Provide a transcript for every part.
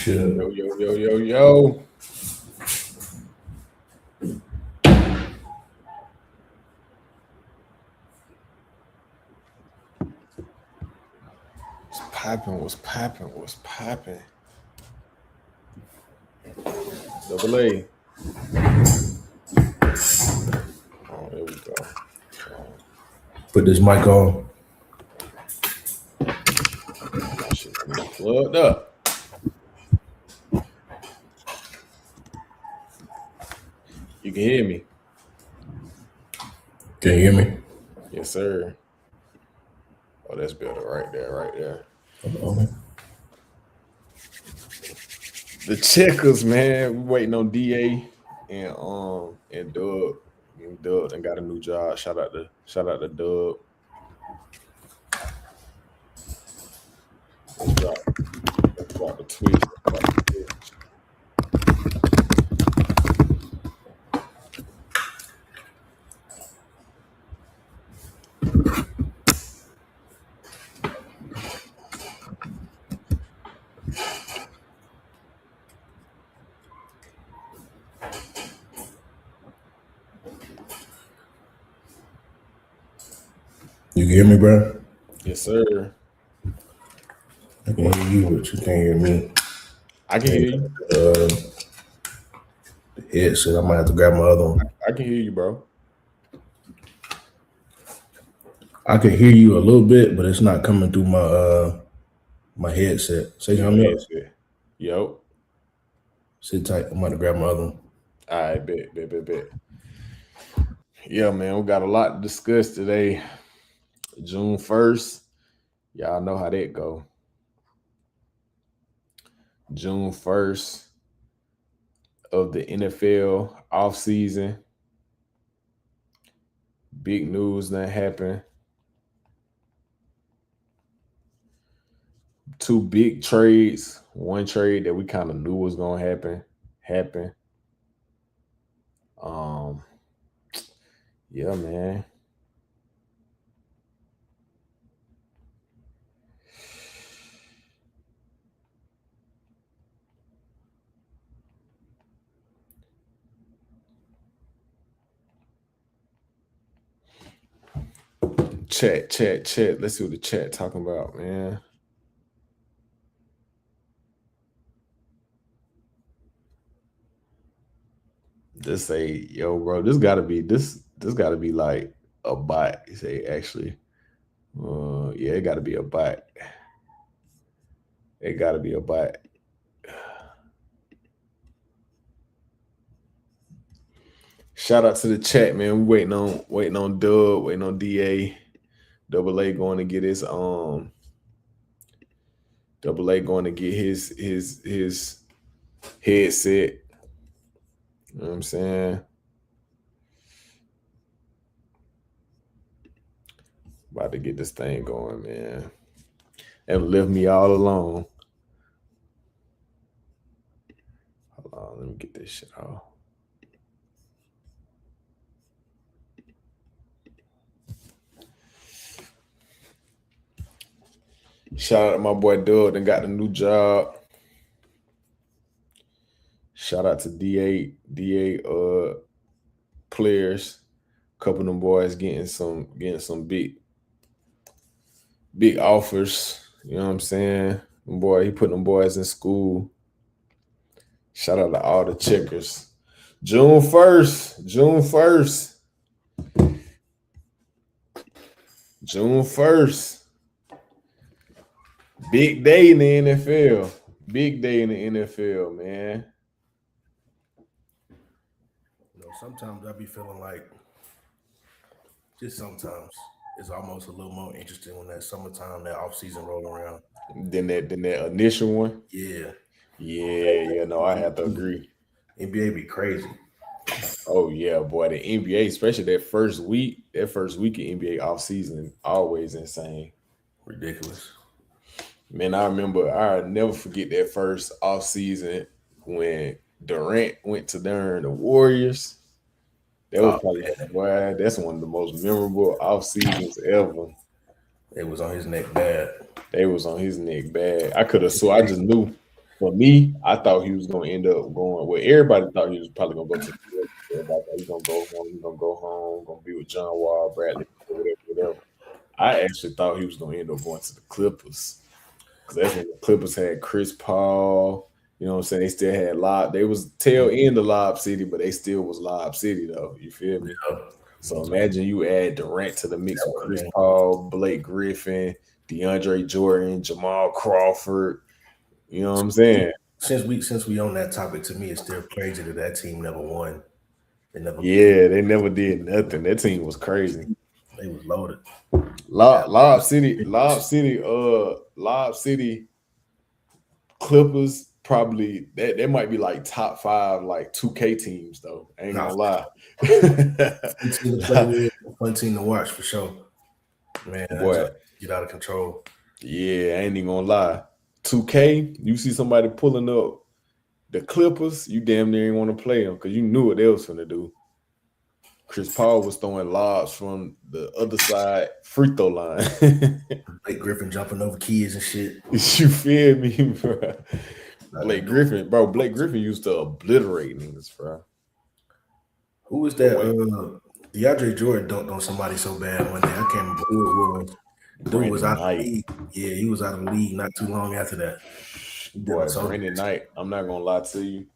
Shit. Yo. What's popping? Double A. Oh, there we go. Put this mic on. My shit plugged up. You can hear me? Can you hear me? Yes, sir. Oh, that's better right there. Uh-oh. The checkers, man. We waiting on DA and Dub. Dub and got a new job. Shout out to Dub. Let's drop the tweet. You can hear me, bro? Yes, sir. I can hear you, but you can't hear me. I can hear you. The headset, I might have to grab my other one. I can hear you, bro. I can hear you a little bit, but it's not coming through my headset. Say something else. Yo. Sit tight. I'm about to grab my other one. All right, bet. Yeah, man, we got a lot to discuss today. June 1st. Y'all know how that go. June 1st of the NFL offseason. Big news that happened. 2 big trades. One trade that we kind of knew was gonna happen. Yeah, man. Chat. Let's see what the chat talking about, man. Just say, yo, bro, this gotta be like a bot. You say actually. Yeah, it gotta be a bot. It gotta be a bot. Shout out to the chat, man. We waiting on Dub, waiting on DA. Double A going to get his Double A going to get his headset. You know what I'm saying? About to get this thing going, man. And left me all alone. Hold on, let me get this shit off. Shout out to my boy Doug and got a new job. Shout out to DA players. A couple of them boys getting some big offers. You know what I'm saying? Boy, he put them boys in school. Shout out to all the checkers. June 1st. June 1st. Big day in the NFL. Man. You know, sometimes I be feeling like, just sometimes, it's almost a little more interesting when that summertime, that off season roll around. Than that initial one. Yeah. No, I have to agree. NBA be crazy. Oh yeah, boy, the NBA, especially that first week of NBA off season, always insane. Ridiculous. Man, I'll never forget that first off season when Durant went to the Warriors. That was probably that's one of the most memorable off seasons ever. It was on his neck bad. They was on his neck bad. I could have swore. I just knew For me, I thought he was gonna end up going. Well, everybody thought he was probably gonna go to the Clippers. Everybody thought he's gonna go home. He's gonna go home. Gonna be with John Wall, Bradley, whatever. I actually thought he was gonna end up going to the Clippers because that's when the Clippers had Chris Paul. You know what I'm saying? They still had Lob. They was tail end of Lob City, but they still was Lob City though. You feel me? Yeah. So imagine you add Durant to the mix That with would've Chris been- Paul, Blake Griffin, DeAndre Jordan, Jamal Crawford. You know what I'm saying? Since we on that topic, to me, it's still crazy that team never won. They never. Yeah, they never did nothing. That team was crazy. They was loaded. Lob City Clippers probably that might be like top 5 like 2K teams though. I ain't gonna lie. Fun team to play with, fun team to watch for sure. Man, Boy, get out of control. yeah, I ain't even gonna lie. 2K, you see somebody pulling up the Clippers, you damn near ain't want to play them because you knew what they was gonna do. Chris Paul was throwing lobs from the other side free throw line. Blake Griffin jumping over kids and shit. You feel me, bro? Blake Griffin used to obliterate niggas, bro. Who was that? DeAndre Jordan dunked on somebody so bad one day. I can't remember who it was. Dude was out of the league. Yeah, he was out of the league not too long after that. Boy, Brandon Knight, I'm not gonna lie to you.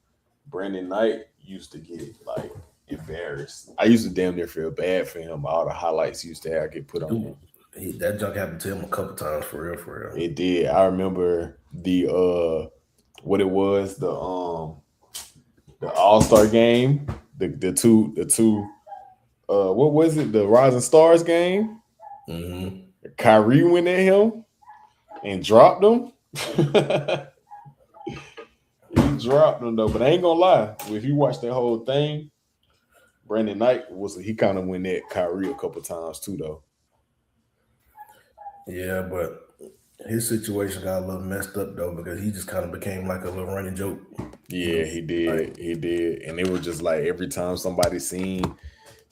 Brandon Knight used to get like embarrassed. I used to damn near feel bad for him. All the highlights used to have get put on him. That junk happened to him a couple times for real. It did. I remember the what it was, the All-Star game, the two what was it, the Rising Stars game? Mm-hmm. Kyrie went at him and dropped him. He dropped him though, but I ain't gonna lie. If you watch that whole thing, Brandon Knight he kind of went at Kyrie a couple times too though. Yeah, but his situation got a little messed up though because he just kind of became like a little running joke. Yeah, he did. He did, and it was just like every time somebody seen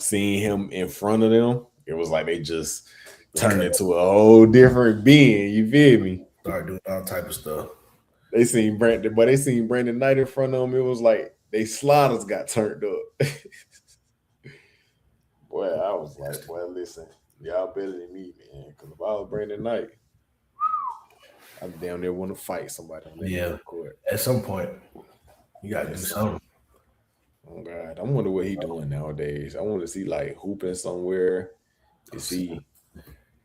him in front of them, it was like they just turned into a whole different being. You feel me? Start doing all type of stuff. They seen Brandon Knight in front of them. It was like they sliders got turned up. Boy, I was like, well, listen, y'all better than me, man. Because if I was Brandon Knight, I'm down there want to fight somebody on that court. At some point, you gotta do something. Oh God, I wonder what he doing nowadays. I want to see like hooping somewhere. Is he?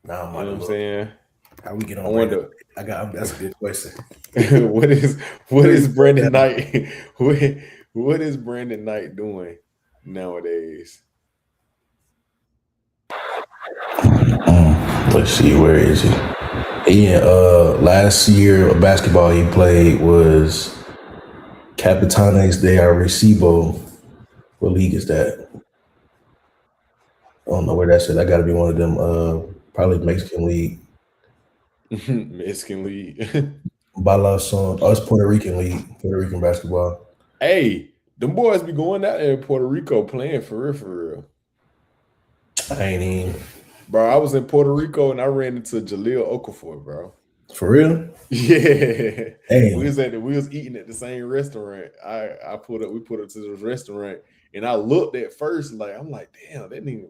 Nah, you know what I'm saying? How we get on? I wonder. That's a good question. what is Brandon Knight? What is Brandon Knight doing nowadays? Let's see, where is he? Last year of basketball he played was Capitanes de Arecibo. What league is that? I don't know where that's at. I gotta be one of them probably Mexican league. Mexican league. Balason. Oh, it's Puerto Rican league. Puerto Rican basketball. Hey, them boys be going out there in Puerto Rico playing for real. I ain't even. Bro, I was in Puerto Rico and I ran into Jaleel Okafor, bro. For real? Yeah. Hey. We was eating at the same restaurant. We put up to this restaurant and I looked at first like I'm like, damn, that nigga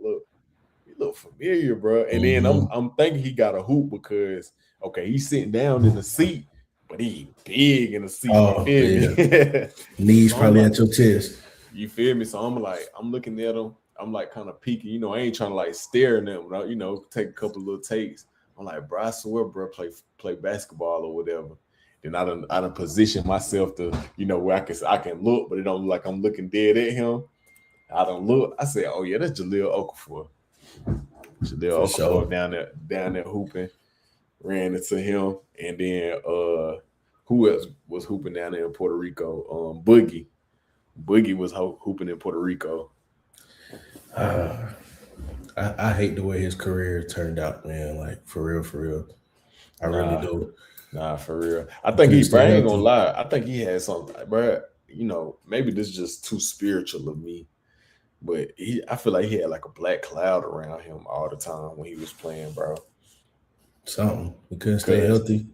look familiar, bro. And then I'm thinking he got a hoop because he's sitting down in the seat, but he big in the seat. Oh, you feel me? Knees so probably at your chest. You feel me? So I'm looking at him. I'm like kind of peeking, I ain't trying to like stare at them, take a couple little takes. I'm like, bro, I swear, bro, play basketball or whatever. Then I done position myself to, where I can look, but it don't look like I'm looking dead at him. I don't look. I said, oh yeah, that's Jaleel Okafor. Okafor down there hooping. Ran into him, and then who else was hooping down there in Puerto Rico? Boogie. Boogie was hooping in Puerto Rico. I hate the way his career turned out, man. Like for real. I really do. Nah, for real. I think I ain't gonna lie. I think he had something, bro. Maybe this is just too spiritual of me, but I feel like he had like a black cloud around him all the time when he was playing, bro. Something. He couldn't stay healthy.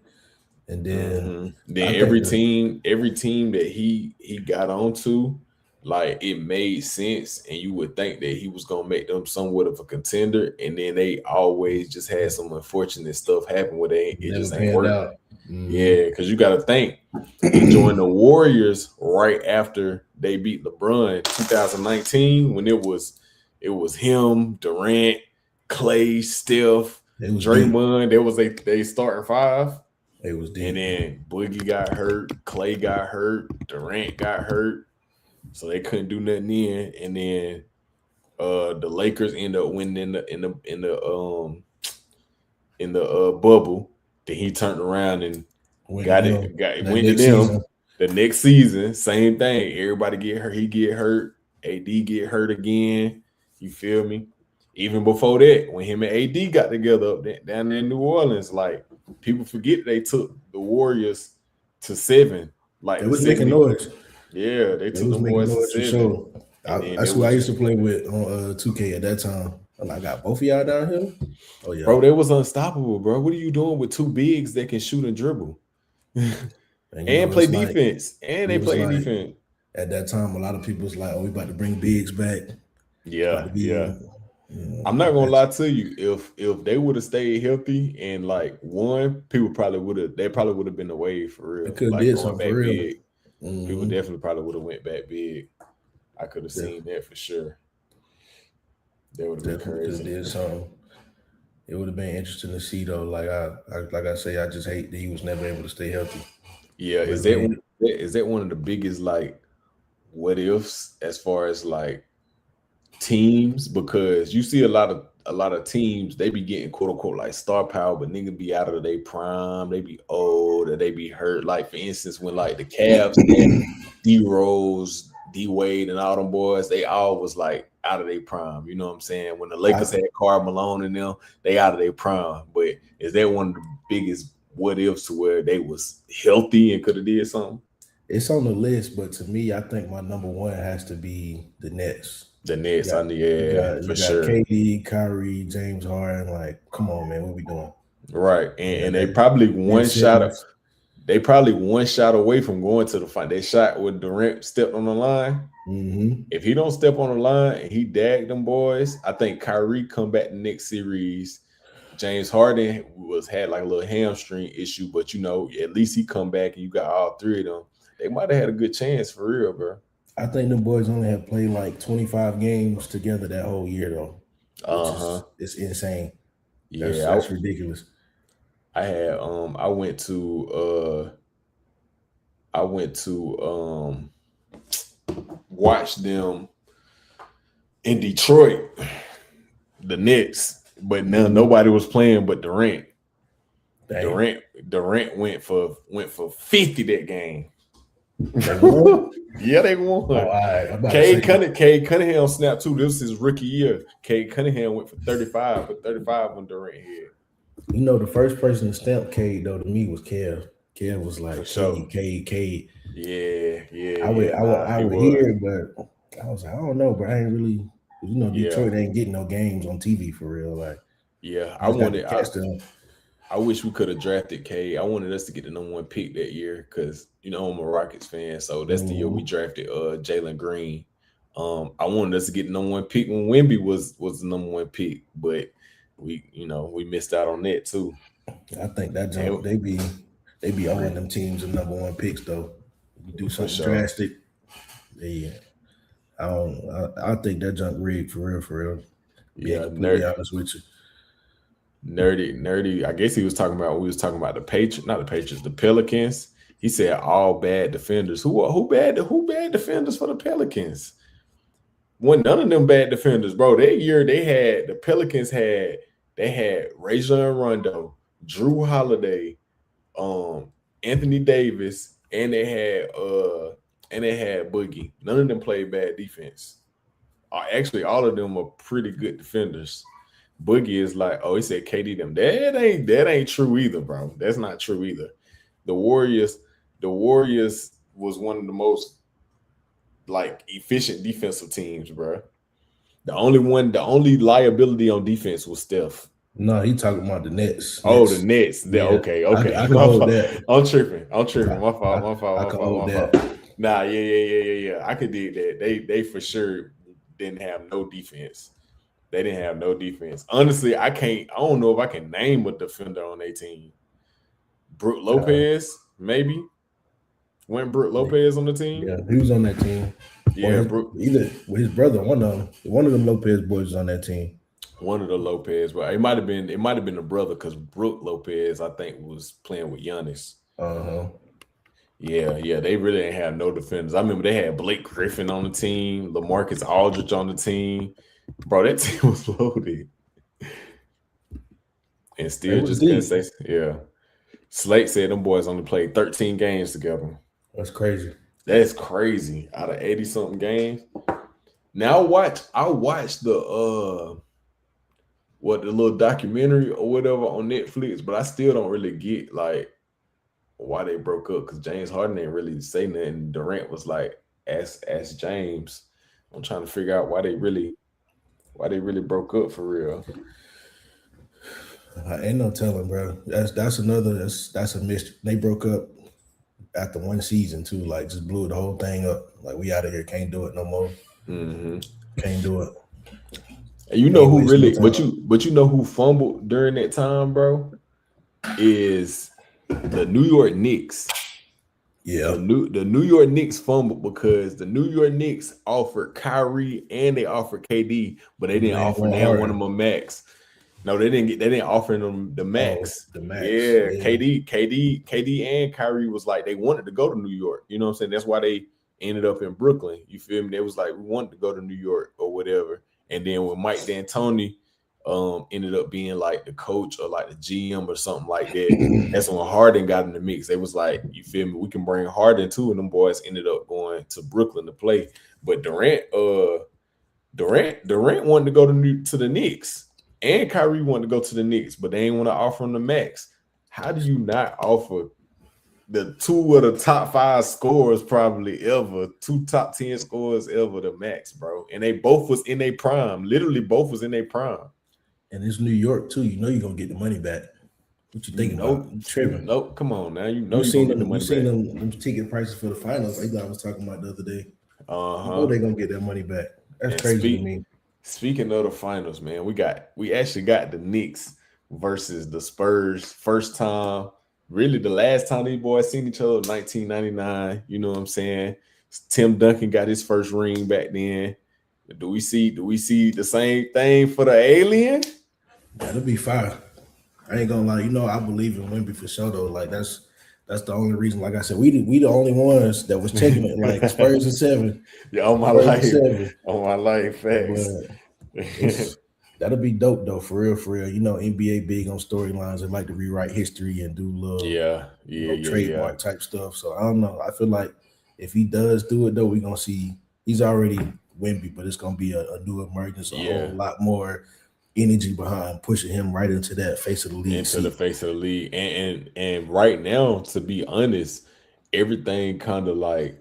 And then every team that he got onto, like it made sense, and you would think that he was gonna make them somewhat of a contender, and then they always just had some unfortunate stuff happen where it just ain't worked. Yeah, because you got to think he joined the Warriors right after they beat LeBron 2019 when it was him, Durant, Clay, Steph, Draymond. There was they starting five. It was deep. And then Boogie got hurt, Clay got hurt, Durant got hurt, so they couldn't do nothing in. And then the Lakers end up winning in the bubble. Then he turned around and went to them. Season. The next season, same thing. Everybody get hurt. He get hurt. AD get hurt again. You feel me? Even before that, when him and AD got together up down there in New Orleans, like people forget they took the Warriors to 7. Like they was making noise. Yeah, they took the boys to 7. Sure. That's who I used to play with on 2K at that time. And I got both of y'all down here. Oh yeah, bro, they was unstoppable, bro. What are you doing with two bigs that can shoot and dribble and play defense? And they play defense. At that time, a lot of people was like, "Oh, we about to bring bigs back." Yeah. I'm not gonna lie to you. If they would have stayed healthy and like won, people probably would have. They probably would have been away for real. They could have did something for real. Big. People definitely probably would have went back big. I could have seen that for sure. They would have been crazy. Did something. It would have been interesting to see though. Like I say, I just hate that he was never able to stay healthy. Yeah, is that one of the biggest like what ifs as far as like teams? Because you see a lot of teams, they be getting quote unquote like star power, but niggas be out of their prime, they be old or they be hurt. Like for instance, when like the Cavs and D Rose, D Wade, and all them boys, they all was like out of their prime. You know what I'm saying? When the Lakers had Karl Malone in them, they out of their prime. But is that one of the biggest what ifs to where they was healthy and could have did something? It's on the list, but to me, I think my number one has to be the Nets. The Nets, for sure. KD, Kyrie, James Harden. Like, come on, man, what we doing? Right, and they probably one shot. They probably one shot away from going to the fight. They shot when Durant stepped on the line. If he don't step on the line and he dagged them boys, I think Kyrie come back the next series. James Harden had like a little hamstring issue, but you know, at least he come back and you got all three of them. They might have had a good chance for real, bro. I think the boys only have played like 25 games together that whole year, though. It's insane. Yeah, that's ridiculous. I had I went to watch them in Detroit, the Knicks, but now nobody was playing but Durant. Durant went for 50 that game. They won? Yeah, they won. Cade Cunningham snapped too. This is his rookie year. Cade Cunningham went for 35 when Durant hit. You know, the first person to stamp Cade though to me was Kev. Kev was like, Cade. Yeah. I would hear it, but I was like, I don't know, but I ain't really, you know, Detroit ain't getting no games on TV for real. Like, yeah, I wish we could have drafted Cade. I wanted us to get the number one pick that year because, you know, I'm a Rockets fan. So that's the year we drafted Jalen Green. I wanted us to get the number one pick when Wemby was the number one pick, but we missed out on that too. I think that jump, they be owing them teams the number one picks though. You do something drastic. I think that jump rigged for real. Yeah, to be honest with you. Nerdy. I guess we was talking about the Patriots, not the Patriots, the Pelicans. He said all bad defenders. Who bad defenders for the Pelicans? None of them bad defenders, bro. That year the Pelicans had Rajon Rondo, Drew Holiday, Anthony Davis, and they had Boogie. None of them played bad defense. Actually, all of them are pretty good defenders. Boogie is like, he said KD them. That ain't true either, bro. That's not true either. The Warriors was one of the most like efficient defensive teams, bro. The only liability on defense was Steph. No, he talking about the Nets. Oh, the Nets. Yeah. Okay. I can hold that. I'm tripping. My I can hold fault. that. Nah, yeah. I could dig that. They for sure didn't have no defense. They didn't have no defense. Honestly, I don't know if I can name a defender on their team. Brook Lopez, maybe. Went Brook Lopez on the team? Yeah, he was on that team. Yeah, either with his brother, one of them Lopez boys was on that team. One of the Lopez, but it might have been the brother because Brook Lopez, I think, was playing with Giannis. Yeah, they really didn't have no defenders. I remember they had Blake Griffin on the team, LaMarcus Aldridge on the team. Bro, that team was loaded. And still just couldn't say, yeah. Slate said them boys only played 13 games together. That's crazy. That's crazy. Out of 80-something games. Now I watched the little documentary or whatever on Netflix, but I still don't really get like why they broke up because James Harden didn't really say nothing. Durant was like, ask James. I'm trying to figure out why they really broke up for real. Ain't no telling, bro. That's a mystery. They broke up after one season too, like just blew the whole thing up. Like we out of here, can't do it no more. Can't do it. And you know who really, but you know who fumbled during that time, bro, is the New York Knicks. Yeah, the New York Knicks fumbled because the New York Knicks offered Kyrie and they offered KD, but they didn't offer one of them a max. No, they didn't offer them the max. The max. Yeah, KD and Kyrie was like they wanted to go to New York. You know what I'm saying? That's why they ended up in Brooklyn. You feel me? They was like we wanted to go to New York or whatever. And then when Mike D'Antoni ended up being like the coach or like the GM or something like that, that's when Harden got in the mix. They was like, you feel me? We can bring Harden too, and them boys ended up going to Brooklyn to play. But Durant wanted to go to the Knicks. And Kyrie wanted to go to the Knicks, but they didn't want to offer him the max. How do you not offer the two of the top 5 scorers probably ever, 2 top 10 scorers ever the max, bro? And they both was in their prime. Literally both was in their prime. And it's New York too. You know you're gonna get the money back. What you thinking about? Tripping. Nope, come on now. You know you seen them. You seen them ticket prices for the finals. Like I was talking about the other day. You know they're gonna get their money back. That's crazy to me. Speaking of the finals, man, we actually got the Knicks versus the Spurs. First time, really the last time these boys seen each other, 1999. You know what I'm saying? Tim Duncan got his first ring back then. Do we see the same thing for the alien? That'll be fire. I ain't gonna lie. You know I believe in Wemby for sure though. Like that's the only reason. Like I said, we the only ones that was taking it. Like Spurs in 7. Yeah, on my life, facts. That'll be dope though, for real. You know, NBA big on storylines and like to rewrite history and do little trademark type stuff. So I don't know. I feel like if he does do it though, we're gonna see he's already Wemby, but it's gonna be a new emergence, a whole lot more energy behind pushing him right into that face of the league. The face of the league. And right now, to be honest, everything kind of like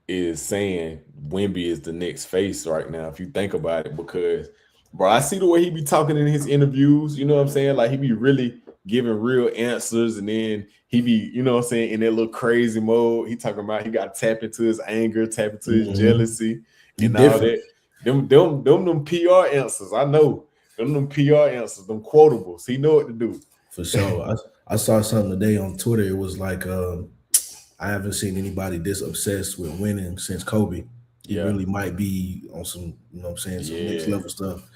is saying Wemby is the next face right now, if you think about it, because bro, I see the way he be talking in his interviews, you know what I'm saying? Like he be really giving real answers, and then he be, you know what I'm saying, in that little crazy mode. He talking about he got to tap into his anger, tap into his jealousy, and all that. Them PR answers, I know. Them PR answers, them quotables. He know what to do. For sure. I saw something today on Twitter. It was like I haven't seen anybody this obsessed with winning since Kobe. He really might be on some, you know what I'm saying, some next level stuff.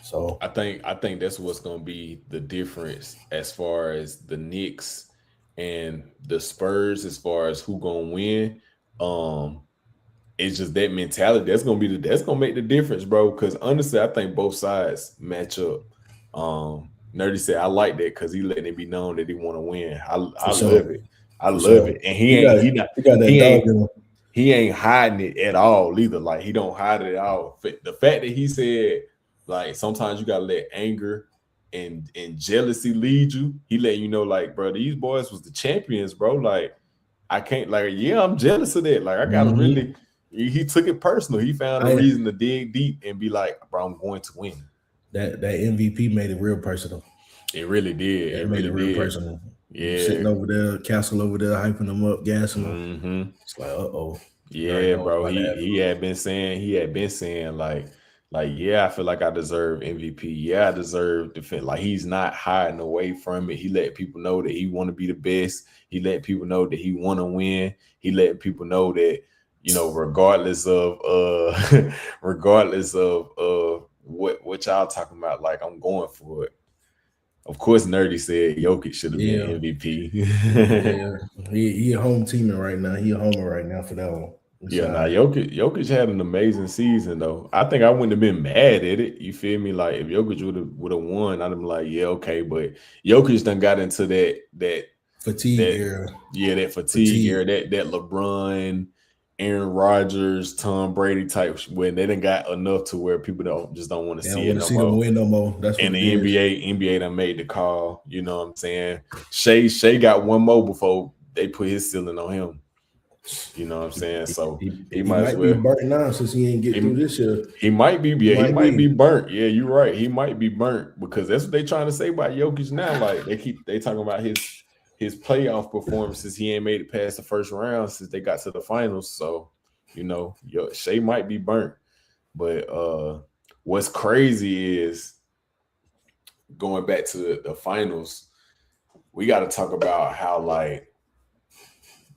So I think that's what's gonna be the difference as far as the Knicks and the Spurs, as far as who gonna win. It's just that mentality that's gonna make the difference, bro. Because honestly, I think both sides match up. Nerdy said I like that because he letting it be known that he want to win. I love it. I love it. And he ain't hiding it at all either. Like he don't hide it at all. The fact that he said like sometimes you gotta let anger and jealousy lead you. He let you know like, bro, these boys was the champions, bro. Like I can't I'm jealous of that. Like I gotta really. He took it personal. He found a reason to dig deep and be like, bro, I'm going to win. That MVP made it real personal. It really did. That It made it really real did. personal. You sitting Yeah. over there, Castle over there, hyping them up, gassing them. Mm-hmm. It's like, uh-oh. You already Yeah, know what's bro. about to happen. He had been saying like yeah, I feel like I deserve MVP. Yeah, I deserve defense. Like he's not hiding away from it. He let people know that he want to be the best. He let people know that he want to win. He let people know that, you know, regardless of regardless of what y'all talking about, like I'm going for it. Of course, Nerdy said Jokic should have been Yeah. MVP. Yeah. He a home teamer right now. He a homer right now for that one. It's Yeah, all now right. Jokic had an amazing season though. I think I wouldn't have been mad at it. You feel me? Like if Jokic would have won, I'd have been like, yeah, okay. But Jokic done got into that Fatigue era. that fatigue era, that LeBron, Aaron Rodgers, Tom Brady type when they done got enough to where people don't want to They don't see it want to no see them more. win no more. That's what And it the is. NBA done made the call. You know what I'm saying? Shea got one more before they put his ceiling on him. You know what I'm saying? So he might as be well. burnt now since he ain't get through this year. He might be, He he might be. be burnt. Yeah, you're right. He might be burnt because that's what they trying to say about Jokic now. Like they talking about his playoff performances. He ain't made it past the first round since they got to the finals. So, you know, Shea might be burnt. But what's crazy is going back to the finals, we got to talk about how like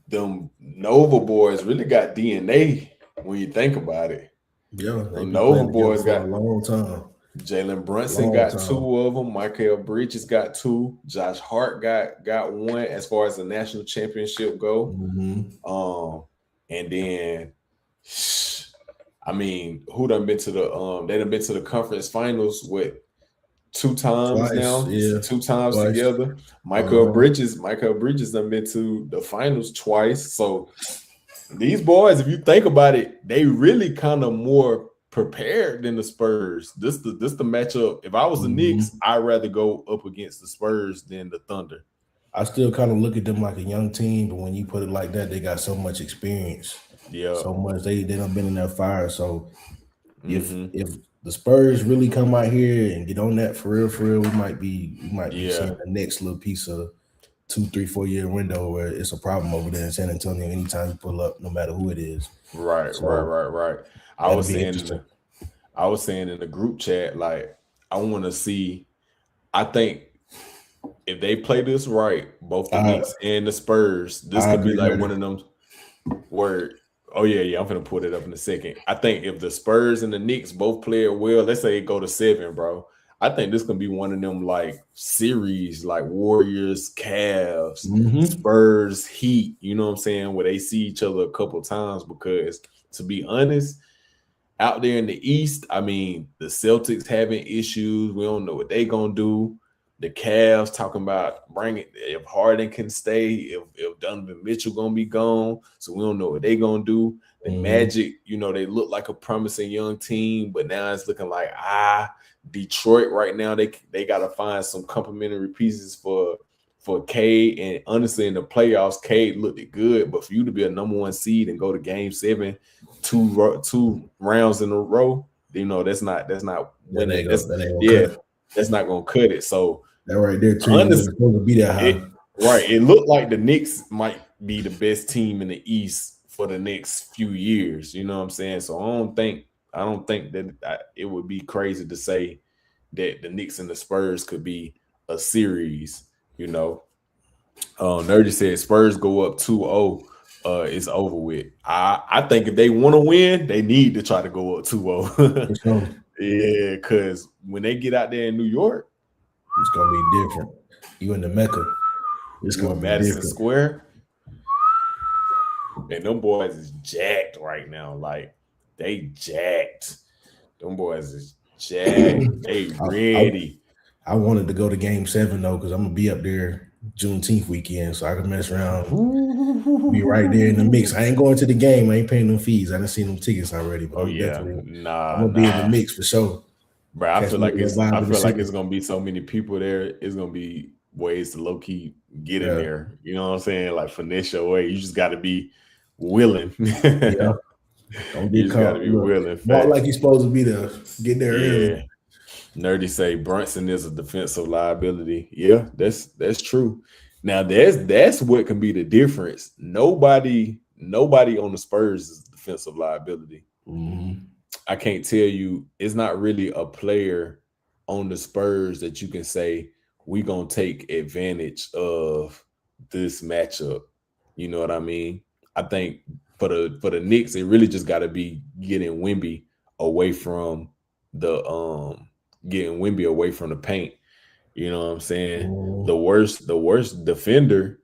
them Nova boys really got DNA when you think about it. Yeah, The they've been Nova playing together boys for got a long time. Jalen Brunson Long got time. 2 of them. Michael Bridges got 2. Josh Hart got 1 as far as the national championship go. Mm-hmm. And then I mean, who done been to the they done been to the conference finals with 2 times Twice, now, yeah. 2 times Twice. together. Michael Bridges done been to the finals twice. So these boys, if you think about it, they really kind of more prepared than the Spurs. This the matchup. If I was the Knicks, I'd rather go up against the Spurs than the Thunder. I still kind of look at them like a young team, but when you put it like that, they got so much experience. Yeah, so much they done been in that fire. So if the Spurs really come out here and get on that for real, we might be seeing the next little piece of 2, 3, 4 year window where it's a problem over there in San Antonio anytime you pull up, no matter who it is. Right. I was saying in the group chat, like I want to see. I think if they play this right, both the Knicks and the Spurs, this could be like one of them where. Oh yeah, I'm gonna put it up in a second. I think if the Spurs and the Knicks both play it well, let's say it go to 7, bro. I think this gonna be one of them like series, like Warriors, Cavs, Spurs, Heat. You know what I'm saying? Where they see each other a couple times. Because to be honest, out there in the East, I mean, the Celtics having issues. We don't know what they gonna do. The Cavs talking about bringing if Harden can stay, if Donovan Mitchell gonna be gone, so we don't know what they gonna do. The Magic, you know, they look like a promising young team, but now it's looking like Detroit right now. They gotta find some complementary pieces for Cade. And honestly, in the playoffs, Cade looked good, but for you to be a number 1 seed and go to Game 7, 2 rounds in a row, you know that's not winning. That's not gonna cut it. So that right there, too. Honestly, supposed to be that high. It looked like the Knicks might be the best team in the East for the next few years. You know what I'm saying? So I don't think that it would be crazy to say that the Knicks and the Spurs could be a series. You know, Nerdy said Spurs go up 2-0. It's over with. I think if they want to win, they need to try to go up 2-0. Yeah, because when they get out there in New York, it's gonna be different. You in the Mecca. It's gonna be Madison different. Square. And them boys is jacked right now. Like they jacked. Them boys is jacked. They ready. I wanted to go to Game 7 though, because I'm gonna be up there Juneteenth weekend, so I can mess around, be right there in the mix. I ain't going to the game. I ain't paying no fees. I done seen them tickets already. But I'm gonna be in the mix for sure. Bro, I feel like it's gonna be so many people there. It's gonna be ways to low key get in there. You know what I'm saying? Like finesse your way. You just got to be willing. Yeah. Don't get you just got to be willing. Walk like you're supposed to be there. Get there early. Nerdy say Brunson is a defensive liability. Yeah, that's true. Now that's what can be the difference. Nobody on the Spurs is a defensive liability. Mm-hmm. I can't tell you, it's not really a player on the Spurs that you can say we gonna take advantage of this matchup. You know what I mean? I think for the Knicks, it really just got to be getting Wemby away from the paint. You know what I'm saying? Mm-hmm. The worst defender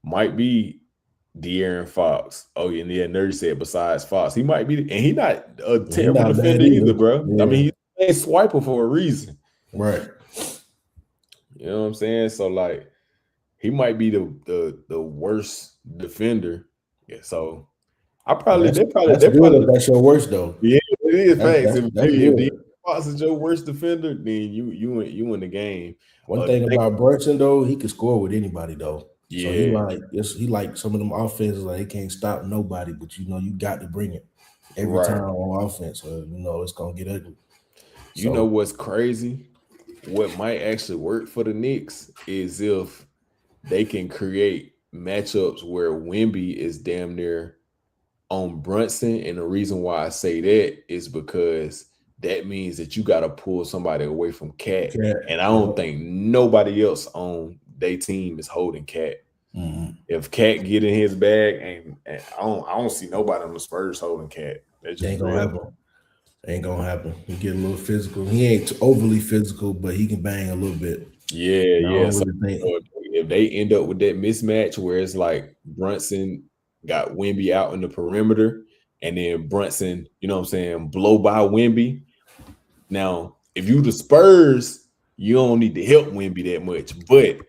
might be De'Aaron Fox. Oh, and yeah, Nerdy said besides Fox, he might be, and he not a He terrible not bad defender either, bro. Yeah. I mean, he's a swiper for a reason. Right. You know what I'm saying? So like, he might be the worst defender. Yeah. So That's good if that's your worst though. Yeah, it is facts. That's If good. Fox is your worst defender, then you in the game. One thing about Brunson though, he can score with anybody though. Yeah. So he like some of them offenses, like he can't stop nobody, but you know you got to bring it every time on offense, or you know it's gonna get ugly. You know what's crazy? What might actually work for the Knicks is if they can create matchups where Wemby is damn near on Brunson, and the reason why I say that is because that means that you got to pull somebody away from Cat, and I don't think nobody else on their team is holding Cat. Mm-hmm. If Cat get in his bag, and I don't see nobody on the Spurs holding Cat. That ain't gonna happen. Ain't gonna happen. He get a little physical. He ain't overly physical, but he can bang a little bit. Yeah. So if they end up with that mismatch where it's like Brunson got Wemby out in the perimeter, and then Brunson, you know what I'm saying, blow by Wemby. Now, if you the Spurs, you don't need to help Wemby that much. But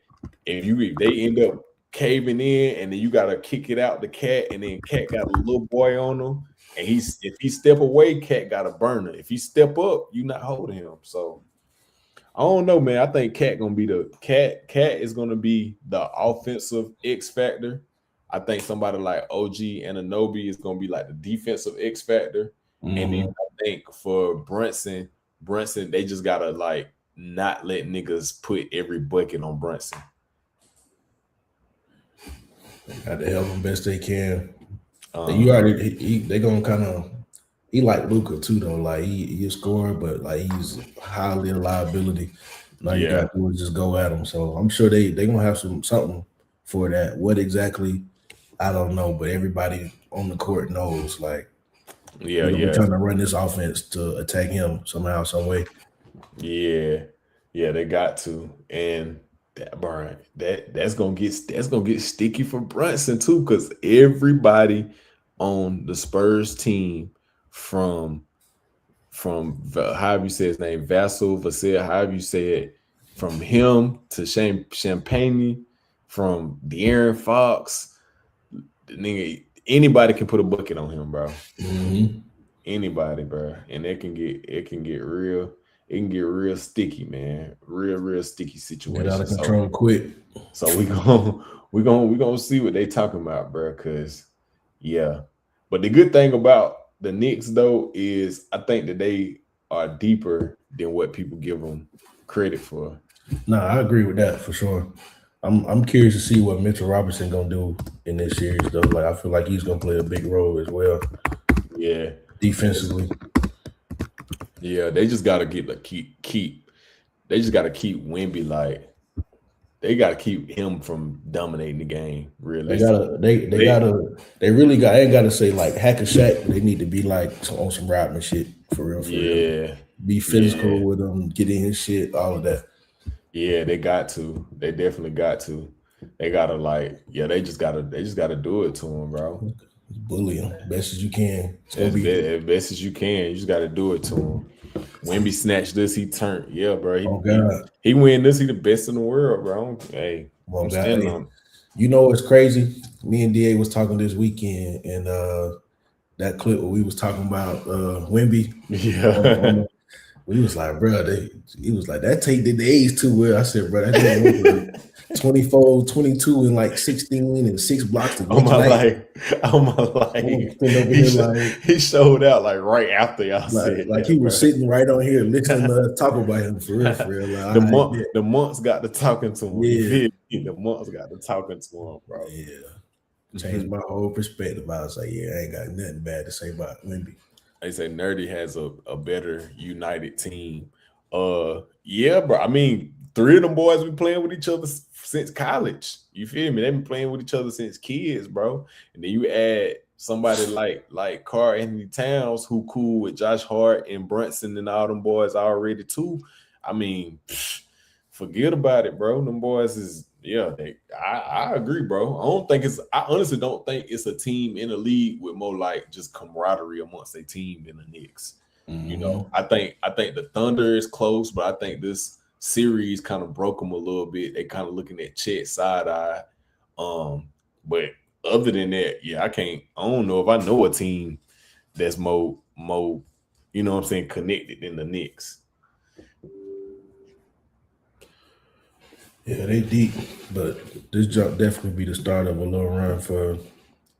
if they end up caving in, and then you gotta kick it out to Cat, and then Cat got a little boy on him, and if he step away, Cat got a burner. If he step up, you not holding him. So I don't know, man. I think Cat gonna be the Cat is gonna be the offensive X factor. I think somebody like OG Anunoby is gonna be like the defensive X factor. Mm-hmm. And then I think for Brunson, they just gotta like not let niggas put every bucket on Brunson. Got to help him best they can. You already they gonna kind of. He like Luka too though. Like he a scorer, but like he's highly a liability. Now you got to just go at him. So I'm sure they gonna have something for that. What exactly, I don't know. But everybody on the court knows. Like we're trying to run this offense to attack him somehow, some way. Yeah, they got to. And that's gonna get sticky for Brunson too, because everybody on the Spurs team from however you say his name, Vasil, however you say it, from him to Champagne, from De'Aaron Fox, nigga, anybody can put a bucket on him, bro. Mm-hmm. Anybody, bro, and it can get real sticky, man. Real sticky situation. Get out of control quick. So we gonna see what they talking about, bro. Cause but the good thing about the Knicks though is I think that they are deeper than what people give them credit for. No, I agree with that for sure. I'm curious to see what Mitchell Robinson gonna do in this series though. Like I feel like he's gonna play a big role as well. Yeah, defensively. Yeah, they just gotta keep. They just gotta keep Wemby like. They gotta keep him from dominating the game. Really, they really got. I ain't gotta say like hack a Shaq. They need to be like on some Rodman shit for real. Be physical with him, get in his shit, all of that. Yeah, they got to. They definitely got to. They gotta they just gotta do it to him, bro. Bully him best as you can. As best as you can. You just gotta do it to him. Wemby snatched this, he turned. Yeah, bro. He win this. He the best in the world, bro. Hey, I'm standing on. You know what's crazy? Me and DA was talking this weekend, and that clip where we was talking about Wemby. Yeah. We was like, bro, he was like, that take the days too well. I said, bro, that didn't work. 24, 22, and like 16 and 6 blocks the On next my night. life, on my I'm life, sitting over here he showed out like right after y'all said like he that, was bro. sitting right on here listening to us talk about him for real, for real. Like, all right, The monks got to talking to him. You yeah, feel me? The monks got to talking to him, bro. yeah. Changed my whole perspective. I was like, yeah, I ain't got nothing bad to say about Wemby. They say Nerdy has a better united team. Yeah, bro. I mean, 3 of them boys been playing with each other since college. You feel me? They've been playing with each other since kids, bro. And then you add somebody like Karl Anthony Towns, who cool with Josh Hart and Brunson and all them boys already too. I mean, forget about it, bro. Them boys is I agree, bro. I honestly don't think it's a team in the league with more like just camaraderie amongst a team than the Knicks. You know, I think the Thunder is close, but I think this series kind of broke them a little bit. They kind of looking at Chet side eye. But other than that, yeah, I don't know if I know a team that's more, you know what I'm saying, connected than the Knicks. Yeah, they deep, but this jump definitely be the start of a little run for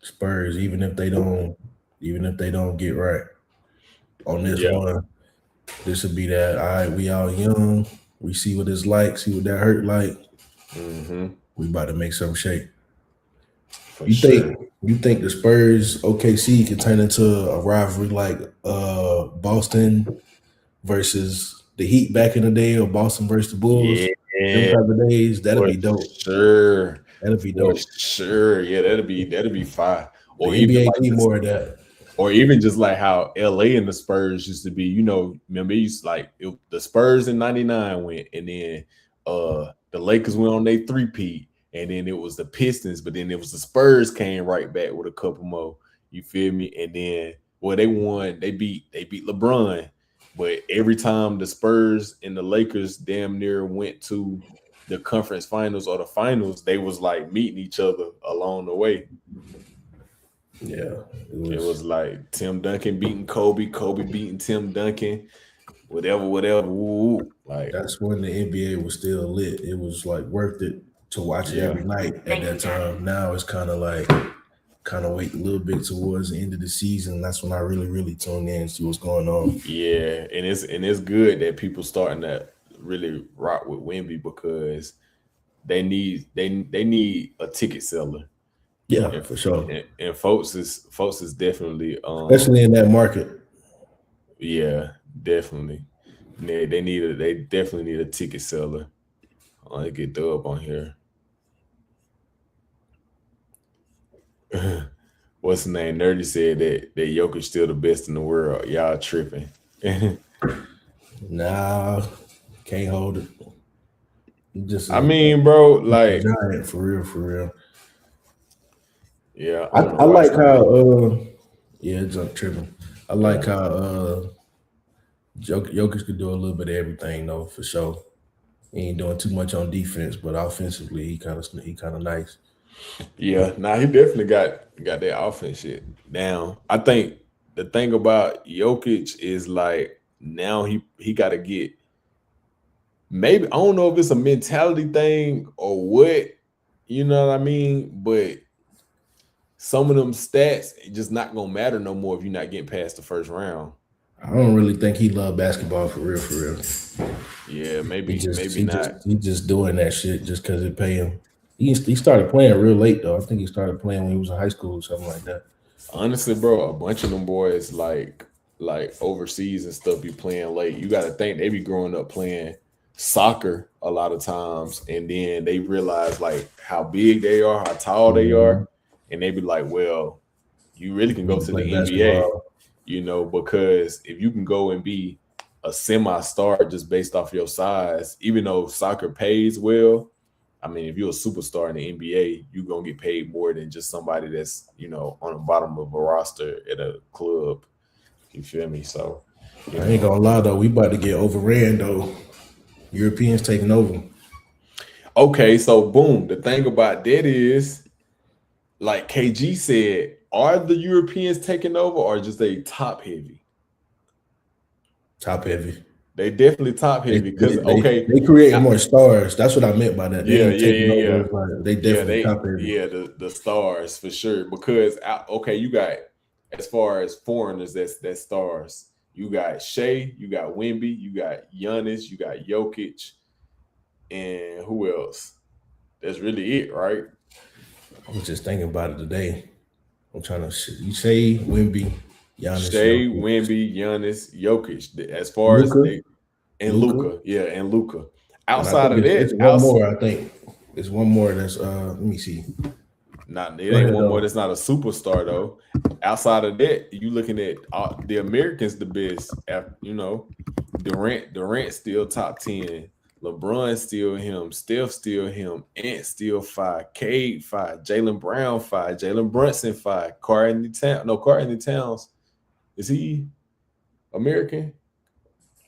Spurs, even if they don't get right on this Yeah, one. This would be that. All right, we all young. We see what it's like. See what that hurt like. We about to make some shape. for You sure. think the Spurs OKC can turn into a rivalry like Boston versus the Heat back in the day, or Boston versus the Bulls? Them Yeah, type of days, that'll for be dope. sure. That'll be For dope. sure. Yeah, that'd be fire. The Or even NBA like need just more of that. or even just like how LA and the Spurs used to be, you know, remember it used to the Spurs in 99 went, and then the Lakers went on their three-peat, and then it was the Pistons, but then it was the Spurs came right back with a couple more. You feel me? And then they won, they beat LeBron. But every time the Spurs and the Lakers damn near went to the conference finals or the finals, they was like meeting each other along the way. Yeah, It was like Tim Duncan beating Kobe, Kobe beating Tim Duncan, whatever. Woo. Like, that's when the NBA was still lit. It was like worth it to watch it yeah, every night at that time. Now it's kind of like wait a little bit towards the end of the season. That's when I really tune in and see what's going on. yeah, and it's good that people starting to really rock with Wemby because they need a ticket seller, Yeah, and, for sure. and folks is definitely Especially in that market. yeah, definitely. They definitely need a ticket seller. I get Dub on here. What's the name? Nerdy said that Jokic still the best in the world. Y'all tripping. Nah, can't hold it. Just I a mean, bro, like, giant for real. yeah, I don't know I why it's like not how letting me. yeah, jump tripping. I like Yeah, how Jokic could do a little bit of everything though, for sure. He ain't doing too much on defense, but offensively he kind of nice. yeah. Nah, he definitely got that offense shit down. I think the thing about Jokic is like now he got to get, maybe I don't know if it's a mentality thing or what, you know what I mean, but some of them stats just not gonna matter no more if you're not getting past the first round. I don't really think he love basketball for real. Yeah, maybe not. He just doing that shit just because it pay him. He started playing real late though. I think he started playing when he was in high school or something like that. Honestly, bro, a bunch of them boys like overseas and stuff be playing late. You got to think they be growing up playing soccer a lot of times, and then they realize like how big they are, how tall they Mhm. are, and they be like, well, you really can go Need to to play the NBA, basketball. you know, because if you can go and be a semi-star just based off your size, even though soccer pays well, I mean, if you're a superstar in the NBA, you're gonna get paid more than just somebody that's, you know, on the bottom of a roster at a club. You feel me? So, you I ain't know. gonna lie though, we about to get overran though. Europeans taking over. Okay, so boom. The thing about that is, like KG said, are the Europeans taking over or just a top heavy? Top heavy. They definitely top heavy because they create more stars. That's what I meant by that. They Yeah, ain't taking over. Like, they definitely top heavy. the stars for sure. Because you got, as far as foreigners, that's stars. You got Shea, you got Wemby, you got Giannis, you got Jokic, and who else? That's really it, right? I was just thinking about it today. I'm trying to. You say Wemby, Giannis, Shea, Jokic, Wemby, Giannis, Jokic. As far as Luka, and Luka, and Luka. and I Outside think of it's that, one more. I think it's one more. That's let me see. It ain't one more that's not a superstar though. Outside of that, you looking at the Americans the best. You know, Durant still top 10. LeBron still him. Steph still him. Ant still 5. Cade 5. Jaylen Brown 5. Jalen Brunson 5. Karl-Anthony Towns. Is he American?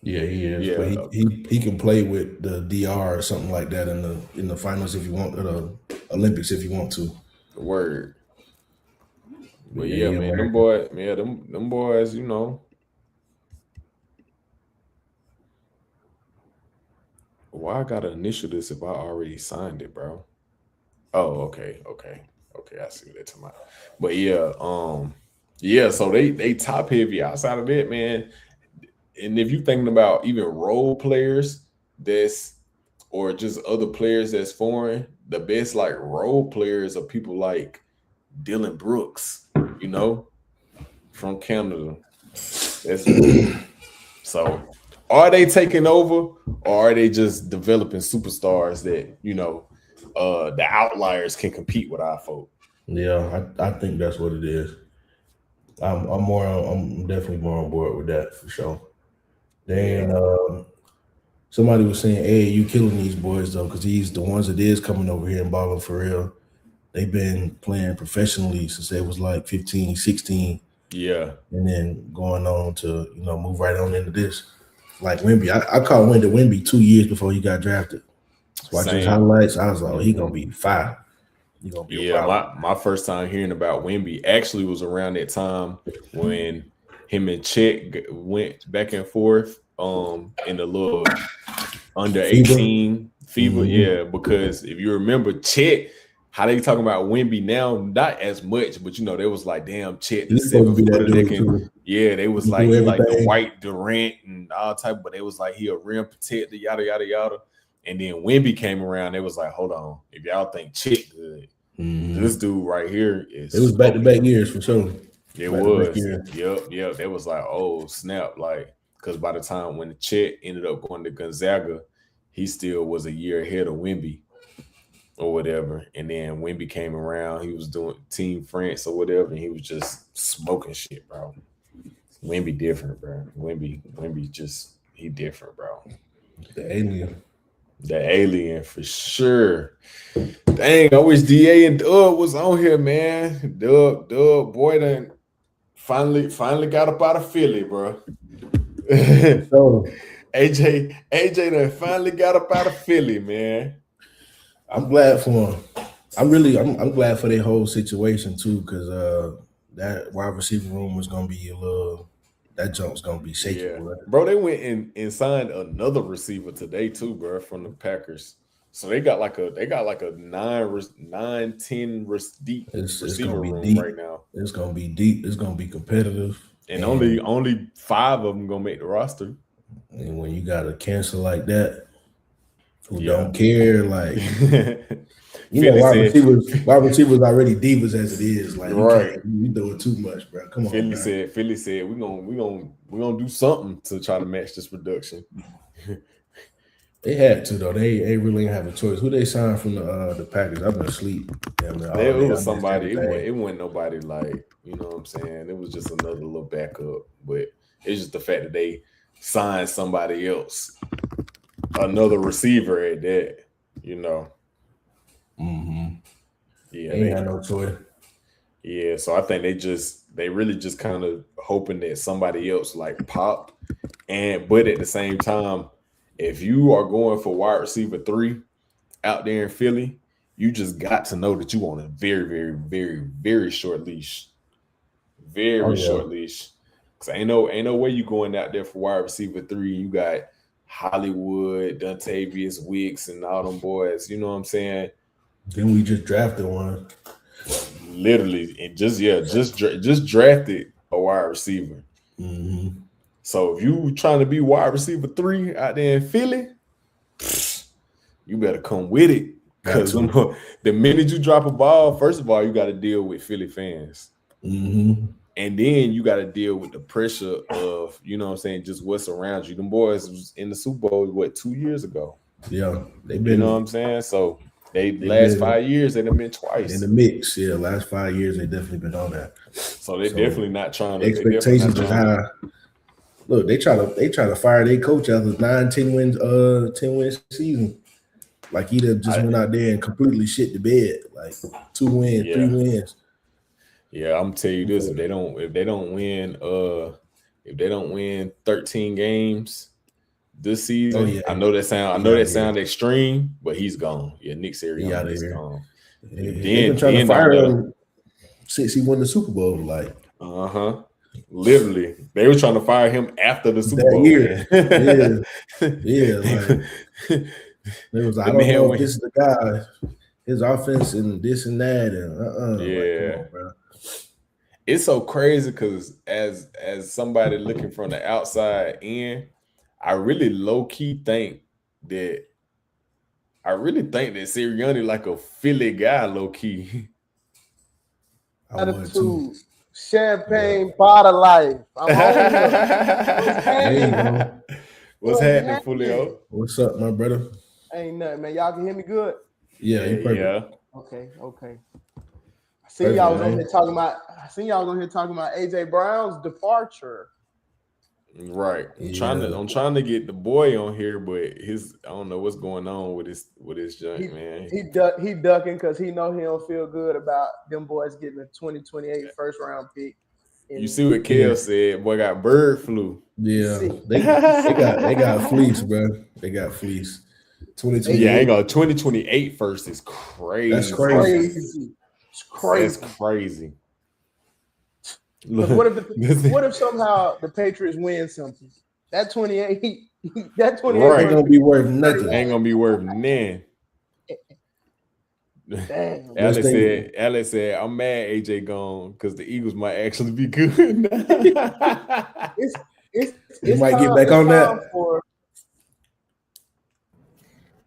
Yeah, he is. Yeah. But he can play with the DR or something like that in the finals if you want, the Olympics if you want to. Word. But yeah, man, American. them boys, you know. Why I gotta initial this if I already signed it, bro? Oh, okay. I see what they're talking about. But so they top heavy. Outside of that, man. And if you're thinking about even role players or just other players that's foreign, the best like role players are people like Dylan Brooks, you know, from Canada. So are they taking over, or are they just developing superstars that, you know, the outliers can compete with our folk? Yeah, I think that's what it is. I'm definitely more on board with that for sure. Then somebody was saying, "Hey, you killing these boys though, because he's the ones that is coming over here and balling for real. They've been playing professionally since they was like 15, 16. Yeah. And then going on to, move right on into this. Like Wemby, I caught Wemby 2 years before he got drafted. Watching his highlights, I was like, oh, he gonna be fire. He gonna be a problem. My first time hearing about Wemby actually was around that time when him and Chet went back and forth in the little under 18 fever. Yeah, because if you remember Chet, how they talking about Wemby now, not as much, but there was like, damn, Chet, the 7-footer that can, they was like, he like the white Durant and all type, but they was like, he a rim protector, yada yada yada. And then Wemby came around, they was like, hold on, if y'all think Chet good, this dude right here is. It was back-to-back years for sure. It was. Yep. They was like, oh snap, like, because by the time when Chet ended up going to Gonzaga, he still was a year ahead of Wemby or whatever. And then Wemby came around, he was doing Team France or whatever, and he was just smoking shit, bro. Wemby different, bro. Wemby just, he different, bro. The alien for sure. Dang, I wish DA and Dub was on here, man. Dub, boy, done finally got up out of Philly, bro. AJ done finally got up out of Philly, man. I'm glad for him. I'm glad for their whole situation too, because that wide receiver room was gonna be that jump's gonna be shaky. Yeah. Bro, they went and signed another receiver today too, bro, from the Packers. So they got like a 9-10 deep receiver room right now. It's gonna be deep. It's gonna be competitive. And only 5 of them gonna make the roster. And when you got a cancer like that, who don't care, like wide receivers already divas as it is. Like you doing too much, bro. Come on. Philly said we gonna do something to try to match this production. They had to though. They really didn't have a choice. Who they signed from the Packers? I've been asleep. It was somebody. It wasn't nobody like, you know what I'm saying. It was just another little backup, but it's just the fact that they signed somebody else, another receiver at that. Yeah, they had no choice. Yeah, so I think they really just kind of hoping that somebody else like pop, but at the same time, if you are going for wide receiver 3 out there in Philly, you just got to know that you on a very, very, very, very short leash. Short leash. Because ain't no way you going out there for wide receiver 3. You got Hollywood, Dontavius Wicks, and all them boys. You know what I'm saying? Then we just drafted one. Literally, and just drafted a wide receiver. Mm-hmm. So if you trying to be wide receiver 3 out there in Philly, you better come with it. Because the minute you drop a ball, first of all, you got to deal with Philly fans. Mm-hmm. And then you got to deal with the pressure of, you know what I'm saying, just what's around you. Them boys was in the Super Bowl, 2 years ago? Yeah. You know what I'm saying? So they last 5 years, they done been twice. In the mix, yeah. Last 5 years, they definitely been on that. So they definitely not trying to. Expectations is high. Look, they try to fire their coach after 9-10 wins, 10-win season. Like he just went out there and completely shit the bed. Like 2 wins, 3 wins. Yeah, I'm tell you this: if they don't win 13 games this season, I know that sound extreme, but he's gone. Yeah, Nick Sirianni is gone. They've been trying to fire him since he won the Super Bowl. Like, literally, they were trying to fire him after the Super Bowl year. Like, it was, I don't know if this is the guy, his offense and this and that, and like, come on, bro. It's so crazy because as somebody looking from the outside in, I really low key think that Sirianni like a Philly guy, low key. Attitude, champagne, bottle life. What's happening, Julio? What's up, my brother? Ain't nothing, man. Y'all can hear me good? Yeah, you perfect. Yeah. Okay. I seen y'all was on here talking about AJ Brown's departure. Right. I'm trying to get the boy on here, but I don't know what's going on with his junk, man. He ducking because he know he don't feel good about them boys getting a 2028 first round pick. You see what Kel said? Boy got bird flu. Yeah, they got fleece, bro. They got fleece. 2028. Yeah, I ain't gonna 2028 first is crazy. That's crazy. It's crazy. That's crazy. Look, what if somehow the Patriots win something? That 28 ain't gonna be worth nothing. Ain't gonna be worth nothing. Damn. Alex said, I'm mad AJ gone because the Eagles might actually be good. It might get back on that.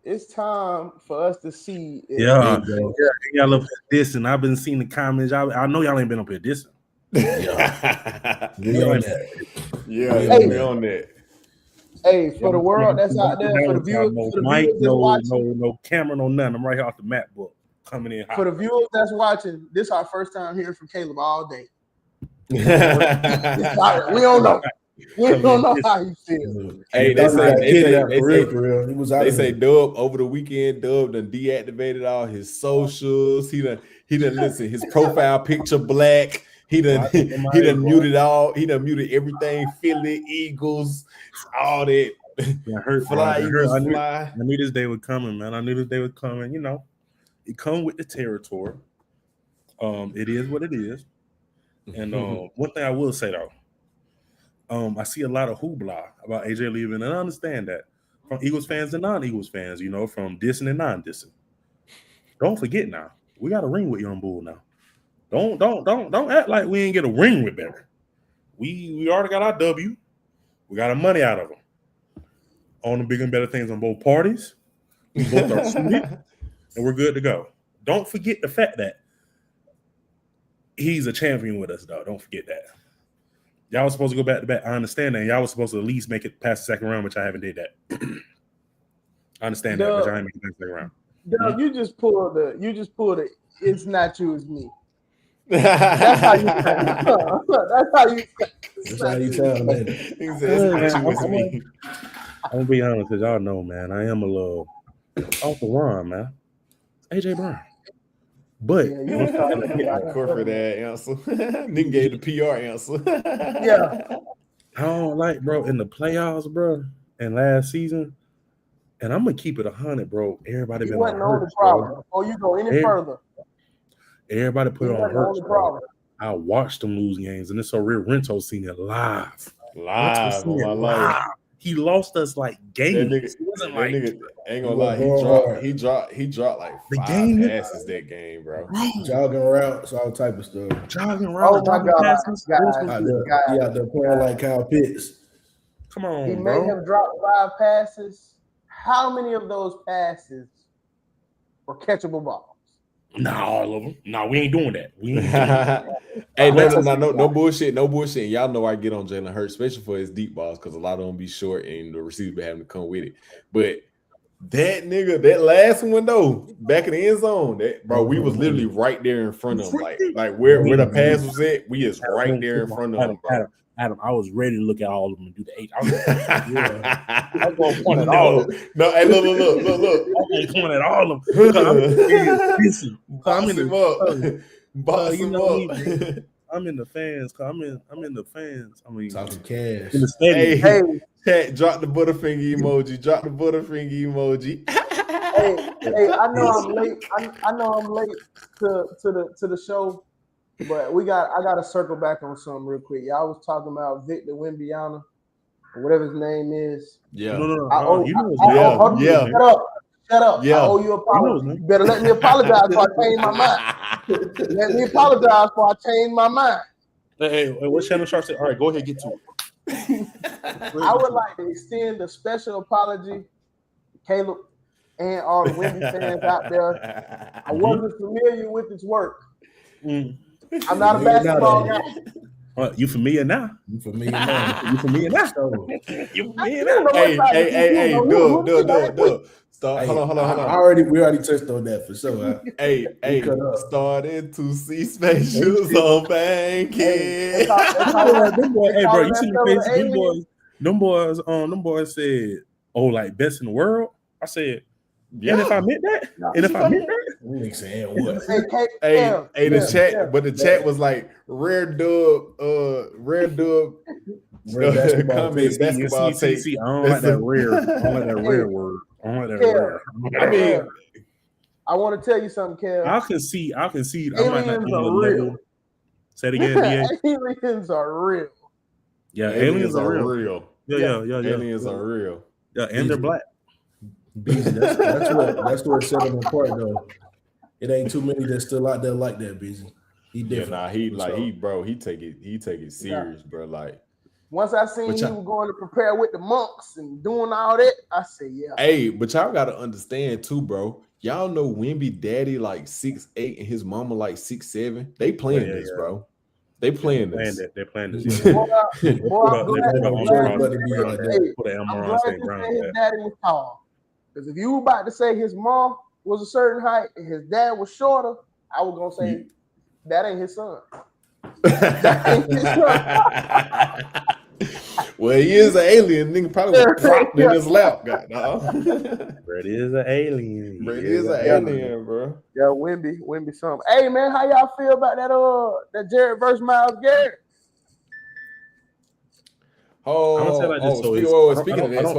It's time for us to see. Y'all up here dissing. I've been seeing the comments. I know y'all ain't been up here dissing. We on that. We on that. Hey, for the world that's out there, for the viewers, no camera, no nothing. I'm right here off the map book coming in hot. For the viewers that's watching, this is our first time hearing from Caleb all day. We don't know. We don't know how he feels. Hey, they say Dub over the weekend. Dub done deactivated all his socials. He done listen. His profile picture black. He done muted all. He done muted everything. Philly, Eagles, all that. I knew this day was coming, man. I knew this day was coming. You know, it come with the territory. It is what it is. And one thing I will say though. I see a lot of hoopla about AJ leaving, and I understand that from Eagles fans and non-Eagles fans, you know, from dissing and non-dissing. Don't forget now, we got a ring with Young Bull now. Don't act like we ain't get a ring with Barry. We already got our W. We got our money out of them. On the bigger and better things on both parties. We both are suited, and we're good to go. Don't forget the fact that he's a champion with us, though. Don't forget that. Y'all was supposed to go back to back. I understand that. Y'all was supposed to at least make it past the second round, which I haven't did that. I understand that, but I ain't making it past the second round. Doug, you just pulled the it's not you, it's me. That's how you sound. That's how you sound, man. I'm gonna be honest, because y'all know, man, I am a little off the run, man. AJ Brown. But corporate answer. Nigga gave the PR answer. Yeah. I don't like, bro, in the playoffs, bro, and last season, and I'm gonna keep it 100, bro. Everybody been on Hurts, bro. Oh, you go any further. Everybody put it on Hurts, bro. I watched them lose games, and it's so real. Rento seen it live. he lost us like games. That It wasn't that like nigga ain't gonna He lie. was going hard. He dropped like The 5 game- passes that game, bro. Jogging routes, all type of stuff. jogging around. Oh my jogging God, passes. guys. Those was Out good. there, he out there playing like Kyle Pitts. Come on, He bro. may have dropped 5 passes. How many of those passes were catchable balls? Nah, all of them. Nah, we ain't doing that. We ain't doing that. Hey, no bullshit, no bullshit. Y'all know I get on Jalen Hurts, especially for his deep balls, because a lot of them be short and the receivers be having to come with it. But that nigga, that last one though, back in the end zone, that bro, we was literally right there in front of him, like where the pass was at, we is right there in front of him, bro. Adam, I was ready to look at all of them and do the 8. I was gonna point at all of them. No, hey, look. I'm gonna point at all of them. Box him up. Box him up. I'm in the fans. I'm in the fans. I mean, Talking cash. in the stadium. Hey, Chat, drop the butterfinger emoji. Drop the butterfinger emoji. hey, I know I'm late. I know I'm late to the show, but I gotta circle back on something real quick. Y'all was talking about Victor Wembanyama, or whatever his name is. Yeah. No. Yeah. Shut up. Yeah. I owe you an apology. You better let me apologize before I change my mind. Let me apologize before I change my mind. Hey, what Shannon Sharp said? All right, go ahead, get to it. I would like to extend a special apology to Caleb and all the Wemby fans out there. I wasn't familiar with his work. I'm not a basketball guy. You familiar now? You familiar now? You familiar now? You familiar now? Hey, Dub. Start. Hold on. We already touched on that for sure. Hey, started to see spaceships on banking. Hey, bro, you see the face? Them boys said, "Oh, like best in the world." I said, "Yeah." And if I meant that, Nigga saying what? The chat, but the chat was like rare dub. Basketball take. See, I don't like that rare. I don't like that rare word. I don't like that rare. I mean, I want to tell you something, Kev. I can see. I might not be Aliens on are the real. level. Say it again, DA. Aliens are real. Yeah, aliens are real. Yeah. Aliens are real. Yeah, and they're black. That's what set him apart though. It ain't too many that's still out there like that, Busy. He different. He take it serious, bro. Like once I seen he was going to prepare with the monks and doing all that, I said, yeah. Hey, but y'all gotta understand too, bro. Y'all know Wemby daddy like 6'8" and his mama like 6'7". They playing this, bro. They playing this. They're playing this. Boy, I'm glad his daddy was tall. Because if you were about to say his mom was a certain height and his dad was shorter, I was gonna say that ain't his son. That ain't his son. Well, he is an alien. Nigga probably was propped in his lap. Brett is an alien. Brett is an alien, bro. Yeah, Wemby something. Hey man, how y'all feel about that Jarrett versus Myles Garrett? Speaking of this,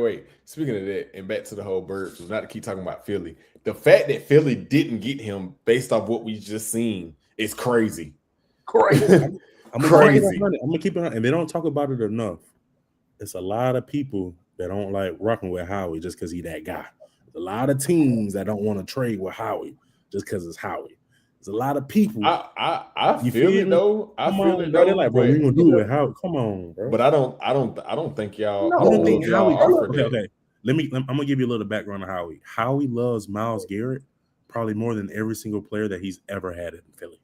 wait. Speaking of that, and back to the whole Birds, not to keep talking about Philly. The fact that Philly didn't get him based off what we just seen is crazy. I'm gonna keep it on, and they don't talk about it enough. It's a lot of people that don't like rocking with Howie just because he's that guy. There's a lot of teams that don't want to trade with Howie just because it's Howie. There's a lot of people. I feel it though. I feel it though. They're like, bro, we gonna do it with Howie. Come on, bro. But I don't think y'all. I don't think Howie. Okay. I'm gonna give you a little background on Howie. Howie loves Myles Garrett probably more than every single player that he's ever had in Philly.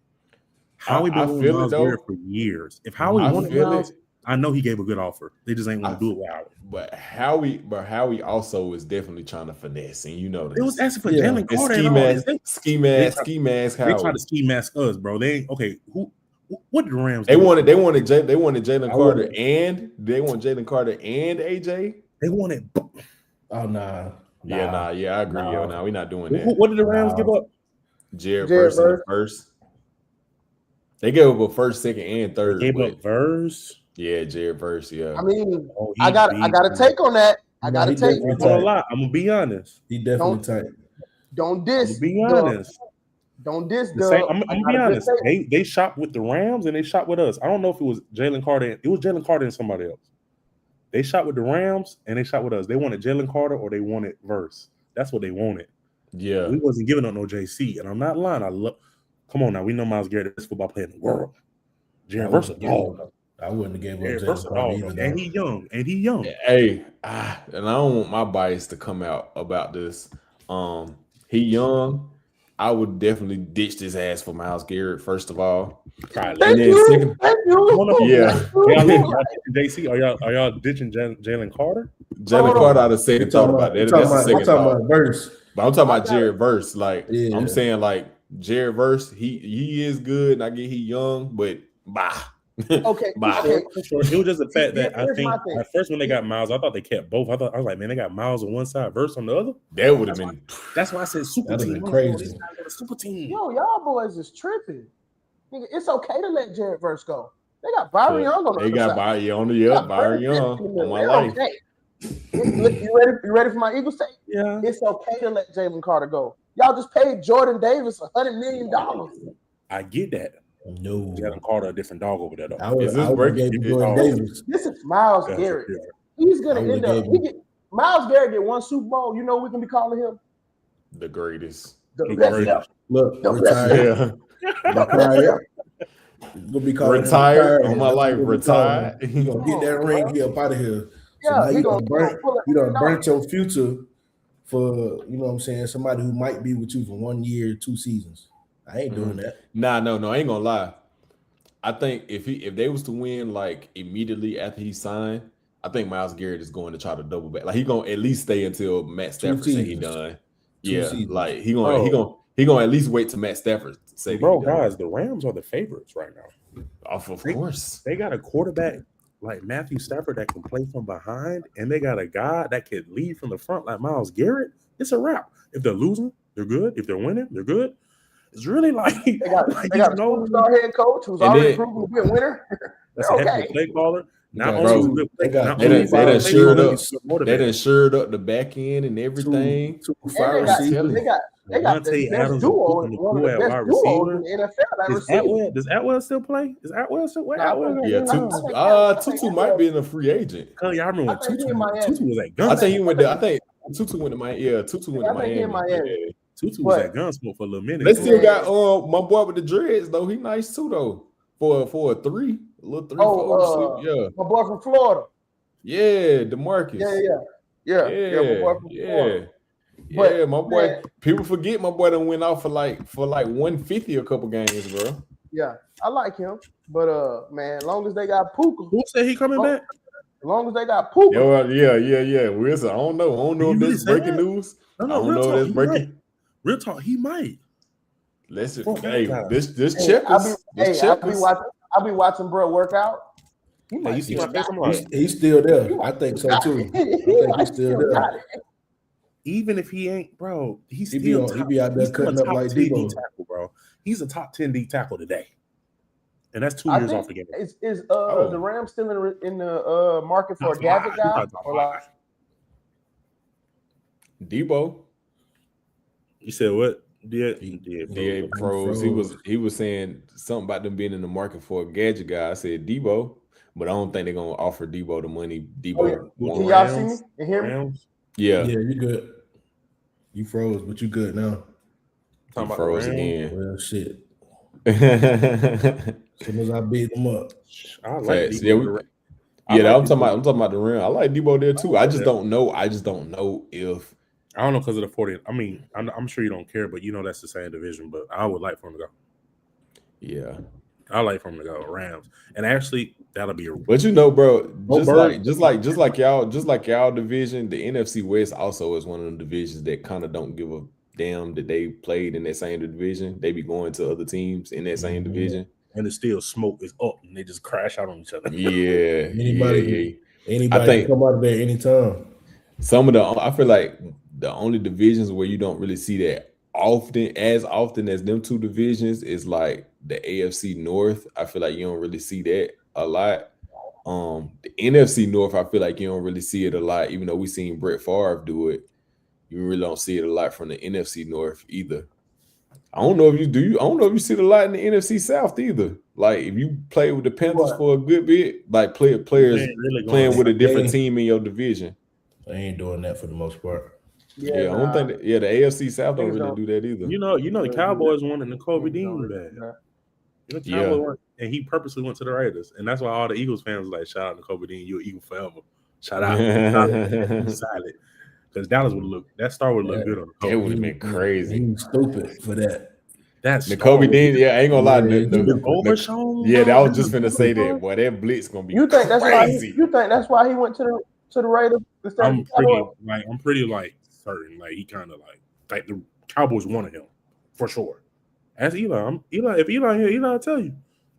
Howie been with Myles Garrett for years. If Howie wanted Myles, I know he gave a good offer. They just ain't want to do it with Howie. But Howie also is definitely trying to finesse, and you know this. It was asking for Jalen Carter. Ski mask. They tried to ski mask us, bro. They ain't okay. What did the Rams? They wanted Jalen Carter, and they want Jalen Carter and AJ. They wanted. Oh nah. Yeah, I agree. Nah, we're not doing that. What did the Rams give up? Jarrett versus the first. They gave up a first, second, and third. They gave up Verse. Yeah, Jarrett Verse. Yeah. I mean, I got a take on that. I got to take. I'm gonna be honest. He definitely tight. Don't diss. Be honest. Don't diss. I'm gonna be honest. They shot with the Rams and they shot with us. I don't know if it was Jalen Carter. It was Jalen Carter and somebody else. They shot with the Rams and they shot with us. They wanted Jalen Carter or they wanted Verse. That's what they wanted. Yeah. We wasn't giving up no JC. And I'm not lying. Come on now. We know Myles Garrett, the best football player in the world. Jared Verse a dog. I wouldn't have gave up Jared Verse a Jalen dog. either. And he young. And he young. Hey, and I don't want my bias to come out about this. He young. I would definitely ditch his ass for Myles Garrett, first of all. Thank you. Yeah. JC, are y'all ditching Jalen Carter? Jalen Carter, I second thought about that. That's the second thought. Verse. But I'm talking about Jared Verse. Like, yeah. I'm saying, like, Jared Verse, he is good, and I get he young, but bah. Okay. Bah. Okay. It was just the fact that I think at first when they got Myles, I thought they kept both. I was like, man, they got Myles on one side, Verse on the other. That would have been. That's why I said super team. Crazy. Super team. Yo, y'all boys is tripping. It's okay to let Jared Verse go. They got Byron Young on the They got Byron Young on my life. Okay. You ready for my Eagles take? Yeah. It's okay to let Jalen Carter go. Y'all just paid Jordan Davis $100 million. I get that. No. Jalen Carter a different dog over there though. I would give Jordan Davis. This is Myles Garrett. He's gonna end up. Myles Garrett get one Super Bowl. You know we can be calling him the greatest. The best. Look, retired. Gonna be called retired on my life. Retired. He gonna get that ring. He up out of here. Yeah, so you done burnt your future for, you know what I'm saying, somebody who might be with you for 1 year, 2 seasons. I ain't doing that. No, I ain't gonna lie. I think if they was to win like immediately after he signed, I think Myles Garrett is going to try to double back. Like he gonna at least stay until Matt Stafford say he done. Yeah, like he gonna at least wait till Matt Stafford say. Bro, guys, the Rams are the favorites right now. Of course, they got a quarterback like Matthew Stafford that can play from behind, and they got a guy that can lead from the front like Myles Garrett. It's a wrap. If they're losing, they're good. If they're winning, they're good. It's really like they got a superstar head coach who's already proven to be a winner. That's a heck of a play caller. Not only they done insured up the back end and everything. They got the best duo, one of the best duos in the NFL. Does Atwell still play? Is Atwell still play? Tutu might be in a free agent. Y'all remember when Tutu was at Gunsmoke? I think he went there. I think Tutu went to Miami. Yeah, Tutu went to Miami. Tutu was at Gunsmoke for a little minute. They still got my boy with the dreads though. He nice too though. For a 3, a little 3. Yeah, my boy from Florida. Yeah, DeMarcus. Yeah, my boy from Florida. Yeah, my boy. Man, people forget my boy done went off for like 150 a couple games, bro. Yeah, I like him, but man, as long as they got Puka. Who said he coming back? As long as they got Puka. Yeah. Wilson, I don't know if this is breaking news. No, I don't know if that's breaking. Real talk, he might. Let's this checkers. I'll be watching bro work out. You see my face? I'm like, he's still there. I think so too. I think he's still there. Even if he ain't, bro, he be out there cutting up like Debo. Tackle, bro. He's a top 10 D tackle today, and that's 2 years off the game. Is the Rams still in the market for a gadget guy? Debo. You said what? DA froze. He was saying something about them being in the market for a gadget guy. I said Debo, but I don't think they're gonna offer Debo the money. Debo. Can y'all see me and hear me? Yeah, you good. You froze, but you good now. You froze again. Well, shit. As soon as I beat them up, I like Debo. I'm talking about the Rams. I like Debo there too. I just don't know if. I don't know because of the 40. I mean, I'm sure you don't care, but you know that's the same division. But I would like for him to go. Yeah, I like for him to go Rams, and actually that'll be. But you know, bro, just like y'all division, the NFC West also is one of the divisions that kind of don't give a damn that they played in that same division. They be going to other teams in that same division, and it's still smoke is up, and they just crash out on each other. Yeah, anybody can come out of there anytime. I feel like the only divisions where you don't really see that often as them 2 divisions is like the AFC North. I feel like you don't really see that a lot. The NFC North, I feel like you don't really see it a lot, even though we seen Brett Favre do it. You really don't see it a lot from the NFC North either. I don't know if you do. I don't know if you see it a lot in the NFC South either. Like if you play with the Panthers for a good bit, like players really playing with a different team in your division. I ain't doing that for the most part. Yeah, I don't think. The AFC South don't really do that either. You know, the Cowboys wanted Nicole Dean bad. You know, Cowboys went, and he purposely went to the Raiders, and that's why all the Eagles fans were like, "Shout out to Kobe Dean, you're Eagle forever." Shout out, silent, because Dallas would look good on the It would have been crazy. He's stupid for that. That's the Kobe Dean. Yeah, I ain't gonna lie. I was just finna say that. Boy, that blitz gonna be. You think that's crazy. why? You think that's why he went to the Raiders? I'm pretty certain. Like he kind of like the Cowboys wanted him for sure. Ask Eli. If Eli here, Eli will tell you.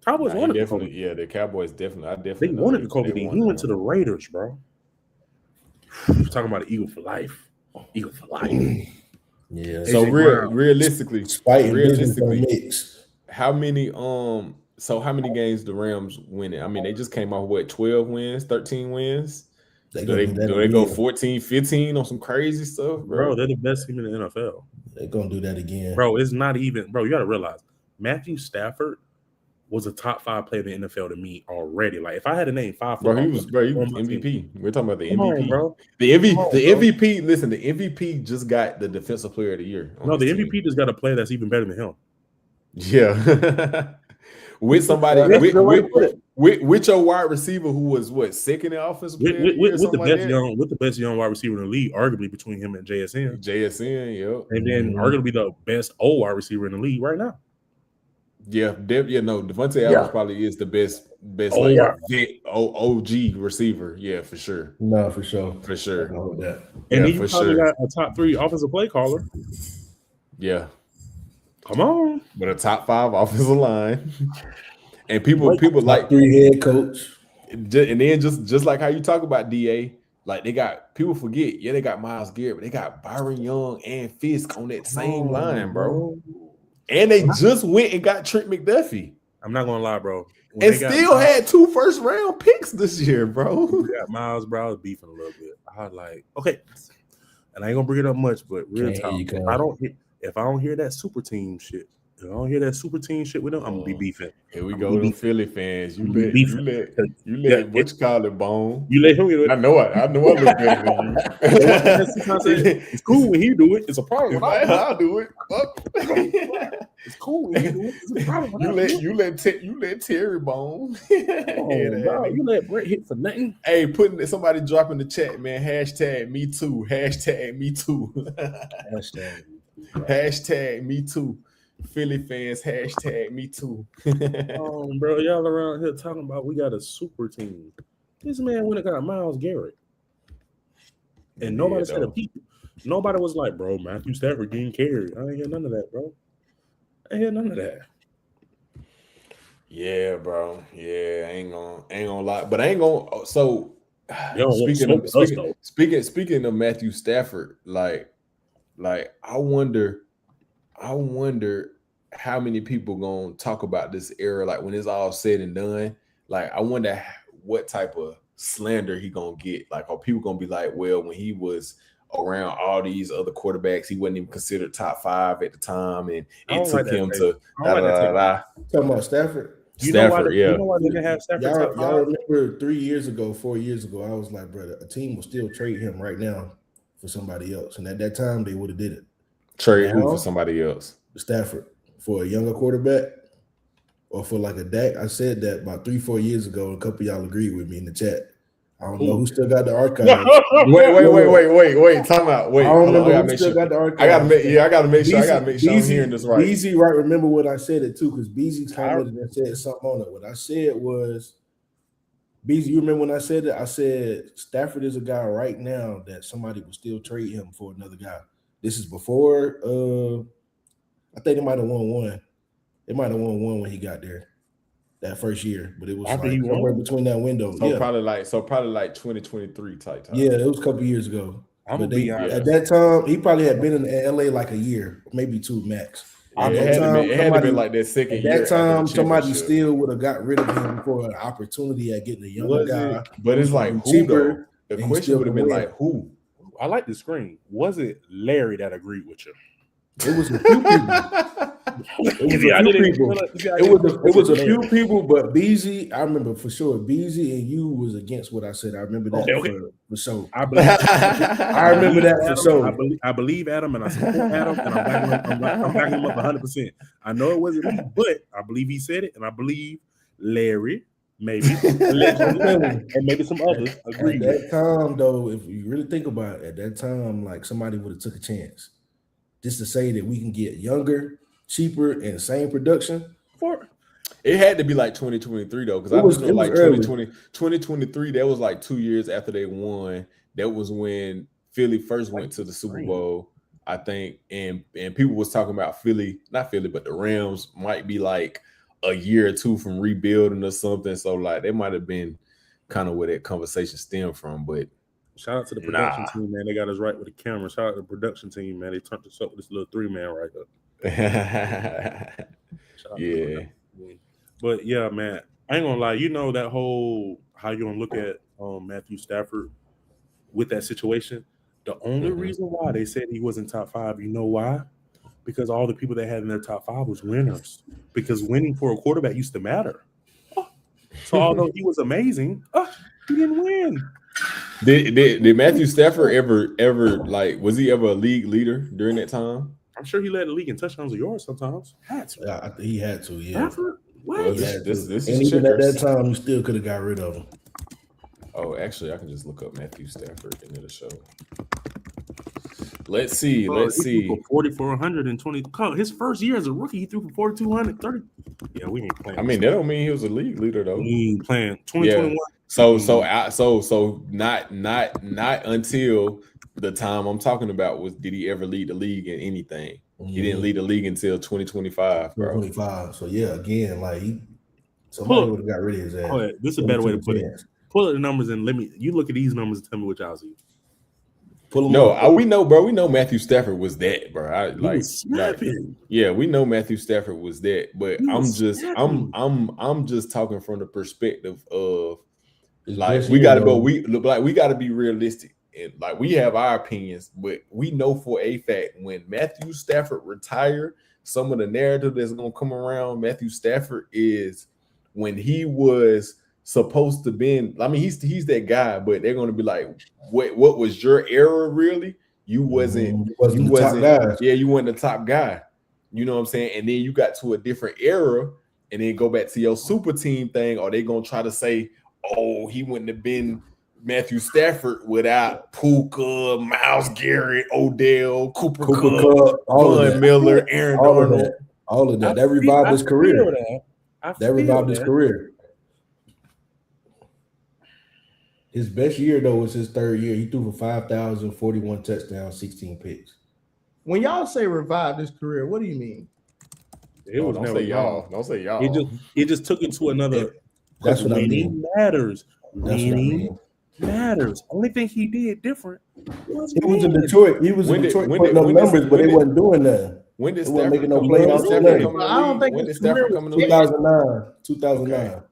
Cowboys wanted definitely. Yeah, the Cowboys definitely. They wanted the Kobe Dean. He went to the Raiders, bro. We're talking about an Eagle for life. Eagle for life. Yeah. So realistically, how many how many games the Rams winning? I mean, they just came off 12 wins, 13 wins. Do they go 14, 15 on some crazy stuff, bro? They're the best team in the NFL. They're gonna do that again. Bro, it's not even, bro, you gotta realize Matthew Stafford was a top 5 player in the NFL to me already. Like if I had to name 5 he was MVP. We're talking about the MVP. Bro. The MVP, listen, the MVP just got the defensive player of the year. No, the MVP just got a player that's even better than him. Yeah. With somebody with your wide receiver who was second in offensive player with the best young wide receiver in the league, arguably between him and JSN. Yeah. And then arguably the best old wide receiver in the league right now. Yeah, Devontae Adams probably is the best OG receiver. Yeah, for sure. No, for sure. For sure. And then you probably got a top 3 offensive play caller. Yeah. Come on. With a top 5 offensive line. And people like 3 head coach. And then just like how you talk about DA, like they got people forget, they got Myles Garrett, but they got Byron Young and Fisk on that same line, bro. And they just went and got Trent McDuffie. I'm not gonna lie, bro. And still had 2 first-round picks this year, bro. We got Myles, bro. I was beefing a little bit. I was like, okay, and I ain't gonna bring it up much, but real talk. If I don't hear that super team shit, if I don't hear that super team shit with them, I'm gonna be beefing. Here we go, them Philly fans. You let what you call it, Bone. You let him get it. I know I look better than you. It's cool when he do it. It's a problem. I'll do it. It's cool when he do it. It's a problem. You let Terry Bone. Bro, you let Brett hit for nothing. Hey, somebody drop in the chat, man. #me too. #me too. #me too. Philly fans, #me too. Bro, y'all around here talking about we got a super team. This man went and got Myles Garrett. And nobody said a peep. Nobody was like, bro, Matthew Stafford getting carried. I ain't hear none of that, bro. I ain't hear none of that. Yeah, bro. Yeah, I ain't gonna lie. But I ain't gonna speaking of Matthew Stafford, like I wonder how many people gonna talk about this era, like when it's all said and done. Like I wonder what type of slander he gonna get. Like, are people gonna be like, well, when he was around all these other quarterbacks, he wasn't even considered top 5 at the time, and it took him to Talking about Stafford. You know why they didn't have Stafford top 5? Y'all remember 4 years ago, I was like, brother, a team will still trade him right now for somebody else, and at that time they would have did it. Trade who for somebody else? Stafford for a younger quarterback or for like a Dak. I said that about 3-4 years ago. A couple of y'all agreed with me in the chat. I don't know who still got the archive. Wait. Time out. Wait. I don't know who still got the archive. I gotta make sure I'm hearing this right. Beezy, right? Remember what I said it too, because Beezy commented and said something on it. What I said was, Beezy, you remember when I said that? I said Stafford is a guy right now that somebody would still trade him for another guy. This is before I think they might have won one. They might have won one when he got there that first year, but it was like somewhere between that window. So probably like 2023 type time. Yeah, it was a couple years ago. At that time, he probably had been in LA like a year, maybe 2 max. It had to be like that second year. At that time, somebody still would have got rid of him for an opportunity at getting a younger guy. But it's like who though? The question would have been like who? I like the screen. Was it Larry that agreed with you? It was a few people. It was a few people, but BZ, I remember for sure. BZ and you was against what I said. I remember that for sure. I remember that for sure. I believe Adam, and I support Adam, and I'm backing him up 100%. I know it wasn't me, but I believe he said it, and I believe Larry, maybe, and maybe some others agreed. At that time, though, if you really think about it, at that time, like somebody would have took a chance just to say that we can get younger, cheaper, and same production. It had to be like 2023 though, because I was like 2023. That was like 2 years after they won. That was when Philly first went to the Super Bowl, I think, and people was talking about not Philly, but the Rams might be like a year or two from rebuilding or something. So like they might have been kind of where that conversation stemmed from. But shout out to the production team, man. They got us right with the camera. Shout out to the production team, man. They turned us up with this little 3-man right up. Yeah. But yeah, man, I ain't gonna lie. You know that whole how you gonna look at Matthew Stafford with that situation. The only reason why they said he wasn't top 5, you know why? Because all the people they had in their top 5 was winners. Because winning for a quarterback used to matter. So although he was amazing, he didn't win. Did Matthew Stafford ever like was he ever a league leader during that time? I'm sure he led the league in touchdowns or yards sometimes. Yeah, I think he had to. Yeah. Stafford? What? Well, this and is even at that time, you still could have got rid of him. Oh, actually, I can just look up Matthew Stafford and it'll show. Let's see. Let's see. For 4,420. His first year as a rookie, he threw for 4,230. Yeah, we ain't playing. I mean, that don't mean he was a league leader though. We ain't playing 2021. Yeah. So not until the time I'm talking about did he ever lead the league in anything? He didn't lead the league until 2025, bro. 2025. So yeah, again, like somebody would have got rid of his ass. Oh, yeah. This is a better way to put it. Pull up the numbers and you look at these numbers and tell me what y'all see. We know, bro. We know Matthew Stafford was that, bro. We know Matthew Stafford was that, but I'm just talking from the perspective of like we gotta be realistic. And like we have our opinions, but we know for a fact when Matthew Stafford retired, some of the narrative that's gonna come around Matthew Stafford is when he was supposed to be. I mean, he's that guy, but they're gonna be like, what was your era really? You wasn't the top guy. Yeah, you weren't the top guy. You know what I'm saying? And then you got to a different era, and then go back to your super team thing, or they gonna try to say, oh, he wouldn't have been Matthew Stafford without Puka, Myles Garrett, Odell, Cooper Kupp, Von Miller, Aaron Donald. All of that. That revived his career. That revived his career. His best year, though, was his third year. He threw for 5,041 touchdowns, 16 picks. When y'all say revived his career, what do you mean? Don't say y'all. It just took it to another. That's what I mean. Matters. Winning matters. Only thing he did different was he was in Detroit. He was in Detroit putting up numbers, but they wasn't doing that. When did Stafford making no playoffs? I don't think when did Stafford come in the league? 2009.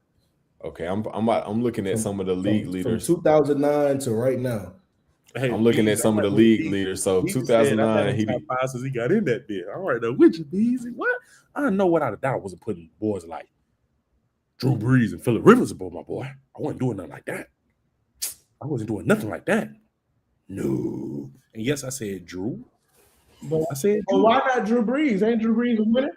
Okay, I'm looking at some of the league leaders from 2009 to right now. Hey, I'm looking at some of the league leaders. So 2009, he top 5 since he got in that bit. All right, now which is easy? What? I know without a doubt wasn't putting boys like Drew Brees and Phillip Rivers above my boy. I wasn't doing nothing like that. I wasn't doing nothing like that. No. And yes, I said Drew. But I said, well, why not Drew Brees? Ain't Drew Brees a winner?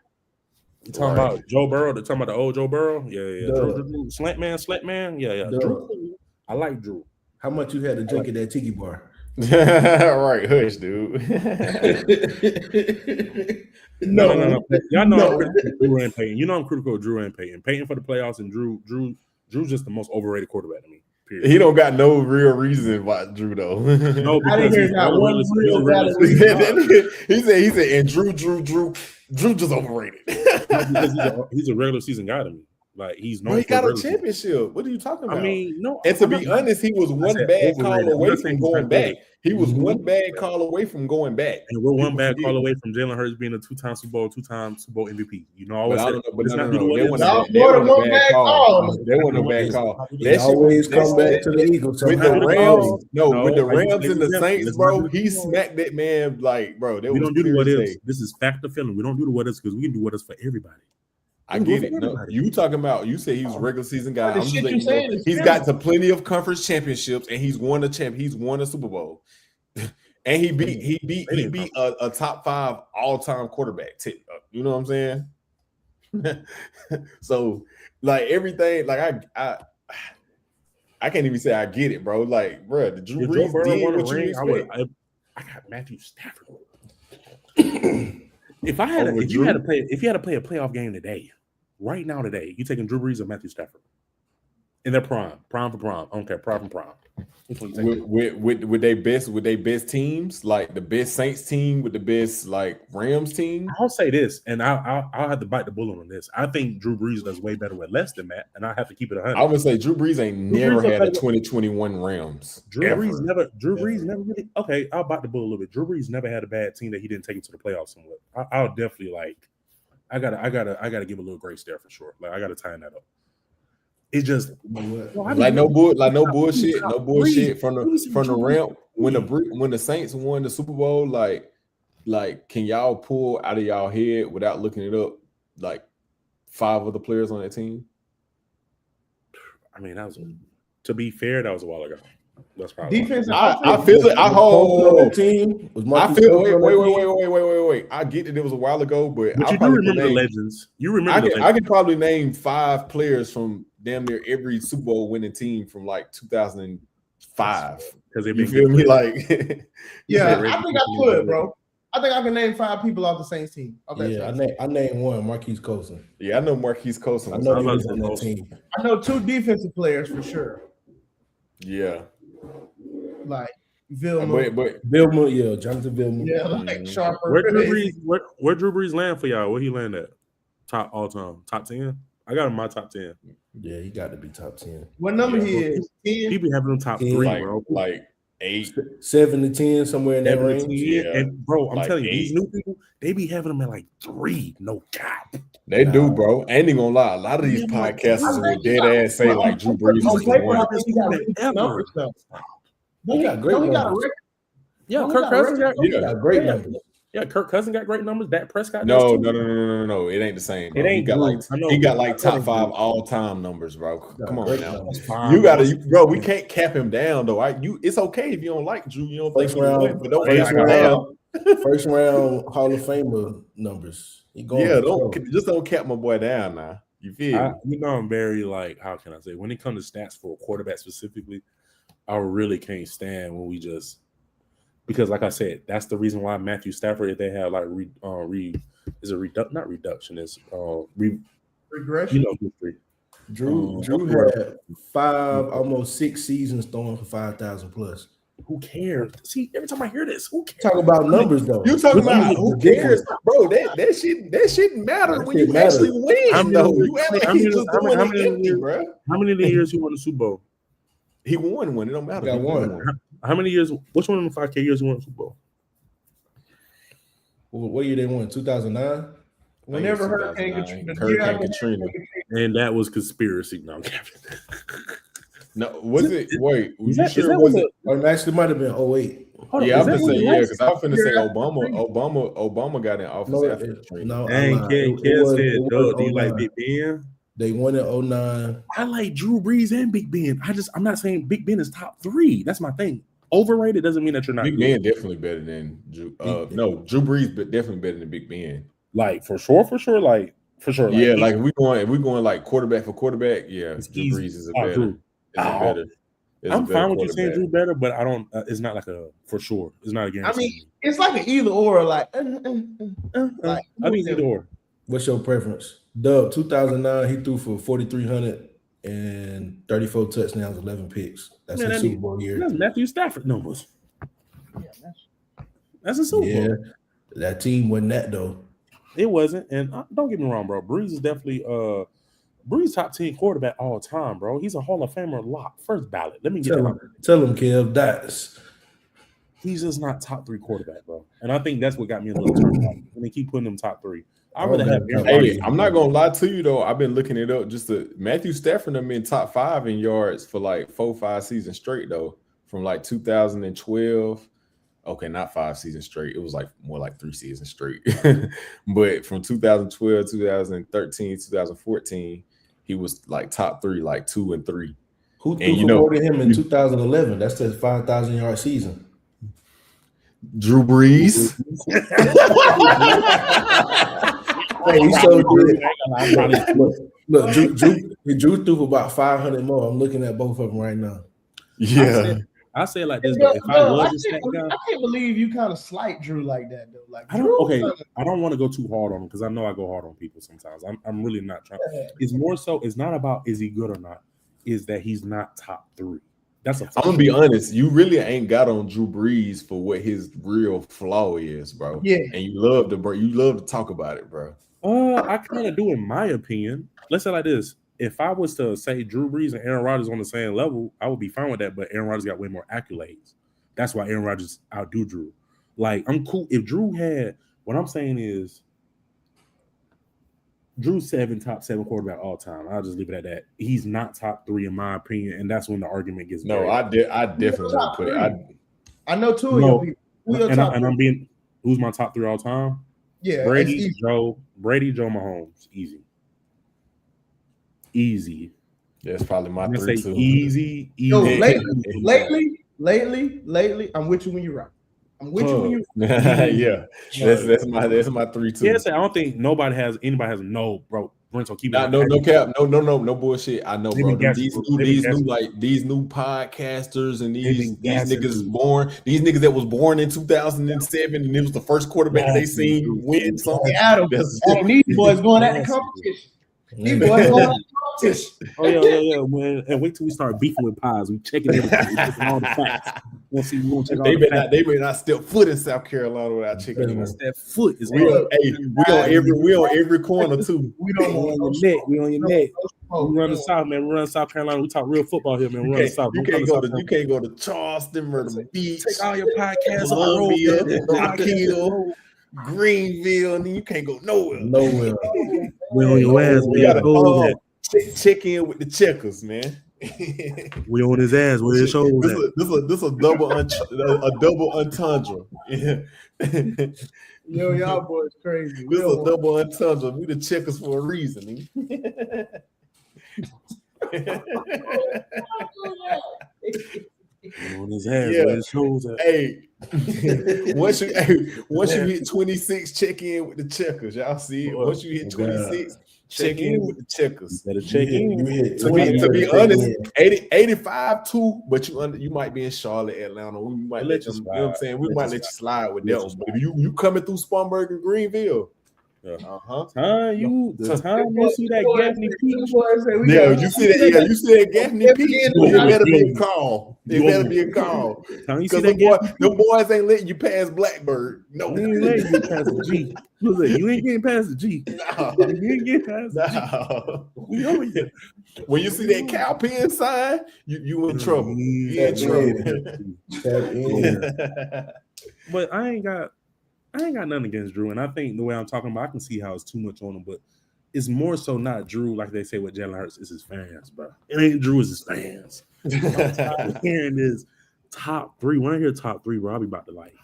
You talking about Joe Burrow? They're talking about the old Joe Burrow? Yeah. Drew. Slant man. Yeah. Drew. I like Drew. How much you had to drink at that tiki bar? Right, hush, dude. No. Y'all know I'm critical of Drew and Peyton. You know I'm critical of Drew and Peyton. Peyton for the playoffs and Drew's just the most overrated quarterback to me. Period. He don't got no real reason why Drew though. No, because he's not one real He said, and Drew just overrated. Because he's a regular season guy to me. Like he's no. He got a championship. What are you talking about? I mean, no. And to be honest, he was one bad call away from going back. He was one bad call away from going back. And we're one bad call away from Jalen Hurts being a two-time Super Bowl MVP. You know, I always say, but no. That wasn't a bad call. That wasn't a bad call. They always come back to the Eagles. With the Rams, with the Rams and the listen, Saints, bro, he smacked that man like, bro. We don't do the what ifs. This is factor filling. We don't do the what ifs because we can do what ifs for everybody. I get it. No, you talking about? You say he was a regular season guy. I'm just saying he's got to plenty of conference championships and he's won a He's won a Super Bowl, and he beat a top 5 all-time quarterback. You know what I'm saying? So like everything, like I can't even say I get it, bro. Like, bro, the Drew Brees did what you expect. I got Matthew Stafford. If you had to play a playoff game today, right now today, you taking Drew Brees or Matthew Stafford in their prime for prime. I don't care, prime for prime. With their best teams, like the best Saints team with the best like Rams team. I'll say this, and I'll have to bite the bullet on this. I think Drew Brees does way better with less than that, and I have to keep it 100. I would say Drew Brees ain't never had a 2021 Rams. Drew Brees never really. Okay, I'll bite the bullet a little bit. Drew Brees never had a bad team that he didn't take it to the playoffs somewhat. I'll definitely I gotta give a little grace there for sure. Like I gotta tighten that up. It's just no bullshit from the Rams when the Saints won the Super Bowl. Like can y'all pull out of y'all head without looking it up? Like 5 of the players on that team. I mean, to be fair, that was a while ago. That's probably defense. I feel it. Team was wait. I get that it was a while ago, but you do remember the legends. You remember? I can probably name 5 players from damn near every Super Bowl winning team from like 2005. Because you feel me? Like, yeah, I think I could, bro. I think I can name 5 people off the Saints team. I named one, Marquise Colson. Yeah, I know Marquise Colson. I know he was on that team. I know 2 defensive players for sure. Yeah. Like Vilma. But Vilma, yeah, Jonathan Vilma. Yeah, like Sharper. Where Drew Brees land for y'all? Where he land at? Top all time, top 10. I got him in my top 10. Yeah, he got to be top 10. What number he is? 10? He be having them top 3, bro. Like 8, 7 to 10, somewhere in that range. Yeah. And bro, I'm telling you, these new people, they be having them at like 3. No cap. They do, bro. I ain't even gonna lie. A lot of these podcasters will dead ass say like Drew Brees is the one. He got great numbers. Yeah, Kirk Cousins got great numbers. Yeah, Kirk Cousins got great numbers. Dak Prescott. No. It ain't the same. Bro. It ain't. He got like top 5 all time numbers, bro. Come on now. You gotta, bro. We can't cap him down though. It's okay if you don't like Drew. You don't first think round, but don't first round Hall of Famer numbers. Don't cap my boy down now. You feel? I'm very like, how can I say? When it comes to stats for a quarterback specifically, I really can't stand when we just. Because, like I said, that's the reason why Matthew Stafford, if they have like not reduction, it's regression. History. Drew had 5, almost 6 seasons throwing for 5,000 plus. Who cares? See, every time I hear this, who cares? Talk about numbers though. You talking about who cares, bro? That shit matter when you actually win. How many of the years he won the Super Bowl? He won one. It don't matter. Got one. How many years? Which one of the 5K years he won the Super Bowl? What year they won? 2009. Whenever Hurricane Katrina. And that was conspiracy. No, no, was it? Wait, was you sure? Was it? Or actually, might have been 08. Yeah, I'm gonna say because I'm finna say Obama got in office after Katrina. No, Ken said, "Do you like Big Ben?" They won in 09. I like Drew Brees and Big Ben. I'm not saying Big Ben is top 3. That's my thing. Overrated doesn't mean that you're not. Big Ben definitely better than Drew. Drew Brees, but definitely better than Big Ben. Like for sure. Yeah, like if we going like quarterback for quarterback, yeah, Drew Brees is better. I'm fine with you saying Drew better, but I don't. It's not like a for sure. It's not a guarantee. I mean, it's like an either or. Like, I think either or. What's your preference? Dub, 2009, he threw for 4,300 and 34 touchdowns, 11 picks. That's a Super Bowl year. That's Matthew Stafford numbers. That's a Super Bowl. Yeah, that team wasn't that though. It wasn't, and don't get me wrong, bro. Brees is definitely Brees top 10 quarterback all time, bro. He's a Hall of Famer lock, first ballot. Let me tell him, Kev. That's he's just not top 3 quarterback, bro. And I think that's what got me a little turned off. And they keep putting him top 3. I'd rather have Aaron Rodgers. Hey, I'm not gonna lie to you though. I've been looking it up. Just Matthew Stafford have been top 5 in yards for like 4-5 seasons straight though, from like 2012. Okay, not 5 seasons straight. It was like more like 3 seasons straight. But from 2012, 2013, 2014, he was like top 3, like 2 and 3. Who threw more than him in 2011? That's the 5,000-yard season. Drew Brees. Hey, he's so good. Look, Drew threw for about 500 more. I'm looking at both of them right now. Yeah. I say it like this though. If I was a stat guy, I can't believe you kind of slight Drew like that though. Like I don't want to go too hard on him because I know I go hard on people sometimes. I'm really not trying. It's more so. It's not about is he good or not. Is that he's not top 3. That's I'm gonna be honest. You really ain't got on Drew Brees for what his real flaw is, bro. Yeah, and you love to talk about it, bro. I kind of do, in my opinion. Let's say like this: if I was to say Drew Brees and Aaron Rodgers on the same level, I would be fine with that. But Aaron Rodgers got way more accolades. That's why Aaron Rodgers outdo Drew. Like, I'm cool if Drew had. What I'm saying is, Drew's top 7 quarterback all time. I'll just leave it at that. He's not top 3 in my opinion, and that's when the argument gets. No, I definitely put it. I know 2 of your people. Who's my top 3 all time? Yeah, Brady, Joe Mahomes, easy. That's probably my 3 too. Easy. Yo, lately, I'm with you when you're right. I'm with you when you. Yeah, that's my 3 too. Yes, I don't think anybody has no, bro. Brento, keep it. No cap, no bullshit. I know, bro. These new podcasters and these niggas born. These niggas that was born in 2007 and it was the first quarterback they seen win something. Adam, these boys going at the competition. These boys going at the competition. Oh yeah. Man. And wait till we start beefing with pies. We checking everything. We checking all the facts. They better not step foot in South Carolina without checking. Step foot is we on every corner too. We on your neck. We run the South, man. We run South Carolina. We talk real football here, man. We run the South. You can't go to Charleston, Myrtle Beach. Take all your podcasts Columbia, Rock Hill, Greenville, and then you can't go nowhere. We on your ass. We gotta check in with the checkers, man. We on his ass. Where his shoulders at? This a double entendre. Yo, y'all boys crazy. This is a double entendre. We the checkers for a reason. On his ass, where his shoulders at? Hey, once you hit 26, check in with the checkers. Y'all see it? Once you hit 26. Check in with the checkers. Better check in. To be honest, 85 too, but you might be in Charlotte, Atlanta. We might let you. You know what I'm saying? We might let you slide with that one. But if you coming through Spartanburg and Greenville, time you see that Gaffney Peak. Yeah, you see that. Yeah, you see that Gaffney Peak. It better be a call. It better be a call. Because the boys ain't letting you pass Blackbird. No, they ain't letting you pass the G. You ain't getting past the G. No. You ain't getting past the G. When you see that cow pen sign, you in trouble. You in trouble. But I ain't got nothing against Drew, and I think the way I'm talking about, I can see how it's too much on him, but it's more so not Drew, like they say with Jalen Hurts, it's his fans, bro. It ain't Drew, it's his fans. I'm hearing this top 3. When I hear top 3, bro, I'll be about to like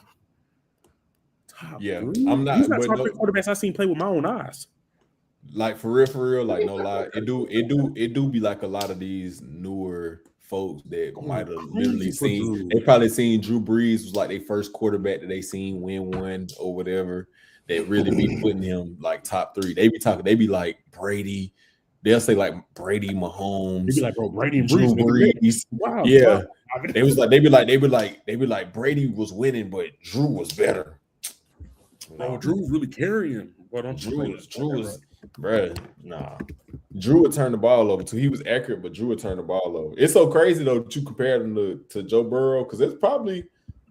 top 3. I'm not. These not top 3 quarterbacks I seen play with my own eyes. Like for real, like no lie, it do be like a lot of these newer folks that might have literally seen. They probably seen Drew Brees was like their first quarterback that they seen win one or whatever. That really be putting him like top 3. They be like Brady. They'll say like Brady, Mahomes. They be like, bro, Brady and Drew Brees. Wow. Yeah. They be like Brady was winning, but Drew was better. No, Drew was really carrying. Drew was, bruh, nah. Drew would turn the ball over too. He was accurate, but Drew would turn the ball over. It's so crazy though that you compare him to Joe Burrow because it's probably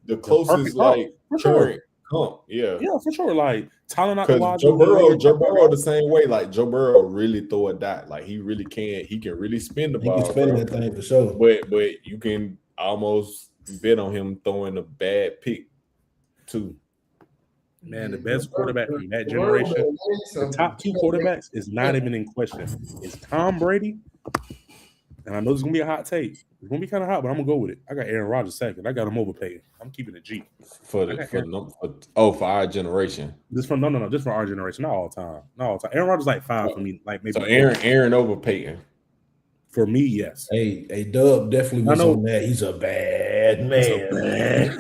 the closest like current comp. Yeah, for sure. Like talent out the wide. Joe Burrow the same way. Like Joe Burrow really throw a dot. Like he really can. He can really spin the ball. He can spin that thing for sure. But you can almost bet on him throwing a bad pick too. Man, the best quarterback from that generation, the top 2 quarterbacks is not even in question. It's Tom Brady, and I know it's gonna be a hot take. It's gonna be kind of hot, but I'm gonna go with it. I got Aaron Rodgers second. I got him overpaid. I'm keeping it G for our generation. Just for just for our generation, not all time. Aaron Rodgers like 5 for me, like maybe. So Aaron over Peyton. For me, yes. Hey, Dub definitely was on that. He's a bad man.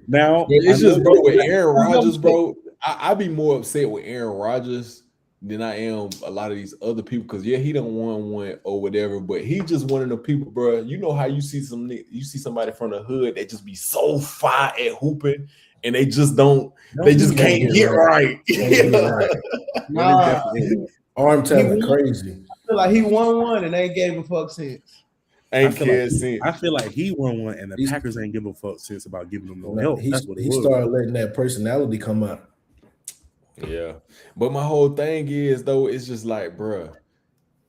Now it's just, bro, with Aaron Rodgers, bro. I be more upset with Aaron Rodgers than I am a lot of these other people, because he don't won one or whatever, but he just one of the people, bro. You know how you see somebody from the hood that just be so fire at hooping, and they just can't get right. Nah, arm talent crazy. I feel like he won one and they gave a fuck since. I feel like he won one and the Packers ain't give a fuck since about giving him no help. That's what he started letting that personality come out. Yeah, but my whole thing is, though, it's just like, bro,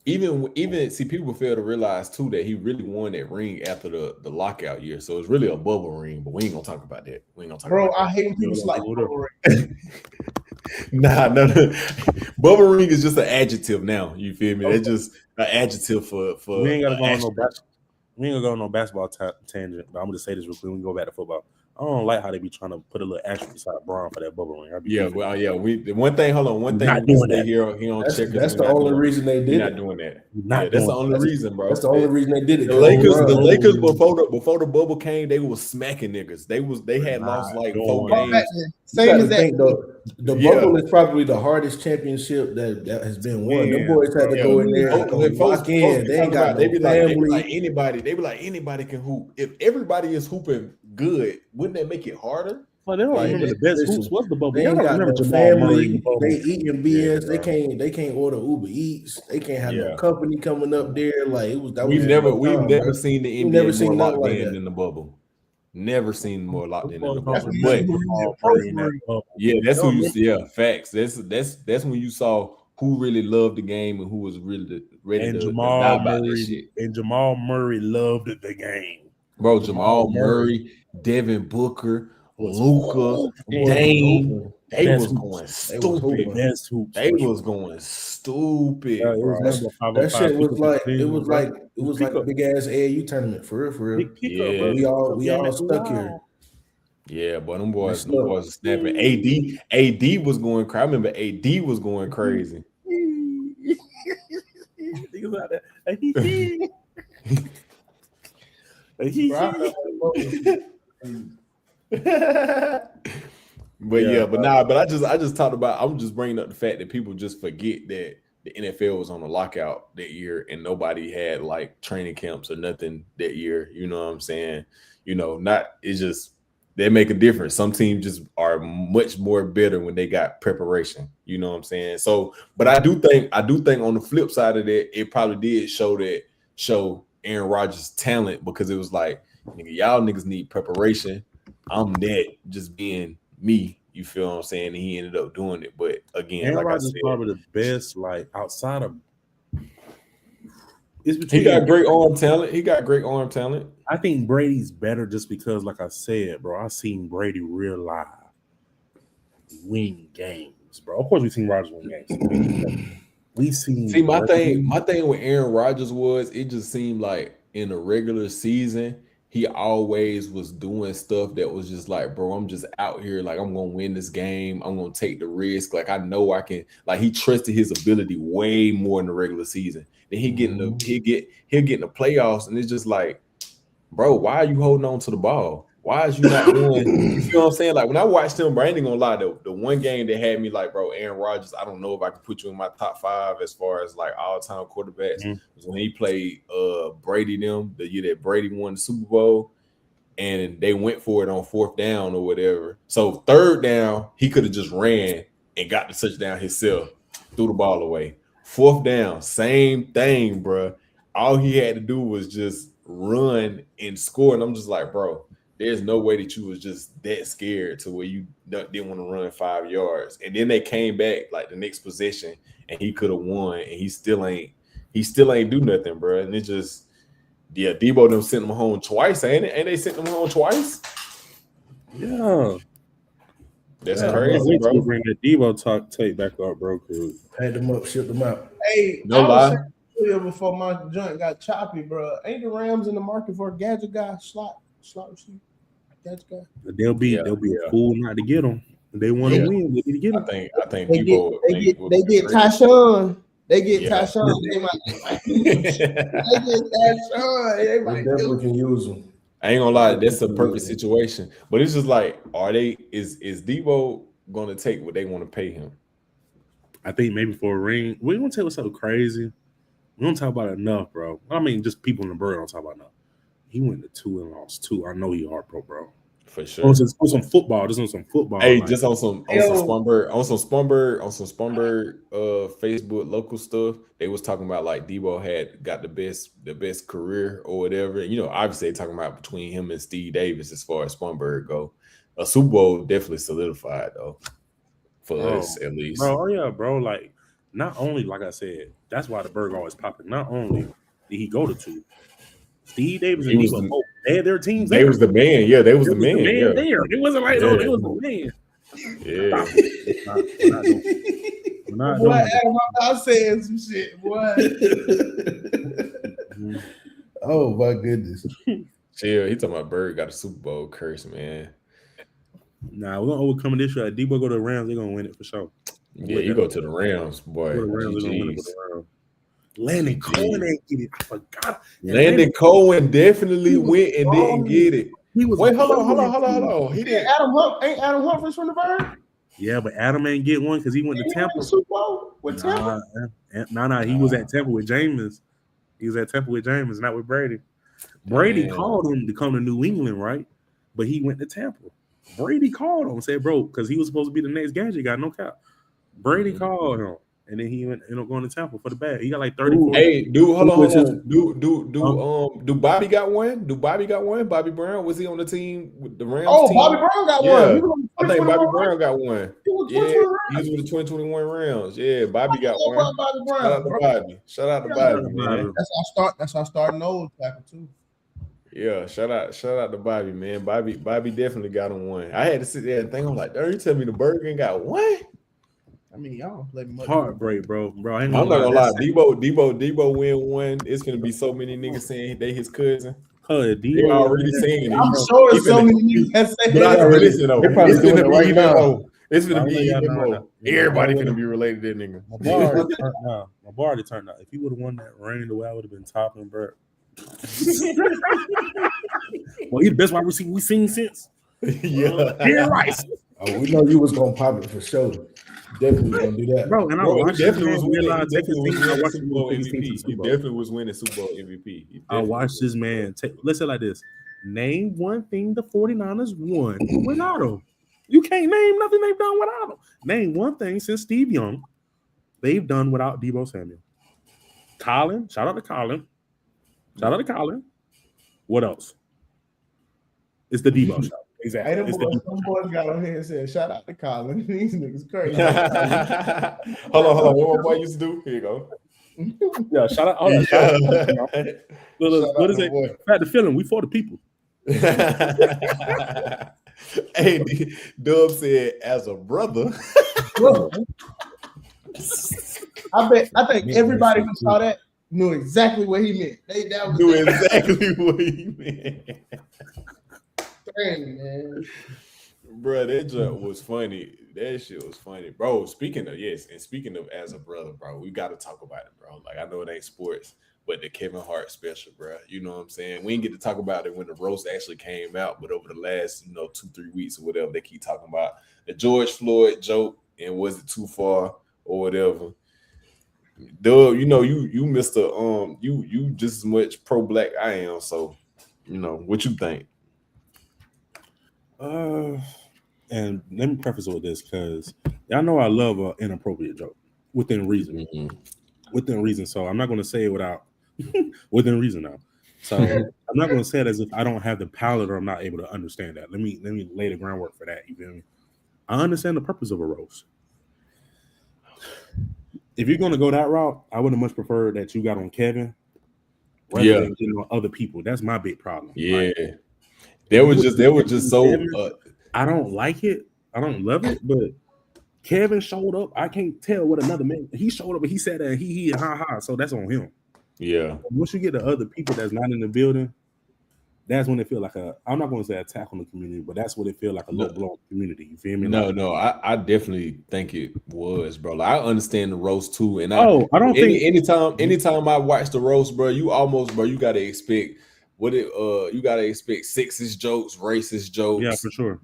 even see, people fail to realize too that he really won that ring after the lockout year, so it's really a bubble ring. But we ain't gonna talk about that. I hate when people like bubble ring. Nah, no. Bubble ring is just an adjective now. You feel me? That's just an adjective for. We ain't gotta go on no basketball. We ain't gonna go on no basketball tangent, but I'm gonna say this real quick. We can go back to football. I don't like how they be trying to put a little asterisk beside Braun for that bubble ring. One thing. Hold on. One thing. Not doing that. That's the only reason they did it. Not doing that. That's the only reason, bro. That's the only reason they did it. The Lakers before the bubble came, they was smacking niggas. They had lost like 4 games. Same as that. The bubble is probably the hardest championship that has been won. Them boys had to go in there and lock in. They ain't got no family. They be like anybody can hoop. If everybody is hooping good, wouldn't that make it harder? Well, they don't remember the best hoops. What's the bubble? They ain't got no family. They eating BS. They can't order Uber Eats. They can't have no company coming up there. Like we've never seen the NBA more locked in than the bubble. Never seen more locked in than the bubble. But that's who you see. Yeah, facts. That's when you saw who really loved the game and who was really ready to die about that shit. And Jamal Murray loved the game. Bro, Jamal Murray, Devin Booker, Luka, Dame, they was going stupid. They was going stupid. That shit was like a big ass AAU tournament for real. Yeah, we all stuck here. Yeah, but them boys were snapping. AD was going crazy. I remember AD was going crazy. Think about that. But I just talked about. I'm just bringing up the fact that people just forget that the NFL was on a lockout that year and nobody had like training camps or nothing that year. You know what I'm saying? It's just they make a difference. Some teams just are much more better when they got preparation. You know what I'm saying? So, but I do think on the flip side of that, it probably did show Aaron Rodgers' talent, because it was like, nigga, y'all niggas need preparation. I'm that just being me. You feel what I'm saying? And he ended up doing it. But again, Aaron Rodgers is probably the best, like outside of. He got great arm talent. I think Brady's better just because, like I said, bro, I seen Brady real live win games, bro. Of course, we've seen Rodgers win games. We've seen. See, my thing with Aaron Rodgers was, it just seemed like in the regular season, he always was doing stuff that was just like, bro, I'm just out here, like, I'm gonna win this game. I'm gonna take the risk. Like, I know I can. Like, he trusted his ability way more in the regular season. Then he'll get in the playoffs, and it's just like, bro, why are you holding on to the ball? Why is you not doing? You feel what I'm saying? Like, when I watched him, bro, I ain't gonna lie, the one game that had me like, bro, Aaron Rodgers, I don't know if I can put you in my top 5 as far as like all-time quarterbacks. Was when he played Brady them the year that Brady won the Super Bowl, and they went for it on 4th down or whatever. So 3rd down, he could have just ran and got the touchdown himself, threw the ball away. 4th down, same thing, bro. All he had to do was just run and score, and I'm just like, bro, there's no way that you was just that scared to where you didn't want to run 5 yards. And then they came back like the next possession, and he could have won, and he still ain't do nothing, bro. And it just, Yeah, Debo them sent him home twice, ain't it? Ain't they sent him home twice? Yeah. That's Yeah, crazy, bro. Bring that Debo tape back up, bro. Paid them up, shipped them out. Hey, No lie. Before my joint got choppy, bro. Ain't the Rams in the market for a gadget guy, slot receiver? Gadget guy. They'll be a fool not to get him. They want to win. They need to get him. I think Debo. They get Tyshawn. They get Tyshawn. They definitely can use them. I ain't gonna lie, that's a perfect situation. But it's just like, is Debo gonna take what they want to pay him? I think maybe for a ring. We don't tell what's so crazy. We don't talk about it enough, bro. I mean, just people in the bird don't talk about enough. He went to 2 and lost 2. I know he hard pro, bro. For sure. On some football. Just on some football. Hey, just on some Spunberg Facebook local stuff. They was talking about like Debo had got the best career or whatever. You know, obviously they talking about between him and Steve Davis as far as Spunberg go. A Super Bowl definitely solidified though. For us at least. Bro, oh yeah, bro. Like, not only, like I said, that's why the bird always popping. Not only did he go to 2, Steve Davis and Debo both had their teams. They was the man. Yeah, they was the man. Yeah. There. It wasn't like, no, they was the man. Yeah. We're not boy, Adam, I'm saying some shit, boy. Oh my goodness. Chill. He talking about Bird got a Super Bowl curse, man. Nah, we're gonna overcome this year. Debo go to the Rams, they're gonna win it for sure. Yeah, you go to the Rams, boy. The Rams are gonna win it for the Rams. Landon Cohen ain't get it. I forgot. Landon Cohen definitely went and didn't get it. Wait, hold on. He didn't. Ain't Adam Humphries from the Bird? Yeah, but Adam ain't get one because he went to Tampa. Super Bowl with Tampa? Nah. He was at Tampa with Jameis. He was at Tampa with Jameis, not with Brady. Brady called him to come to New England, right? But he went to Tampa. Brady called him and said, bro, because he was supposed to be the next gadget guy, no cap. Brady called him. And then he ended up going to Tampa for the bag. He got like 34. Hey, dude, hold on. Do Bobby got one? Bobby Brown, was he on the team with the Rams? Oh, team? Bobby Brown got one. I think Bobby Brown got one. He was with the 2021 Rams. Yeah, Bobby got one. Bobby Brown. Shout out to Bobby, man. That's how I start nose tackle too. Yeah, shout out to Bobby, man. Bobby definitely got him one. I had to sit there and think. I'm like, you tell me the Burger got one? I mean, y'all don't play much. Heartbreak, bro. I'm not gonna lie. Debo win one. It's gonna be so many niggas saying they his cousin. Debo already saying it. I'm sure it's so many niggas that say that. Listen though, they're probably doing it right now. It's gonna be even more. Everybody gonna be related to that nigga. My bar already turned out. If he would have won that ring, the way I would have been topping, bro. Well, he the best wide receiver we've seen since. Yeah, Rice. Oh, we know you was gonna pop it for sure. Definitely gonna do that, bro. And I definitely was winning Super Bowl MVP. I watched this man. Let's say it like this: name one thing the 49ers won without him. You can't name nothing they've done without him. Name one thing since Steve Young they've done without Deebo Samuel. Colin, shout out to Colin. What else? It's the Deebo show. Exactly. Hey, some boys got on here and said, shout out to Colin. These niggas crazy. Hold on. What my boy used to do? Here you go. Yeah, shout out. What is it? Had the feeling we for the people. Hey, Dub said, as a brother. I think everybody who saw that knew exactly what he meant. Knew exactly what he meant. Dang, man. Bro, that joke was funny. That shit was funny. Bro, speaking of as a brother, bro, we got to talk about it, bro. Like, I know it ain't sports, but the Kevin Hart special, bro. You know what I'm saying? We didn't get to talk about it when the roast actually came out, but over the last, 2-3 weeks or whatever, they keep talking about the George Floyd joke and was it too far or whatever. Duh, you Mr. You just as much pro-black I am, so what you think? And let me preface it with this because y'all know I love an inappropriate joke within reason. Mm-hmm. Within reason. So I'm not going to say it without within reason now. So I'm not going to say it as if I don't have the palate or I'm not able to understand that. Let me lay the groundwork for that. You feel me? I understand the purpose of a roast. If you're going to go that route, I would have much preferred that you got on Kevin rather than getting on other people. That's my big problem. Yeah, like, they were just so. Kevin, I don't like it. I don't love it, but Kevin showed up. I can't tell what another man. He showed up, but he said that he ha ha. So that's on him. Yeah. Once you get the other people that's not in the building, that's when it feel like I'm not going to say attack on the community, but that's what it feel like, a low blown community. You feel me? No, I definitely think it was, bro. Like, I understand the roast too, and I don't think anytime I watch the roast, bro, you gotta expect you gotta expect sexist jokes, racist jokes, yeah, for sure,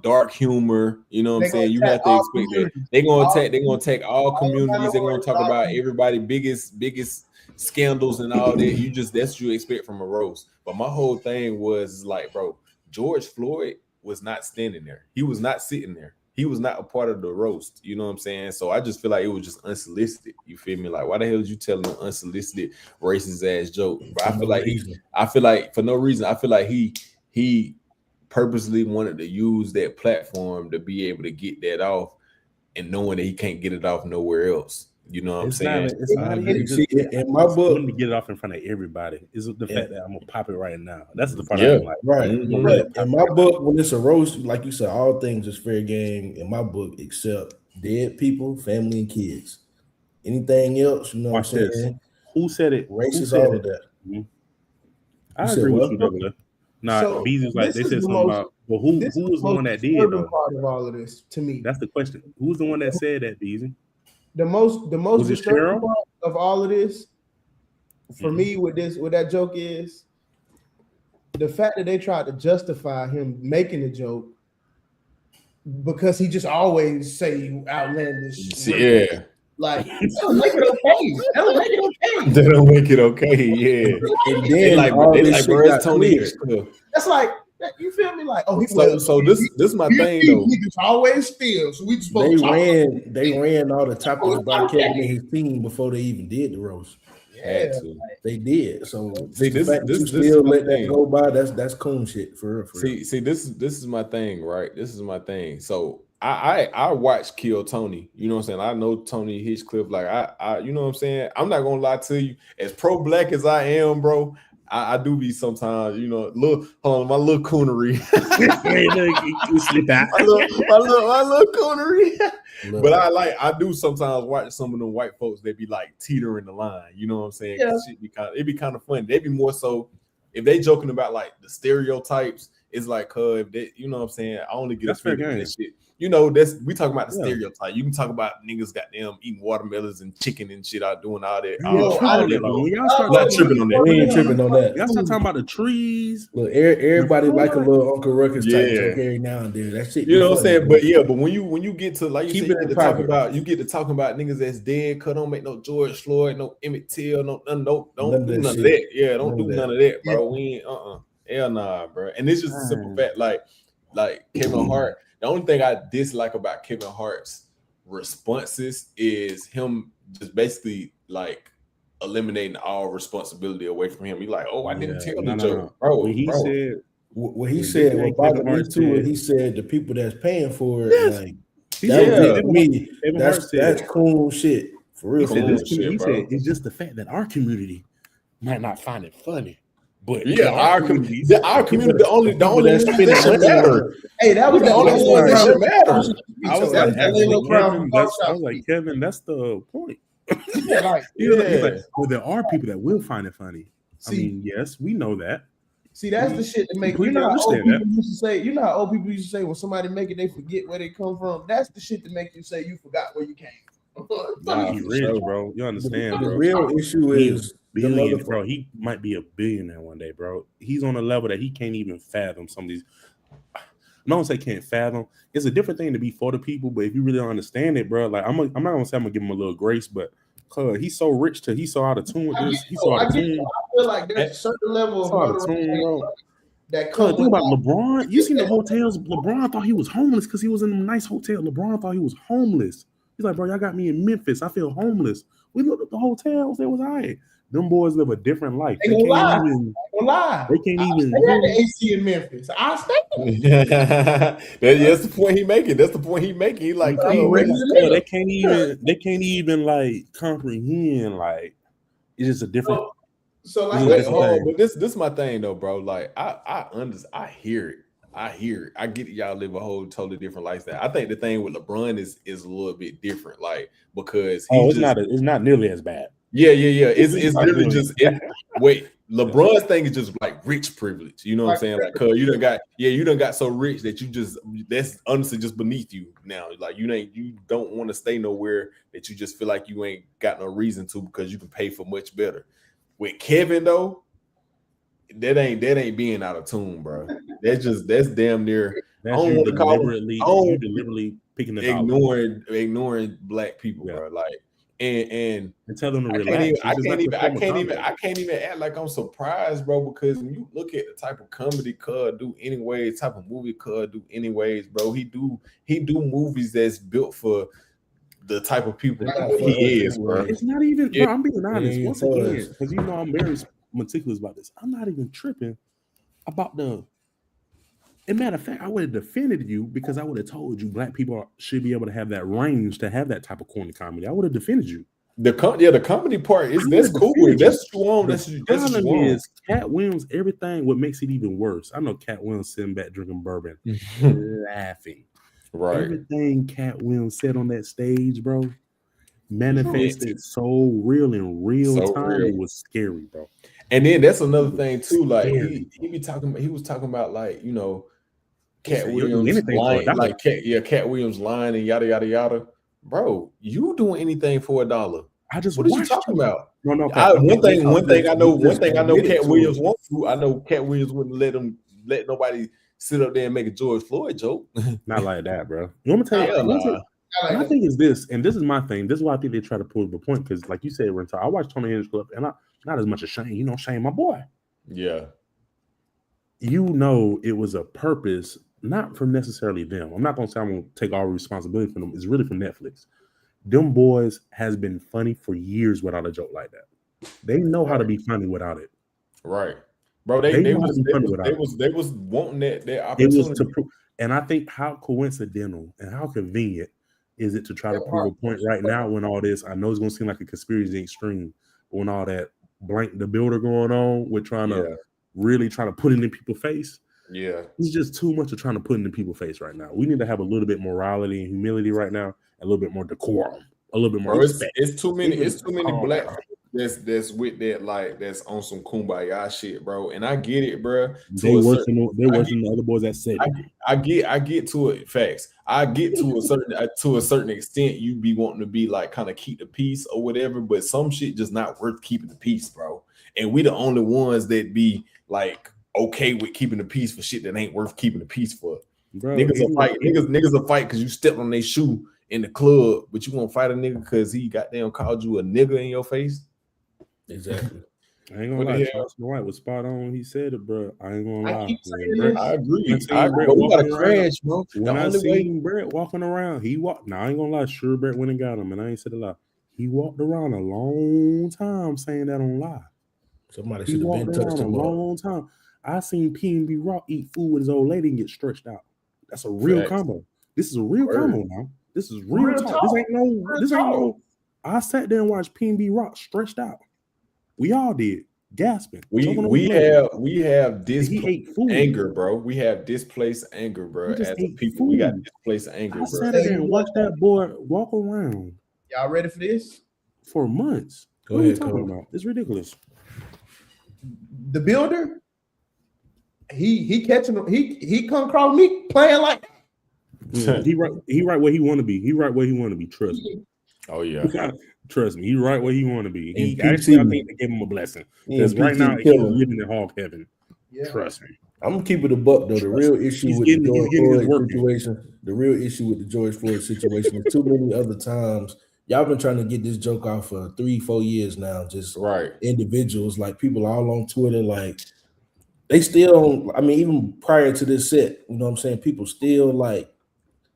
dark humor. You know what I'm saying? You have to expect that they're gonna attack all communities. They're gonna talk about everybody biggest scandals and all that. That's what you expect from a roast. But my whole thing was like, bro, George Floyd was not standing there. He was not sitting there. He was not a part of the roast. You know what I'm saying? So I just feel like it was just unsolicited. You feel me? Like, why the hell is you telling an unsolicited racist ass joke? But I feel like for no reason. I feel like he purposely wanted to use that platform to be able to get that off, and knowing that he can't get it off nowhere else. You know what I'm saying? It's not in my book. Let me get it off in front of everybody. Is the fact that I'm gonna pop it right now. That's the part I'm like. Right. In my book, when it's a roast, like you said, all things is fair game in my book, except dead people, family, and kids. Anything else, you know what I'm saying? Who said it? Racist, all of that. Mm-hmm. I agree with you, Douglas. Nah, Beezy's like they said something about. Well, who was the one that did though? Part of all of this, to me, that's the question. Who's the one that said that, Beezy? The most disturbing part of all of this for me with that joke is the fact that they tried to justify him making the joke because he just always say outlandish. Yeah. Like, that don't make it okay. They don't make it okay. Yeah. And then they like bro, it's Tony. That's like, you feel me? Like, oh, so this is my thing though. He just always steals. So we just they ran all the topics about Kevin and his team before they even did the roast. Had to. They did. So see, the fact that you still let that go by, that's coon shit for real. See, this is my thing, right? This is my thing. So I watch Kill Tony. You know what I'm saying? I know Tony Hinchcliffe. Like I you know what I'm saying? I'm not gonna lie to you. As pro-black as I am, bro, I do be sometimes, you know, my little coonery. my little coonery. But I do sometimes watch some of them white folks. They be like teetering the line. You know what I'm saying? Yeah. It'd be kind of funny. They be more so if they joking about like the stereotypes. It's like, if they, you know what I'm saying? I only get offended with that shit. You know, we talking about the stereotype. You can talk about niggas goddamn eating watermelons and chicken and shit out doing all that. Y'all start tripping on that. We ain't tripping on that. Y'all start talking about the trees. Look, everybody like a little Uncle Ruckus type joke every now and then. That shit. You know what I'm saying? But when you get to like you said, you get to talking about niggas that's dead, don't make no George Floyd, no Emmett Till, don't do none of that. Yeah, don't do none of that, bro. We ain't hell nah, bro. And it's just a simple fact, like Kevin Hart. The only thing I dislike about Kevin Hart's responses is him just basically like eliminating all responsibility away from him. He's like, "Oh, I didn't tell the joke, bro." What he said, what bothered me too, is he said the people that's paying for it, like that was me. That's cool shit for real. He said it's just the fact that our community might not find it funny. But our community, the only that should matter. Hey, that was the only one that should matter. I was like, Kevin, that's the point. Well, there are people that will find it funny. I mean, yes, we know that. See, that's the shit that make you know how old people used to say. You know how old people used to say when somebody make it, they forget where they come from. That's the shit that make you say you forgot where you came from. He rich, bro. You understand, bro? The real issue is billion, bro. He might be a billionaire one day, bro. He's on a level that he can't even fathom some of these. I'm not gonna say can't fathom. It's a different thing to be for the people, but if you really don't understand it, bro, like I'm not gonna say I'm gonna give him a little grace, but he's so rich he's so out of tune with this. He's so out of tune. I feel like there's a certain level of bro. That think about LeBron. You seen the hotels? LeBron thought he was homeless because he was in a nice hotel. LeBron thought he was homeless. He's like, bro, y'all got me in Memphis. I feel homeless. We looked at the hotels. It was all right. Them boys live a different life. They can't even lie. They can't even. They had the AC in Memphis. I stay. That's the point he making. That's the point he making. He like, they can't even like comprehend. Like it's just a different. So like, but this my thing though, bro. Like I hear it. I hear it. I get it. Y'all live a whole totally different lifestyle. I think the thing with LeBron is a little bit different, like because it's not nearly as bad. Yeah. It's literally just wait. LeBron's thing is just like rich privilege. You know what I'm saying? Like, cause you done got so rich that that's honestly just beneath you now. Like you don't want to stay nowhere that you just feel like you ain't got no reason to because you can pay for much better. With Kevin though, that ain't being out of tune, bro. That's damn near. That's you deliberately picking the ignoring black people, bro. Like and tell them to relax. I can't even act like I'm surprised, bro, because when you look at the type of comedy Cud do anyways, type of movie Cud do anyways, bro. He do movies that's built for the type of people he is, bro. It's not even, bro, I'm being honest once again, because I'm very meticulous about this. I'm not even tripping about the. As a matter of fact, I would have defended you because I would have told you black people should be able to have that range to have that type of corny comedy. I would have defended you. The comedy part that's cool. That's what you want. That's what you want. Is Cat Williams everything? What makes it even worse? I know Cat Williams sitting back drinking bourbon, laughing. Right. Everything Cat Williams said on that stage, bro, manifested so real in real time. It was scary, bro. And then that's another thing too. Like he was talking about like Cat Williams lying, like Cat Williams lying and yada yada yada. Bro, you doing anything for $1? What are you talking about? No. One thing I know Cat Williams won't do. I know Cat Williams wouldn't let nobody sit up there and make a George Floyd joke. Not like that, bro. You want me to tell you? My thing is this, and this is my thing. This is why I think they try to prove the point because, like you said, Rental, I watched Tony Henry's Club, and not as much as Shane. Shane, my boy. Yeah. It was a purpose. Not from necessarily them. I'm not gonna say I'm gonna take all responsibility for them. It's really from Netflix. Them boys has been funny for years without a joke like that. They know how to be funny without it. Right, bro. They was wanting that opportunity. And I think how coincidental and how convenient is it to try to prove a point right now when all this? I know it's gonna seem like a conspiracy extreme, but when all that Blank the Builder going on, we're trying to put it in people's face. Yeah, it's just too much of trying to put it in people's face right now. We need to have a little bit morality and humility right now, a little bit more decorum, a little bit more respect. It's too many black people that's with that, like that's on some kumbaya shit, bro. And I get it, bro. They're worse than the other boys that said it. I get to it. Facts. I get to a certain extent. You be wanting to be like kind of keep the peace or whatever, but some shit just not worth keeping the peace, bro. And we the only ones that be like okay with keeping the peace for shit that ain't worth keeping the peace for. Bro, niggas will fight because you stepped on their shoe in the club, but you won't fight a nigga because he goddamn called you a nigga in your face. Exactly. I ain't gonna lie. Charles White was spot on when he said it, bro. I ain't gonna lie. I agree. But we gotta crash, bro. When I seen Brett walking around, he walked. Now I ain't gonna lie. Sure, Brett went and got him, and I ain't said a lie. He walked around a long time saying that on live. Somebody should have been touched him a long time. I seen P&B Rock eat food with his old lady and get stretched out. That's a real combo. This is a real combo now. This is real talk. This ain't no. I sat there and watched P&B Rock stretched out. We all did, gasping. We have displaced anger, bro. We have displaced anger, bro. As a people, we got displaced anger, bro. I sat there and watched that boy walk around. Y'all ready for this? For months. What are you talking about? It's ridiculous. The Builder. He catching him. He come across me playing like that. He right where he want to be. He right where he want to be. Trust me. Oh yeah. Trust me. He right where he want to be. He actually, I think they gave him a blessing because right now he's living in hog heaven. Yeah. Trust me. I'm gonna keep it a buck though. The real issue with the George Floyd situation, the real issue with the George Floyd situation is too many other times. Y'all been trying to get this joke off for 3-4 years now. Just individuals, like people all on Twitter, like. They still, I mean, even prior to this set, you know what I'm saying? People still like,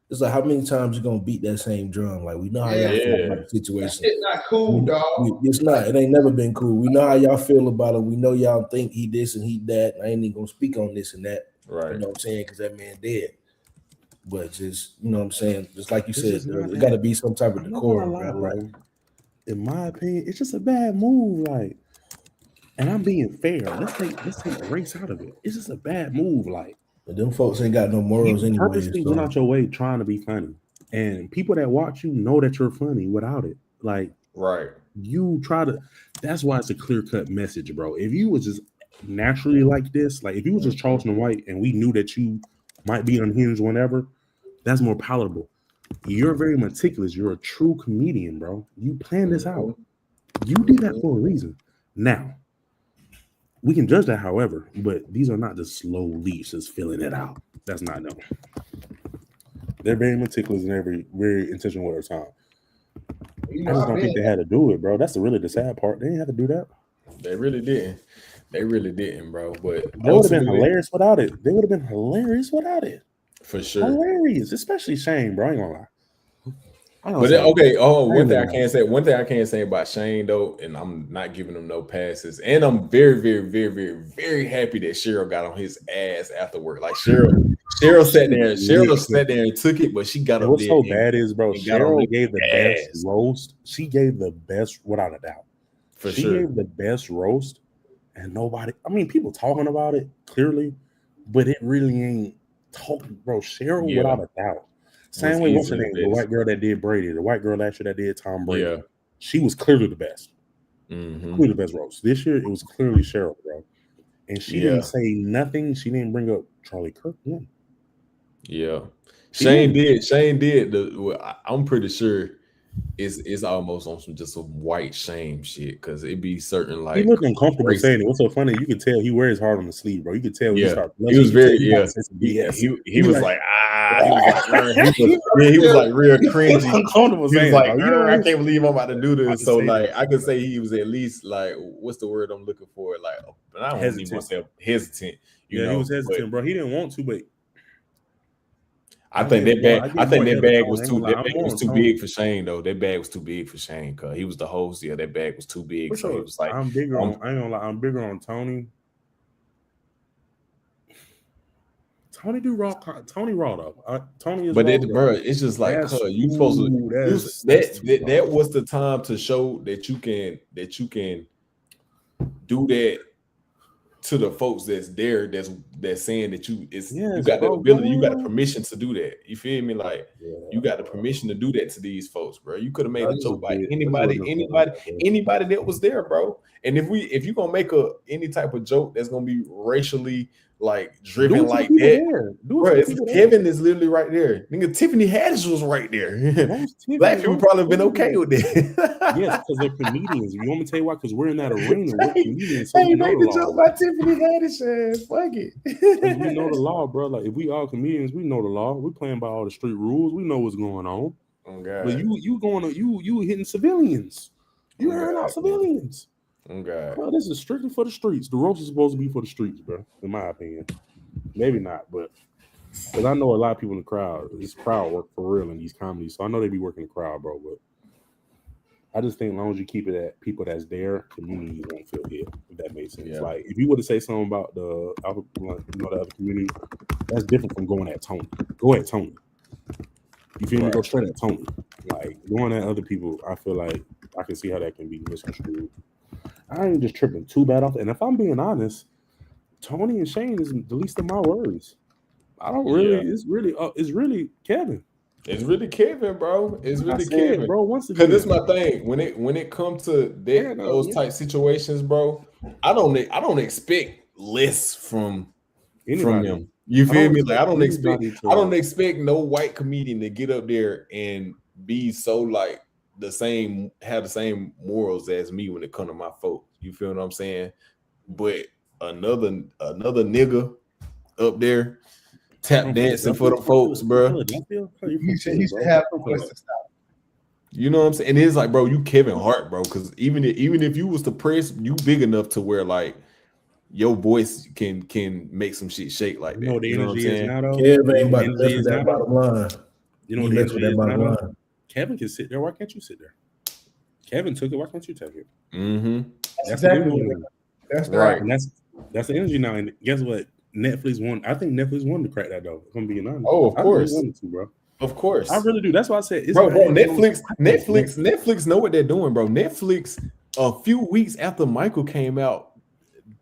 it's like how many times you gonna beat that same drum? Like we know how y'all feel about the situation. It's not cool, dog. It's not. It ain't never been cool. We know how y'all feel about it. We know y'all think he this and he that. I ain't even gonna speak on this and that. Right. You know what I'm saying? Because that man dead. But just, you know what I'm saying? Just like you said, there got to be some type of decorum. Right? In my opinion, it's just a bad move. Like And I'm being fair. Let's take race out of it. It's just a bad move. Like, But them folks ain't got no morals you anyways. purposely went out your way trying to be funny. And people that watch you know that you're funny without it. Like, right. You try to, that's why it's a clear-cut message, bro. If you was just naturally like this, like if you was just Charleston White and we knew that you might be unhinged whenever, that's more palatable. You're very meticulous. You're a true comedian, bro. You planned this out. You did that for a reason. Now, we can judge that, however, but these are not just slow leaps just filling it out. That's not them. They're very meticulous and very intentional with their time. I just don't think they had to do it, bro. That's really the sad part. They didn't have to do that. They really didn't. They really didn't, bro. But they would have been hilarious without it. They would have been hilarious without it. For sure. Hilarious, especially Shane, bro. I ain't gonna lie. But okay, one thing I can't say about Shane though, and I'm not giving him no passes, and I'm very, very, very, very, very happy that Cheryl got on his ass after work. Like Cheryl sat there and took it, but she got up there. What's so bad is, bro, Cheryl gave the best roast. She gave the best, without a doubt. She gave the best roast, and nobody. I mean, people talking about it clearly, but it really ain't talking, bro. Cheryl, without a doubt. Same way, what's her name? The white girl that did Brady, the white girl last year that did Tom Brady. Yeah. She was clearly the best. Clearly the best roast. This year, it was clearly Cheryl, bro. And she didn't say nothing. She didn't bring up Charlie Kirk. Yeah. Shane did. I'm pretty sure it's almost on some white shame shit, because it be certain like he looked uncomfortable saying it. What's so funny? You could tell he wears his heart on the sleeve, bro. You could tell when he started. He was very he was like he was like real cringy. Uncomfortable he was saying, like, I can't believe I'm about to do this. So like I could say he was at least like, what's the word I'm looking for? Like, but I don't even want to say hesitant. You know, he was hesitant, bro. He didn't want to, but I think that bag was too big for Shane though. That bag was too big for Shane because he was the host. Yeah, that bag was too big. So it was like I'm bigger on. I ain't gonna lie. I'm bigger on Tony. Tony do raw. Tony raw though. Tony is. But bro, it's just like you supposed to. That was the time to show that you can do that to the folks that's there, that's saying that you got the ability, you got the permission to do that. You feel me? Like you got the permission to do that to these folks, bro. You could have made a joke by anybody that was there, bro. And if you gonna make any type of joke that's gonna be racially like driven like that, bro, Kevin is literally right there. Nigga, Tiffany Haddish was right there. Black people probably been okay with that. Yes, because they're comedians. You want me to tell you why? Because we're in that arena. We're comedians. So we make the joke about Tiffany Haddish. Fuck it. We know the law, bro. Like if we all comedians, we know the law. We're playing by all the street rules. We know what's going on. Oh God. But you hitting civilians. You hurting out civilians. Okay. Bro, this is strictly for the streets. The roast is supposed to be for the streets, bro. In my opinion, maybe not, but because I know a lot of people in the crowd. This crowd work for real in these comedies, so I know they be working the crowd, bro. But I just think as long as you keep it at people that's there, communities won't feel hit. If that makes sense. Yeah. Like if you were to say something about the other community, that's different from going at Tony. Go at Tony. You feel me? Go straight at Tony. Like going at other people, I feel like I can see how that can be misconstrued. I ain't just tripping too bad off. And if I'm being honest, Tony and Shane is the least of my worries. I don't really. Yeah. It's really Kevin. It's really Kevin, bro. It's really Kevin, bro. Once again, because this is my thing. When it comes to those type situations, bro, I don't expect less from them. You feel me? Like I don't expect no white comedian to get up there and be so like have the same morals as me when it comes to my folks. You feel what I'm saying? But another nigga up there tap dancing for the folks, bro. You should have a place to stop. You know what I'm saying? And it's like, bro, you Kevin Hart, bro. Because even if you was to press, you big enough to where like your voice can make some shit shake like that. The energy is now though. Kevin ain't about to mess with that bottom line. You know the energy is now though. Kevin can sit there. Why can't you sit there? Kevin took it. Why can't you take it? Mm-hmm. That's exactly that's right. And that's the energy now. And guess what? Netflix won. I think Netflix won to crack that though. If I'm being honest. Oh, of course, I really wanted to, bro. Of course, I really do. That's why I said, bro. Netflix know what they're doing, bro. Netflix a few weeks after Michael came out,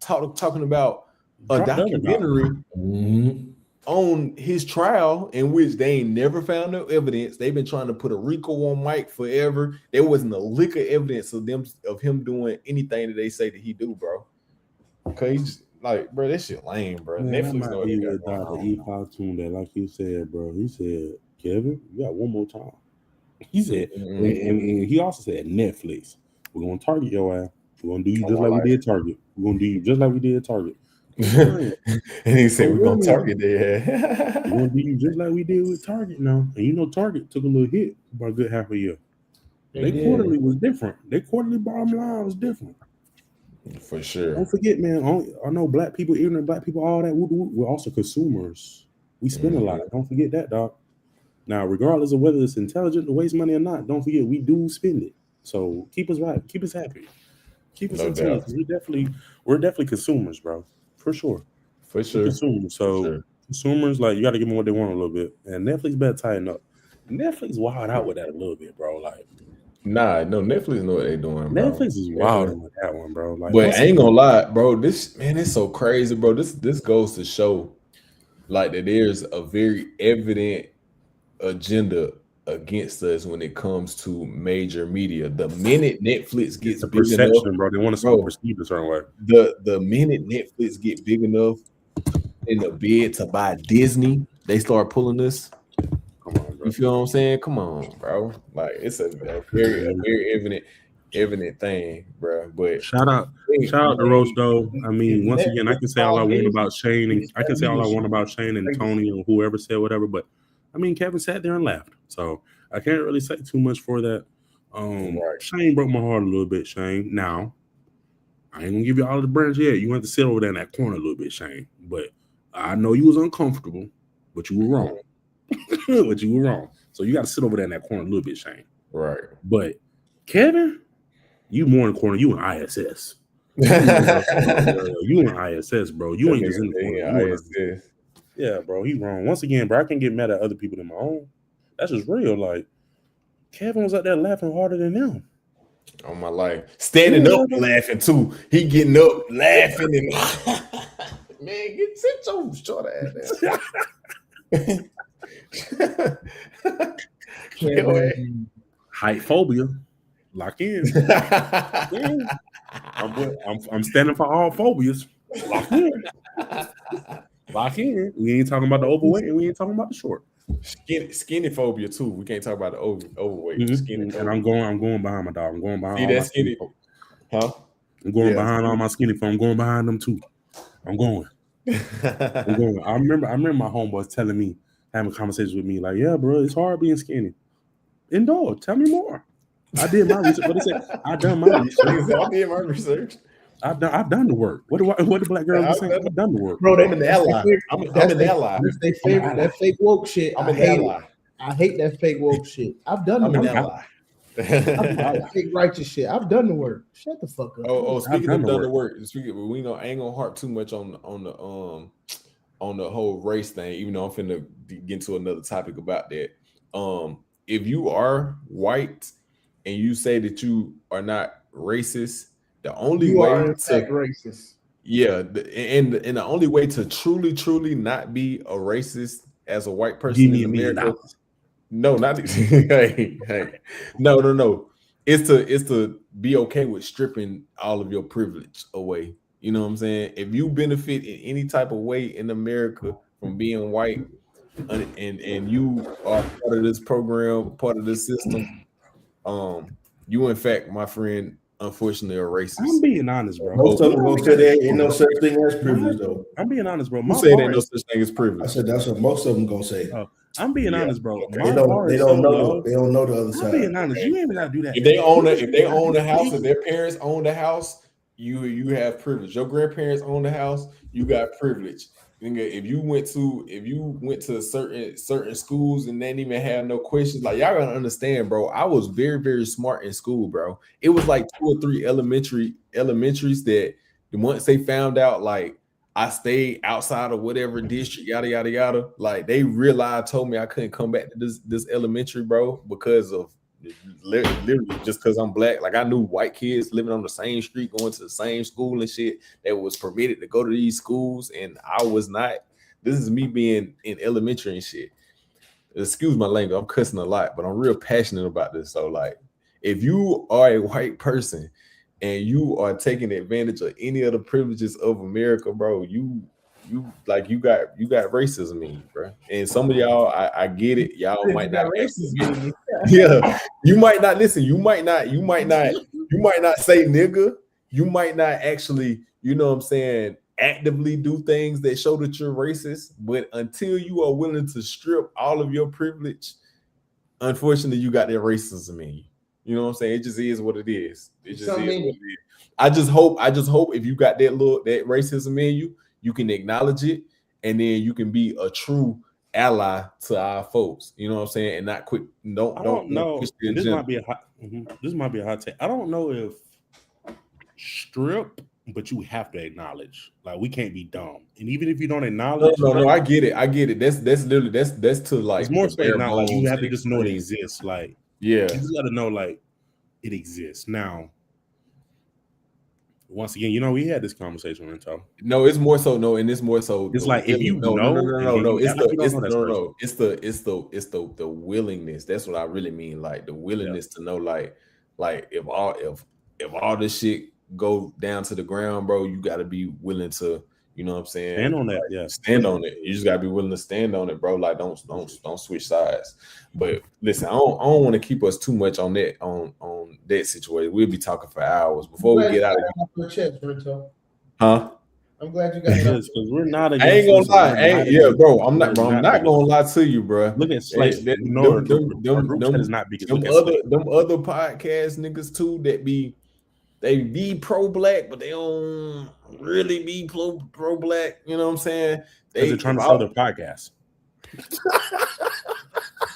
talking about a documentary on his trial in which they ain't never found no evidence. They've been trying to put a RICO on Mike forever. There wasn't a lick of evidence of him doing anything that they say that he do, bro. Okay, he's like, bro, that shit lame, bro. Man, Netflix know what they got going Dr. on. E5 tune that, like you said, bro. He said, Kevin, you got one more time. He said, and he also said, Netflix, we're gonna target your ass. We're gonna do you just like we did Target. We're gonna do you just like we did Target. And he said, we're gonna target there. We're gonna do you just like we did with Target now. And you know, Target took a little hit about a good half a year. They quarterly was different. Their quarterly bottom line was different. For sure. Don't forget, man. I know black people, ignorant black people, all that. We're also consumers. We spend a lot. Don't forget that, dog. Now, regardless of whether it's intelligent to waste money or not, don't forget we do spend it. So keep us right. Keep us happy. Keep us in tune. We're definitely consumers, bro. For sure. For sure. Consumers. So consumers, like, you got to give them what they want a little bit. And Netflix better tighten up. Netflix wild out with that a little bit, bro. Like, nah, no, Netflix know what they doing, bro. Netflix is wild with that one, bro. Like, but I ain't gonna lie, bro. This, man, it's so crazy, bro. This goes to show, like, that there's a very evident agenda against us when it comes to major media. The minute Netflix gets big enough, bro, they want to perceive a certain way. The minute Netflix get big enough in the bid to buy Disney, they start pulling this. Come on, bro. You feel what I'm saying? Come on, bro. Like, it's a very evident thing, bro. But shout out to Roach, though. I mean, once again, I can say all I want about Shane, and I can say all I want about Shane and Tony or whoever said whatever, but I mean, Kevin sat there and laughed, so I can't really say too much for that. Shane broke my heart a little bit, Shane. Now, I ain't gonna give you all the branch yet. You have to sit over there in that corner a little bit, Shane. But I know you was uncomfortable, but you were wrong. So you got to sit over there in that corner a little bit, Shane. Right. But Kevin, you more in the corner. You in ISS. You in ISS, bro. You ain't just in the corner. ISS. Yeah, bro, he wrong. Once again, bro, I can't get mad at other people than my own. That's just real. Like, Kevin was out there laughing harder than them. On my life. Standing up laughing, too. He getting up laughing. And man, sit your short ass down. Height phobia. Lock in. I'm standing for all phobias. Lock in. Lock in. We ain't talking about the overweight and we ain't talking about the short. Skinny phobia too. We can't talk about the overweight. Skinny and I'm going behind my dog. I'm going behind. See that skinny? Huh? I'm going behind all my skinny folks. I'm going behind them too. I'm going. I remember my homeboys telling me, having conversations with me, like, yeah, bro, it's hard being skinny. Indulge. Tell me more. I did my research. What they say? I done my research. I did my research. I've done the work. What the black girls saying? I've done the work. Bro, they the ally. I'm in the ally. That's their favorite. That fake woke shit. I hate that fake woke shit. I've done the work. Fake righteous shit. I've done the work. Shut the fuck up. Speaking of done the work. We know I ain't gonna harp too much on the whole race thing. Even though I'm finna get into another topic about that. If you are white and you say that you are not racist, the only way to racist. Yeah, and the only way to truly not be a racist as a white person in America. No, not hey. No. It's to be okay with stripping all of your privilege away. You know what I'm saying? If you benefit in any type of way in America from being white, and you are part of this program, part of this system, you in fact, my friend, unfortunately, are racist. I'm being honest, bro. Most of them gonna say there ain't no such thing as privilege, though. I'm being honest, bro. Who say there ain't no such thing as privilege? I said that's what most of them gonna say. I'm being honest, bro. They don't know the other side. I'm being honest. You ain't even gotta do that. If they own the house, if their parents own the house, you have privilege. Your grandparents own the house, you got privilege. If you went to certain schools and they didn't even have no questions, like, y'all gotta understand, bro. I was very, very smart in school, bro. It was like 2 or 3 elementaries that once they found out, like, I stayed outside of whatever district, yada yada yada, like, they realized, told me I couldn't come back to this elementary, bro, because of literally just because I'm black. Like I knew white kids living on the same street, going to the same school and shit that was permitted to go to these schools, and I was not. This is me being in elementary and shit. Excuse my language, I'm cussing a lot, but I'm real passionate about this. So like, if you are a white person and you are taking advantage of any of the privileges of America, bro, you got racism in you, bro. And some of y'all, I get it. Y'all might not racism. Yeah, you might not listen. You might not say nigga. You might not actually, you know what I'm saying, actively do things that show that you're racist. But until you are willing to strip all of your privilege, unfortunately, you got that racism in you. You know what I'm saying? It just is what it is. It just is what it is. I just hope if you got that racism in you, you can acknowledge it, and then you can be a true ally to our folks. You know what I'm saying? And not quick. Don't know. This might be a hot take. I don't know if strip, but you have to acknowledge. Like we can't be dumb. And even if you don't acknowledge, no, I get it. That's literally that's to like it's more so acknowledge. You have to just know it exists. Like yeah, you just got to know like it exists. Now, once again, you know, we had this conversation with Rento. No, it's more so no, and it's more so. It's like if you no, it's the willingness. That's what I really mean. Like the willingness to know, like if all this shit go down to the ground, bro, you got to be willing to, you know what I'm saying, stand on that. Yeah, stand on it. You just got to be willing to stand on it, bro. Like don't switch sides. But listen, I don't want to keep us too much on that on that situation. We'll be talking for hours before we get out of here. Huh? I'm glad you got it because we're not. I ain't gonna lie. Bro. I'm not gonna lie to you, bro. Look at Slate. Them other podcast niggas too that they be pro black, but they don't really be pro black. You know what I'm saying? They're trying to sell their podcast.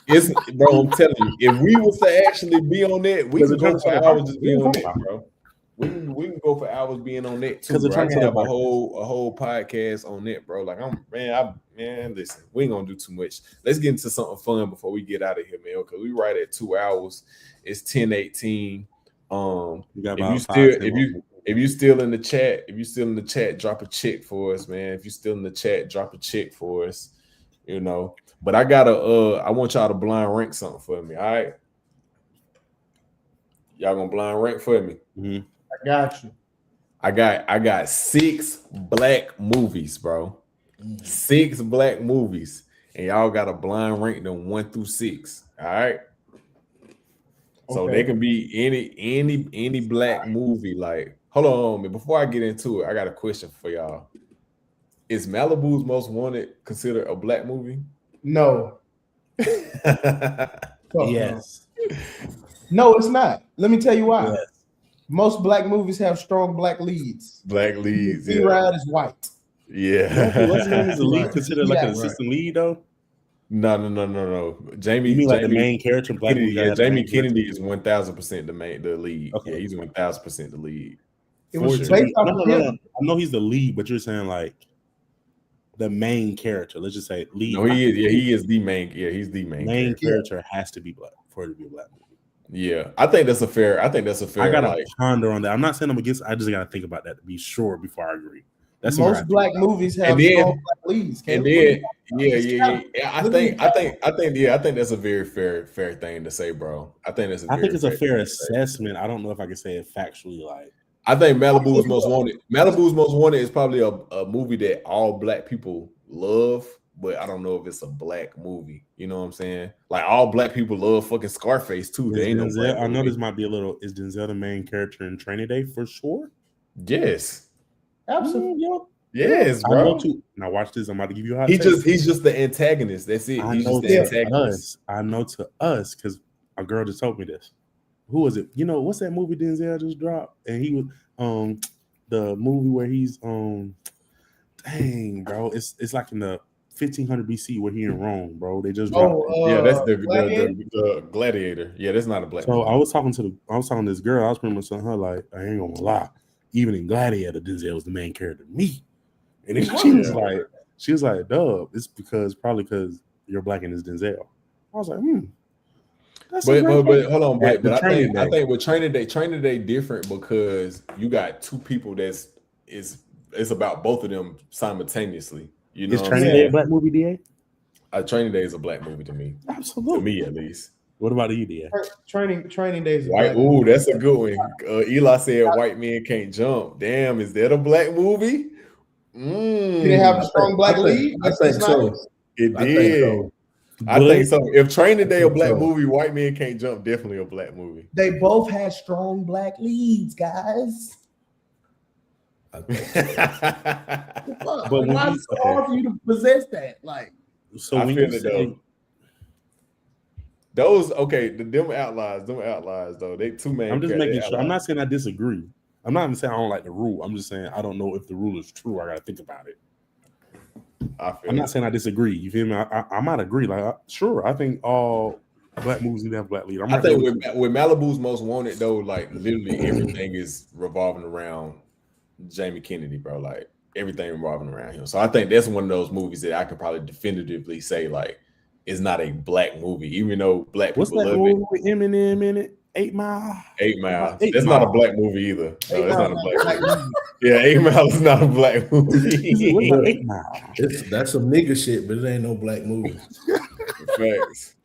It's bro. I'm telling you, if we was to actually be on that, we can go for hours just being on that, bro. We can go for hours being on that too. Because I can have a whole podcast on that, bro. Like listen, we ain't gonna do too much. Let's get into something fun before we get out of here, man. Because we right at 2 hours. It's 10:18. If you still in the chat, drop a check for us, man. If you still in the chat, drop a check for us. You know, but I want y'all to blind rank something for me. All right, y'all gonna blind rank for me. Mm-hmm. I got you. I got 6 black movies, bro. 6 black movies, and y'all got to blind rank them 1 through 6. All right. So they can be any black movie. Like, hold on, man. Before I get into it, I got a question for y'all. Is Malibu's Most Wanted considered a black movie? No. Yes. No, it's not. Let me tell you why. Yes. Most black movies have strong black leads. Black leads. E-Ride is white. Yeah. What's the name is the lead considered like an assistant lead though? No. Jamie, you mean like the main character? Black Kennedy, Jamie Kennedy is 1,000% the lead. Okay. Yeah, he's 1,000% the lead. It was based on no. I know he's the lead, but you're saying like the main character. Let's just say lead. No, he is. Yeah, he is the main. Yeah, he's the main character. Has to be black for it to be a black movie. Yeah, I think that's a fair. I gotta ponder on that. I'm not saying I'm against. I just gotta think about that to be sure before I agree. That's most black movies have strong black leads. And then, yeah. I think that's a very fair thing to say, bro. I think it's a fair assessment. I don't know if I can say it factually. Like, I think Malibu's Most Wanted. Malibu's Most Wanted is probably a movie that all black people love, but I don't know if it's a black movie. You know what I'm saying? Like all black people love fucking Scarface too. There ain't no black I know this might be a little. Is Denzel the main character in Training Day for sure? Yes, absolutely. Yes, bro. I know too. Now watch this. I'm about to give you a hot take. He's just the antagonist. That's it. He's just the antagonist. I know to us because a girl just told me this. Who was it? You know what's that movie Denzel just dropped? And he was the movie where he's dang bro. It's like in the 1500 BC where he in Rome, bro. They just dropped that's the Gladiator. Yeah, that's not a black movie. So I was talking to this girl. I was pretty much telling her like, I ain't gonna lie. Even in Gladiator, Denzel was the main character to me. And then she was like, Dub, it's probably because you're black and it's Denzel. I was like, But hold on, but I Day. think with Training Day different because you got two people it's about both of them simultaneously. You know, is Training Day a black movie, DA? Training Day is a black movie to me. Absolutely, to me at least. What about you, DA? Training Day is white. Ooh, that's a good one. Eli said white men can't jump. Damn, is that a black movie? Did it have a strong black lead? I think so. It I did. think so. I think so. If Training Day a black movie, White Men Can't Jump definitely a black movie. They both had strong black leads, guys. But why is it hard for you to possess that? Like, so I when feel you it say though. Those them outliers though. They two man. I'm just making sure. I'm not saying I disagree. I'm not even saying I don't like the rule. I'm just saying I don't know if the rule is true. I got to think about it. I'm not saying I disagree. You feel me? I might agree. Like, sure, I think all black movies need to have black lead. I think with Malibu's Most Wanted though, like literally everything is revolving around Jamie Kennedy, bro. Like everything revolving around him. So I think that's one of those movies that I can probably definitively say like it's not a black movie, even though black people love it. What's that movie with Eminem in it? 8 Mile. 8 Mile. That's Not a black movie either. No, that's not a black movie. Yeah, 8 Mile is not a black movie. What about 8 Mile? That's some nigga shit, but it ain't no black movie. Facts.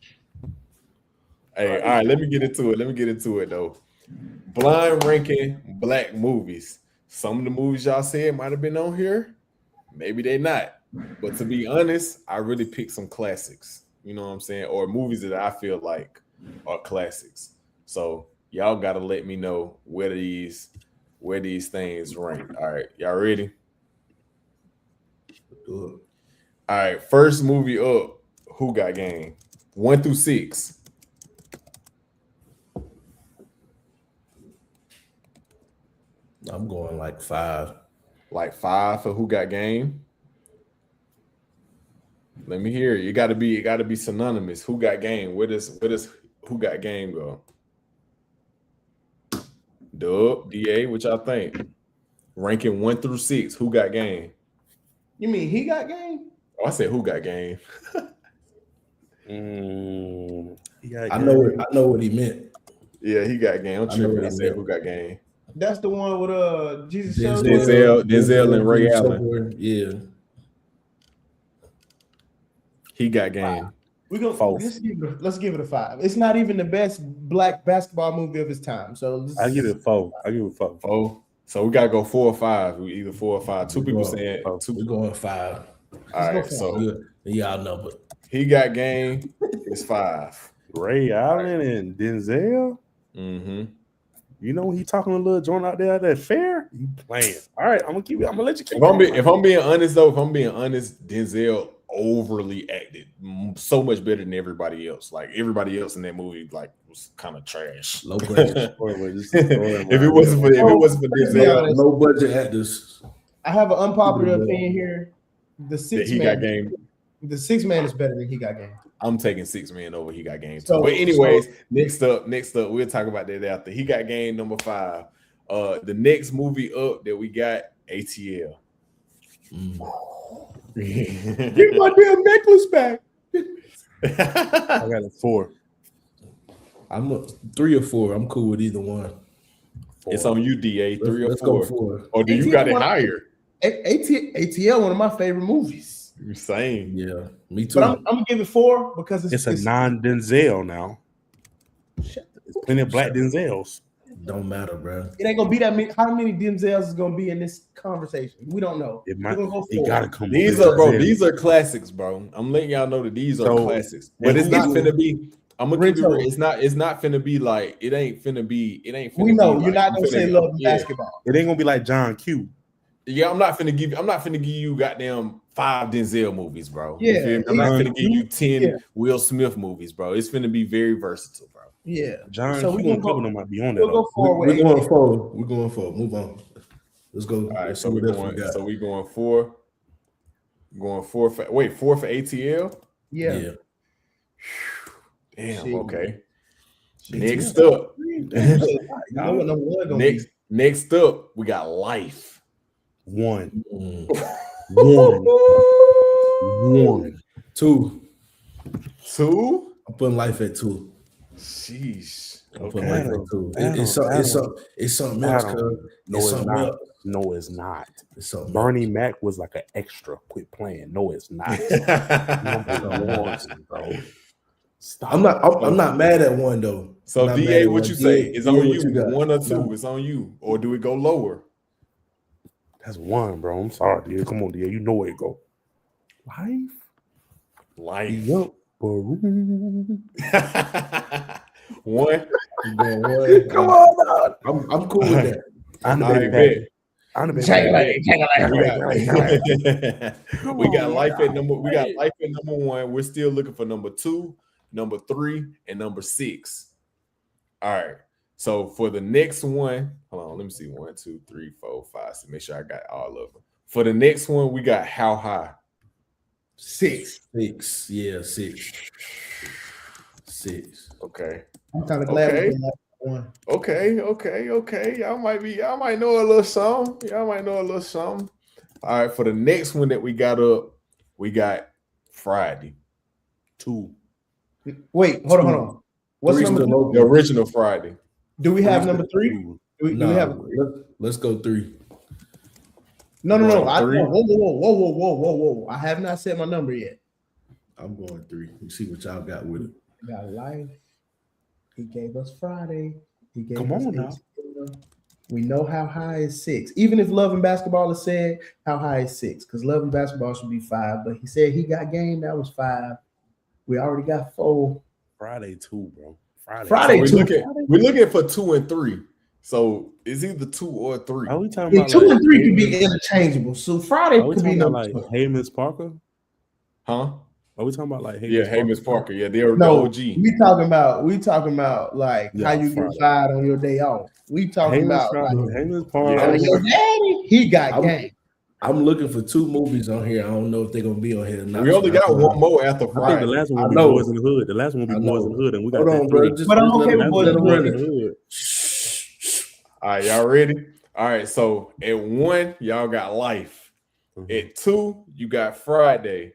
Hey, all right, let me get into it though. Blind ranking black movies. Some of the movies y'all said might have been on here. Maybe they're not. But to be honest, I really picked some classics. You know what I'm saying? Or movies that I feel like are classics. So y'all gotta let me know where these things rank. All right, y'all ready? Good. All right, first movie up. Who Got Game? 1 through 6. I'm going like 5. Like 5 for Who Got Game. Let me hear it. It gotta be synonymous. Who Got Game? Where does Who Got Game go? Dub, DA, what y'all think? Ranking 1 through 6. Who Got Game? you mean He Got Game? Oh, I said Who Got Game. I know what he meant. Yeah, He Got Game. I'm tripping. I said Who Got Game. That's the one with Jesus Denzel and Ray Allen. Yeah. He Got Game. Let's give it a 5. It's not even the best black basketball movie of its time. So I give it 4. I give it 4. Oh, so we gotta go 4 or 5. We either 4 or 5. Two people saying 2. We're going 5. All right, so y'all know, but He Got Game is 5. Ray Allen and Denzel. Mm-hmm. You know when he talking a little joint out there at that fair, you playing. All right, I'm gonna let you keep If I'm being honest, Denzel overly acted so much better than everybody else. Like everybody else in that movie, like was kind of trash. low budget. If it wasn't for Denzel, low budget actors. I have an unpopular opinion here. The He Got Game. The 6 Man is better than He Got Game. I'm taking 6 Man over He Got Game. So, but anyways, next up, we'll talk about that after. He Got Game number 5. The next movie up that we got, ATL. Get my damn necklace back. I got a 4. I'm a 3 or 4. I'm cool with either one. 4. It's on you, DA. 3 Let's or 4. go 4. Or do you got it higher? ATL, one of my favorite movies. You're saying. Yeah, me too. But I'm gonna give it 4 because It's a non-Denzel now. There's plenty of black Denzels. Don't matter, bro. It ain't gonna be that many. How many Denzels is gonna be in this conversation? We don't know. It might. Go It gotta come. These are classics, bro. I'm letting y'all know that these are classics. But it's not finna be. I'm gonna keep it real. It's not finna be like. It ain't finna be. We know you're not gonna say love basketball. It ain't gonna be like John Q. Yeah, I'm not finna give you goddamn 5 Denzel movies, bro. Yeah, I'm not finna give you 10 Will Smith movies, bro. It's finna be very versatile, bro. Yeah, John Q and Kevin might be on that. We'll go forward. We're going 4. We're going 4. Move on. Let's go. All right, so we're going 4. Going 4 for 4 for ATL. Yeah. Damn. Okay. Next up. Next up, we got Life. 1. 2. 2. I'm putting Life at 2. Sheesh. I'm putting Okay. Life at 2. It's something else, cuz. No, it's not. No, it's not. Bernie Mac was like an extra. Quit playing. No, it's not. Number one, bro. Stop. I'm not mad at one though. So DA, what you say? It's on you. 1 or 2. It's on you. Or do it go lower? That's 1, bro. I'm sorry, DA. Come on, DA. You know where it go. Life. Yup. 1. Come on, I'm cool with that. We got life at number 1. We're still looking for number 2, number 3, and number 6. All right. So for the next one, hold on, let me see. 1, 2, 3, 4, 5. So make sure I got all of them. For the next one, we got How High. 6. Yeah, 6. 6. Okay. I'm kind of glad we did that one. Okay. Y'all might know a little something. All right, for the next one that we got up, we got Friday. 2. Wait, hold on. What's number 2? The original Friday. Do we have number 3? Do we have? Let's go 3. No. Whoa. I have not set my number yet. I'm going 3. You see what y'all got with it. We got Life. He gave us Friday. He gave Come us on now. We know How High is 6. Even if Love and Basketball is said, How High is 6. Because Love and Basketball should be 5. But he said He Got Game. That was 5. We already got 4. Friday 2, bro. Friday so 2. We're looking for 2 and 3. So it's either 2 or 3. Are we talking about 2 and 3 could be interchangeable. So Friday could be number 2. Hey, Miss Parker? Huh? Are we talking about like Hey Miss Parker? Yeah, they're no, the OG. We talking about like how you get fired on your day off. We talking about Hey Miss Parker. Your daddy, He Got Game. I'm looking for 2 movies on here. I don't know if they're gonna be on here or not. We only got 1 more after Friday. I think the last one will be Boys in the Hood. The last one will be Boys in the Hood, and we got Hold on, bro. But I'm okay with Boys in the Hood. All right, y'all ready? All right, so at 1, y'all got Life. At 2, you got Friday.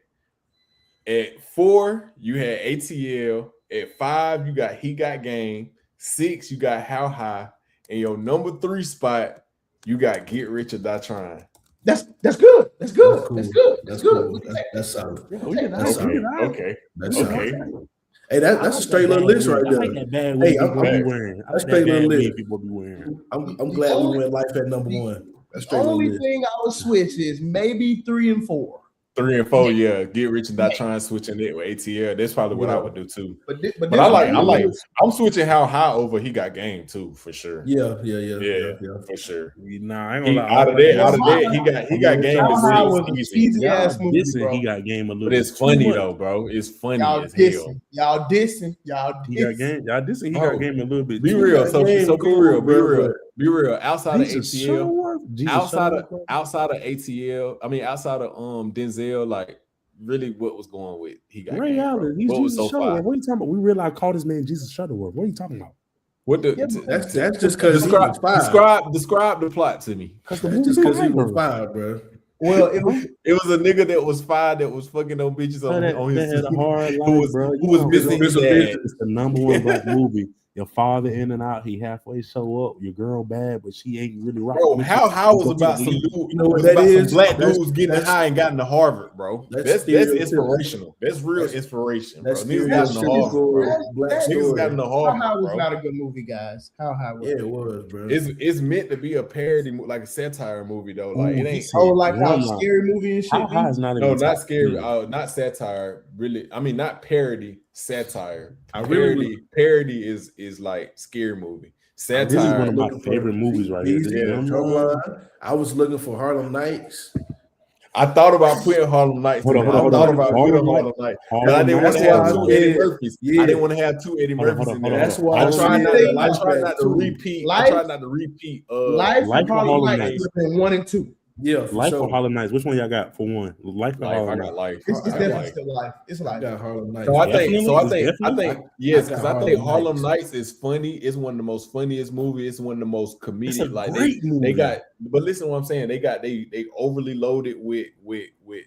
At 4, you had ATL. At 5, you got He Got Game. 6, you got How High. And your number 3 spot, you got Get Rich or Die Trying. That's good. That's good. Cool. That's good. That's cool. That's solid. Okay. That's solid. Hey, that's a straight little list right there. Hey, I'm wearing. That's straight little list. People be wearing. I'm glad we went Life at number 1. That's straight The only list. thing I would switch is maybe 3 and 4. 3 and 4, yeah. Get Rich and Die Trying, switting it with ATL. That's probably what I would do too. But I'm switching How High over He Got Game too, for sure. Yeah, for sure. Nah, I ain't gonna lie. Out of that, He Got Game is easy ass movie, bro. He Got Game a little. But it's funny though, bro. It's funny as hell. Y'all dissing. He Got Game. Y'all dissing. He Got Game a little bit. Be real. So be real. Be real. Outside of ATL, outside of ATL, I mean outside of Denzel, like really what was going with He Got Ray Game, Allen. He's Jesus Shuttleworth. What are you talking about? We realize call this man Jesus Shuttleworth. What are you talking about? What the that's just because describe the plot to me. Because the movie's because he was fired, bro. Well, it was a nigga that was fired that was fucking on bitches on his had a hard life, bro. Who was missing his dad. It's the number 1 black movie. Your father in and out, he halfway show up. Your girl bad, but she ain't really right. Bro, how was about some dude, you know what that is? Some black dudes getting high and got into Harvard, bro. That's inspirational. That's real inspiration, bro. Niggas got into Harvard. How High was not a good movie, guys. How High was? Yeah, it was, bro. It's meant to be a parody, like a satire movie, though. Like it ain't. Like how scary movie and shit. How High is not no, not scary. Not satire. Really, I mean, not parody. Satire. Parody is like scary movie. Satire. This is one of my favorite movies right here. I was looking for Harlem Nights. I thought about putting Harlem Nights. I thought about putting Harlem Nights, but I didn't want to have 2 Eddie Murphys. I didn't want to have 2 Eddie Murphys in there. That's why I tried not to repeat. Life Life Harlem Nights 1 and 2. Yeah, Life or Harlem Nights? Which one y'all got for 1? Life or Harlem Nights? Life. It's definitely still Life. It's Life. I got Harlem Nights. I think yes, because I think Harlem Nights is funny. It's one of the most funniest movies. It's one of the most comedic. Like they got, but listen to what I'm saying. They overly loaded with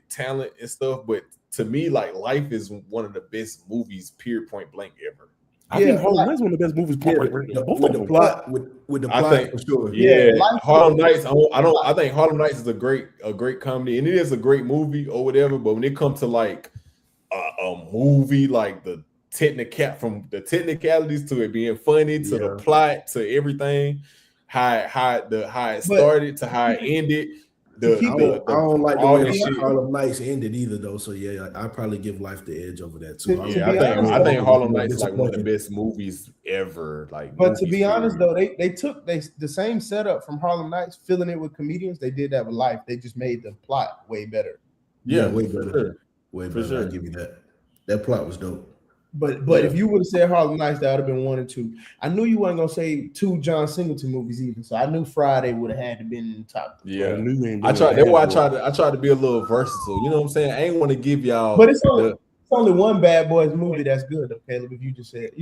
talent and stuff. But to me, like Life is one of the best movies, period, point blank ever. I think Harlem Nights is one of the best movies. With the plot, with the plot for sure. Yeah, Harlem Nights. I think Harlem Nights is a great comedy, and it is a great movie or whatever. But when it comes to like a movie, like the technicalities to it being funny, to the plot, to everything, how it started to how it ended. I don't like the way Harlem Nights ended either, though. So yeah, I probably give Life the edge over that too. I think Harlem Nights is like one of the best movies ever. Like, but to be honest, though, they took the same setup from Harlem Nights, filling it with comedians. They did that with Life. They just made the plot way better. Yeah, way better. Sure. Way better. Sure. I'll give you that. That plot was dope. But if you would have said Harlem Nights, that would have been 1 and 2. I knew you weren't gonna say 2 John Singleton movies either, so I knew Friday would have had to been in the top. Yeah, I tried. That's why I tried to be a little versatile. You know what I'm saying? I ain't want to give y'all. But it's only one Bad Boys movie that's good, though, Caleb. If you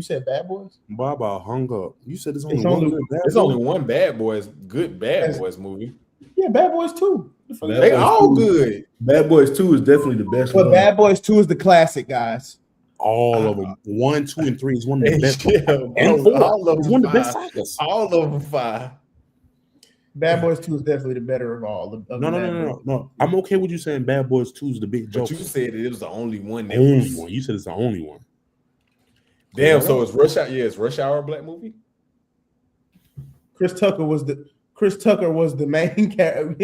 said Bad Boys, Baba hung up. You said it's only one Bad Boys movie. Yeah, Bad Boys 2. They all good. Bad Boys 2 is definitely the best. But Bad Boys 2 is the classic, guys. All of them. 1, 2, and 3 is one of the best. And 4 is one of the best sagas. All of them 5. Bad Boys 2 is definitely the better of all. No. I'm okay with you saying Bad Boys 2 is the big joke. But you said it was the only one. You said it's the only one. Damn. So it's Rush Hour. Yeah, it's Rush Hour a black movie. Chris Tucker was the main character.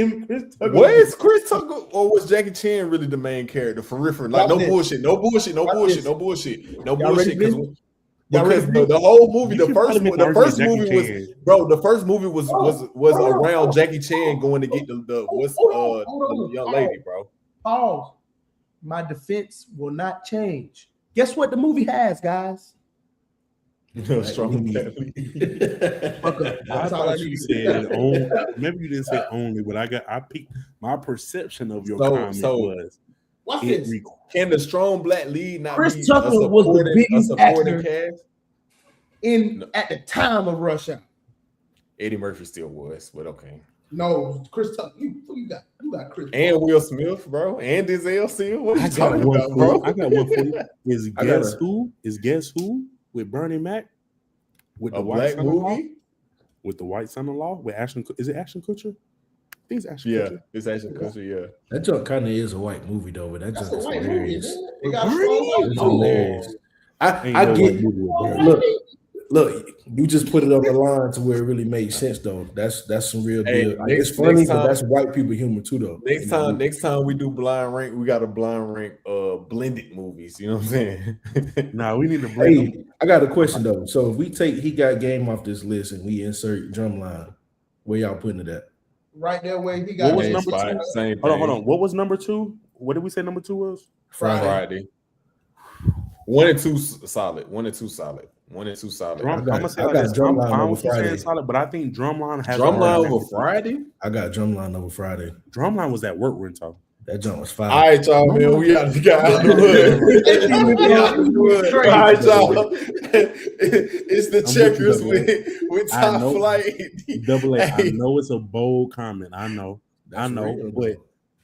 Was Chris Tucker or was Jackie Chan really the main character for real? Like no bullshit. Because the whole movie, the first movie was around Jackie Chan going to get the young lady, bro. Pause. My defense will not change. Guess what the movie has, guys? Strong. I thought you said only. Maybe you didn't say only, but I picked my perception of your comment was. What's this? Can the strong black lead not Chris be Tucker was the biggest actor cast? at the time of Rush Hour. Eddie Murphy still was, but okay. No, Chris Tucker. You got Chris. And Will Smith, bro, and Denzel still. What are you talking about, bro? I got one for you. Is Guess Who with Bernie Mac with the white movie with the white son-in-law with Ashton? Is it Ashton Kutcher? I think it's Ashton Kutcher. It's Ashton Kutcher. Yeah, that joke kind of is a white movie though, but that's just hilarious. It's hilarious. I get. Look, you just put it on the line to where it really makes sense though. That's some real deal. It's funny, but that's white people humor too though. Next time we do blind rank, we got a blind rank blended movies. You know what I'm saying? Nah, we need to blend. Hey, I got a question though. So if we take He Got Game off this list and we insert Drumline, where y'all putting it at? Right there where he got. What was number 2? Hold on. What was number 2? What did we say number 2 was? Friday. 1 and 2 solid. 1 and 2 solid. 1 and 2 solid. I'm gonna say like this. Drumline over Friday. Solid, but I think Drumline has Drumline over Friday. I got Drumline over Friday. Drumline was that work we're talking. That jump was fire. All right, y'all, man. We got out the hood. All right, y'all. It's the checkers with Top Flight. Double A. I know it's a bold comment. I know, but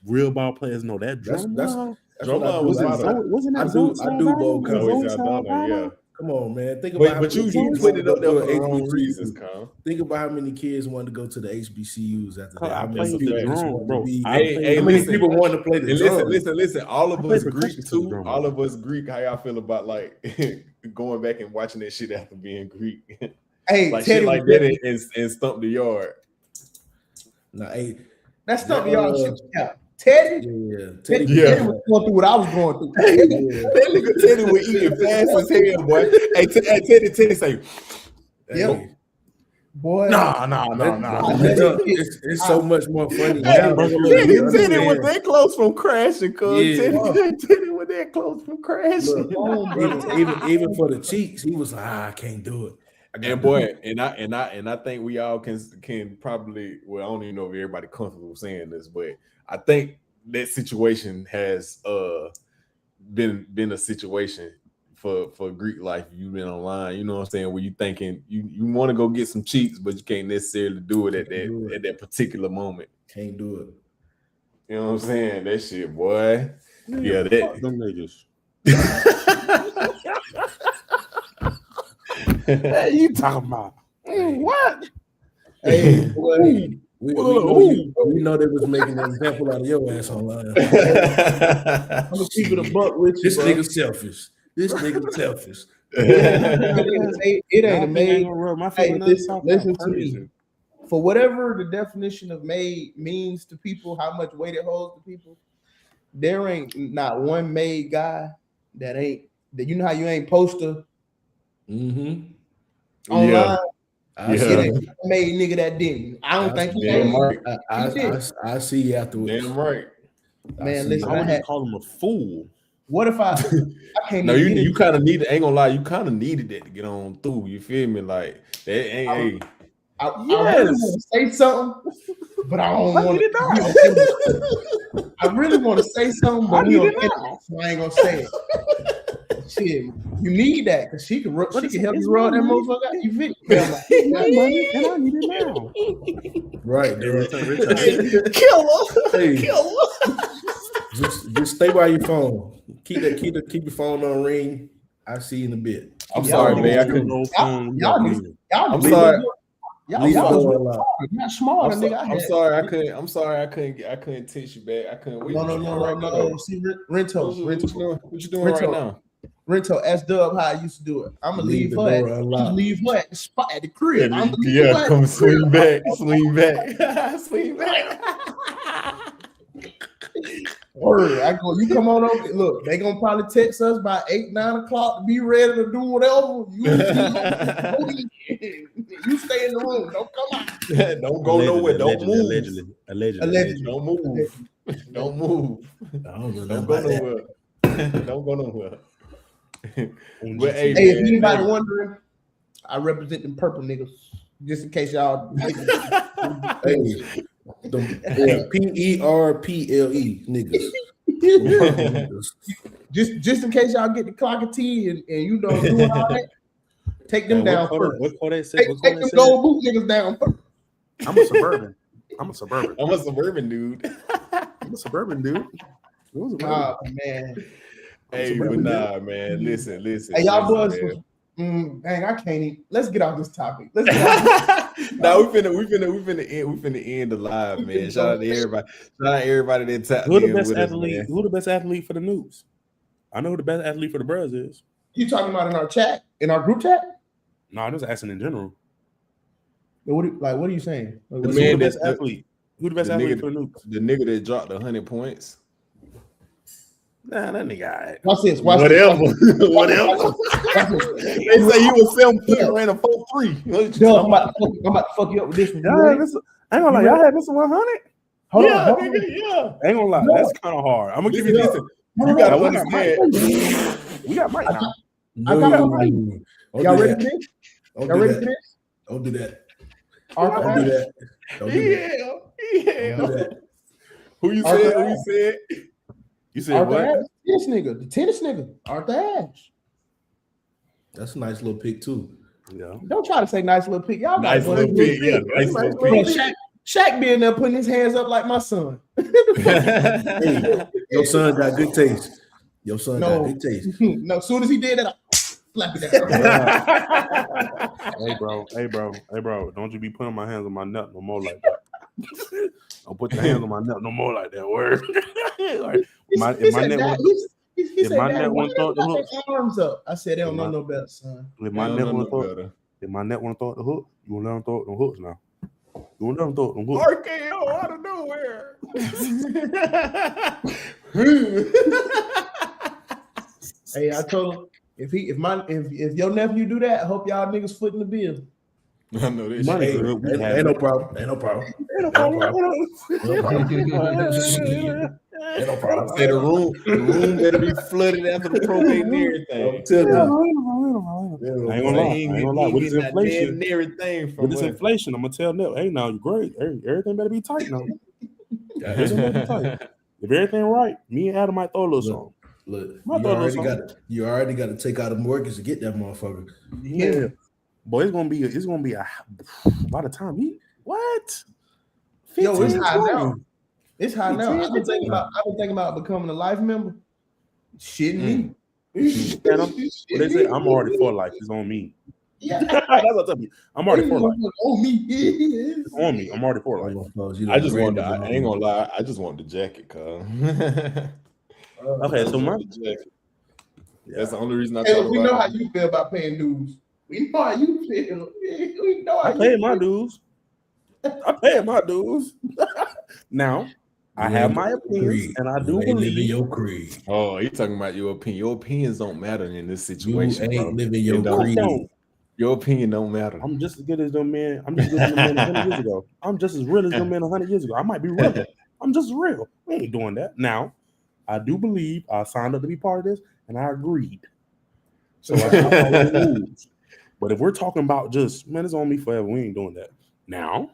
real ball players know that Drumline. Drumline wasn't that I do bold comments. Yeah. Come on, man. Think about but you put it up there for the wrong reasons, Kyle. Think about how many kids wanted to go to the HBCUs after that. I played the drum, bro. How many people wanted to play the drum? Listen. All of us Greek too. All of us Greek. How y'all feel about like going back and watching that shit after being Greek? Hey, like shit like that and Stump the Yard. Nah, hey, that Stump the Yard shit. Yeah. Teddy Teddy was going through what I was going through. Teddy was eating fast as hell, boy. Hey, Teddy say, "Yep, boy." Nah. It's so much more funny. Teddy was that close from crashing, cuz Teddy was that close from crashing. Even for the cheeks, he was like, I can't do it. And boy, and I think we all can probably. Well, I don't even know if everybody comfortable saying this, but I think that situation has been a situation for Greek life. You've been online, you know what I'm saying, where you thinking you want to go get some cheats, but you can't necessarily do it at that particular moment. Can't do it. You know what I'm saying? That shit, boy. Yeah, that them niggas. Hey, you talking about? What? Hey, we know they was making an example out of your ass online. I'm gonna keep it a buck with you, This bro. nigga selfish. This nigga selfish. It ain't a made. Hey, listen to me. Crazy. For whatever the definition of made means to people, how much weight it holds to people, there ain't not one made guy that you know how you ain't poster online. Yeah. It ain't a made nigga that didn't. I don't think he damn made. right. I see you afterwards. Damn right. Man, listen, I wouldn't call him a fool. what if I can't? No, even you kind of need. Ain't gonna lie, you kind of needed that to get on through. You feel me? Like that ain't. I really want to say something, but I don't want to. I really want to say something, but so I ain't gonna say it. Shit, you need that because she can help you run that motherfucker. You feel me? And I need it now. Right, dude. Kill her. Just stay by your phone. Keep your phone on ring. I'll see you in a bit. I'm sorry, man. I couldn't. I'm sorry. Y'all not smart, nigga. I'm sorry. I couldn't text you back. I couldn't wait. No. See, Rento. What you doing right now? Rento, ask Dub how I used to do it. I'm gonna leave her at the spot at the crib. Come swing back. Word, I go. You come on over. Look, they gonna probably text us by 8, 9 o'clock to be ready to do whatever. You stay in the room. Don't come out. Don't go nowhere. Don't move. Allegedly. Don't move. Don't move. Don't go nowhere. Don't go nowhere. But, hey, if anybody wondering, I represent them purple niggas. Just in case y'all. PERPLE niggas. just in case y'all get the clock of tea and you know doing all that, take them down first. What they say? Take them gold boot niggas down first. I'm a suburban. I'm a suburban dude. I'm a suburban dude. Oh man. Hey, but nah, man. Listen. Hey, y'all boys. Dang, I can't eat. Let's get off this topic. Nah, we finna end the live, man. Shout out to everybody. Shout out to everybody that tapped in with us, man. Who the best athlete for the news? I know who the best athlete for the Bros is. You talking about in our chat, in our group chat? No, I'm just asking in general. What are you saying? Who the best athlete? Who the best athlete for the news? The nigga that dropped 100 points. Nah, that nigga. Watch this. Whatever. They say you was 7 foot and ran a 4.3. No, I'm about to fuck you up with this one. I ain't gonna lie, y'all had this 100. Hold on. Yeah. Ain't gonna lie, that's kind of hard. I'm gonna give you this. You gotta understand. We got Mike now. I got Mike. Y'all ready for this? Y'all ready for this? Don't do that. Don't do that. Who you said? You said Arthur what? Ashe, the tennis nigga, Arthur Ashe. That's a nice little pick too. Yeah. Don't try to say nice little pick. Y'all nice little pick. Yeah, nice little pick. Shaq being there putting his hands up like my son. Hey, your son got good taste. Got good taste. No, as soon as he did that, I slap it down. Hey, bro. Don't you be putting my hands on my nut no more like that. Don't put your hands on my nut no more like that. Word. If my net won't throw the hook, arms up. I said they don't know no better, son. If my net want to throw the hook, you gonna let them throw the hooks now. You gonna let them throw the hooks. RKO out of nowhere. Hey, I told him if your nephew do that, I hope y'all niggas foot in the bill. I know this. Ain't no problem. Say the room better be flooded after the probate and everything. I ain't gonna lie. With this inflation and everything inflation, I'm gonna tell Nell, hey, now you're great. Everything better be tight now. Everything better be tight. If everything right, me and Adam might throw a little something. Look, you already got to take out a mortgage to get that motherfucker. Yeah. Boy, it's gonna be by the time what? Yo, it's high now. It's high now. I've been thinking about becoming a life member. Shit me. I'm already for life. It's on me. Yeah. That's what I'm telling you. I'm already for life. On me. It's on me. I'm already for life. I just want. I ain't gonna lie. I just want the jacket, cuz. Okay, so my jacket. That's the only reason I Hey, thought we about know it. how you feel about paying dues. We know how you feel. We know how I paid my dues. I paid my dues. Now, I have my opinions, and I do believe your creed. Oh, you talking about your opinion? Your opinions don't matter in this situation, You ain't bro. living your It creed. don't. Your opinion don't matter. I'm just as good as them men. I'm just as good as them men 100 years ago. I'm just as real as them men 100 years ago. I might be real. I'm just as real. We ain't doing that. Now, I do believe I signed up to be part of this, and I agreed. So I follow the rules. But if we're talking about just, man, it's on me forever, we ain't doing that. Now,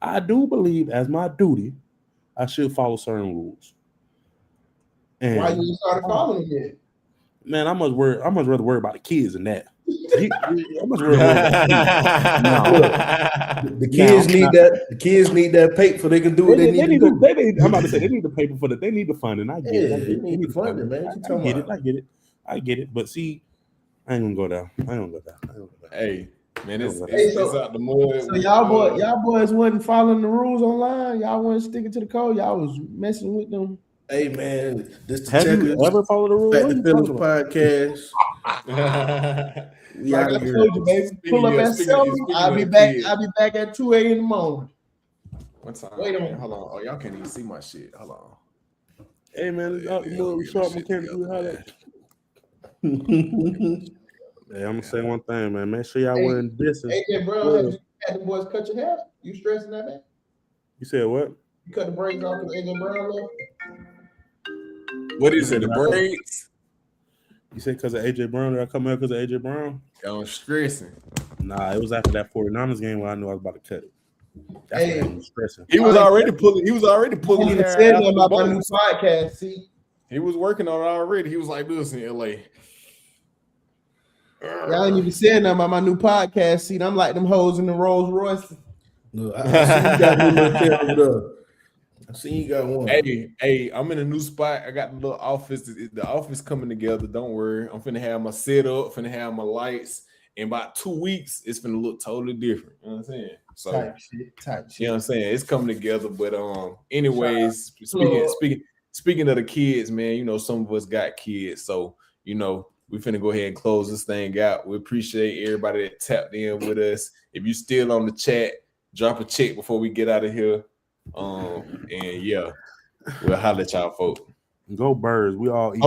I do believe as my duty, I should follow certain rules. And why you started following it? Man, I much rather worry about the kids than that. I much rather worry about the kids need that. The kids need that paper so they can do what they need to do. I'm about to say they need the paper for that. They need the funding. I get it. They need the funding, man. I get it. But see, I ain't gonna go down. Hey, man, it's out the mud. So y'all boys wasn't following the rules online. Y'all wasn't sticking to the code. Y'all was messing with them. Hey man, this the Have you ever followed the rules? Back to Phillips podcast. Like I told you, baby. Pull up at 7. I'll be back at 2 a.m. in the morning. One time. Wait on. Hold on. Oh, y'all can't even see my shit. Hold on. Hey man, sharp mechanic. Hey, I'm gonna say one thing, man. Make sure y'all wearing distance. AJ Brown had the boys cut your hair. You stressing that, man? You said what? You cut the braids off because AJ Brown left? What did you say? The braids? You said because of AJ Brown? Did I come out because of AJ Brown? I'm stressing. Nah, it was after that 49ers game where I knew I was about to cut it. That's why I was stressing. He was already pulling. He was already pulling hair out about my new podcast. See, he was working on it already. He was like this in LA. Y'all ain't even saying nothing about my new podcast. See, I'm like them hoes in the Rolls Royce. Look, I see you got a little chair over there. I see you got one. Hey, I'm in a new spot. I got the little office. The office coming together. Don't worry. I'm finna have my setup, finna have my lights. In about 2 weeks, it's finna look totally different. You know what I'm saying? So type shit. You know what I'm saying? It's coming together. But anyways, speaking of the kids, man, you know, some of us got kids. So, you know, we finna go ahead and close this thing out. We appreciate everybody that tapped in with us. If you still on the chat, drop a check before we get out of here. And yeah, we'll holler at y'all folk. Go Birds. We all eat.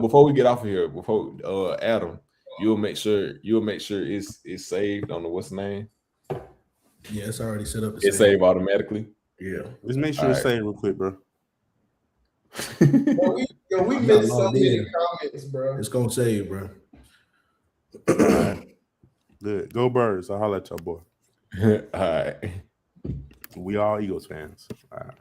Before we get off of here, Adam, you'll make sure it's saved on the what's the name? Yeah, it's already set up. It's saved automatically. Yeah. Just make sure it's saved real quick, bro. we missed so many comments, bro. It's gonna save, bro. Good. Go Birds. I'll holler at y'all, boy. All right. We all Eagles fans. All right.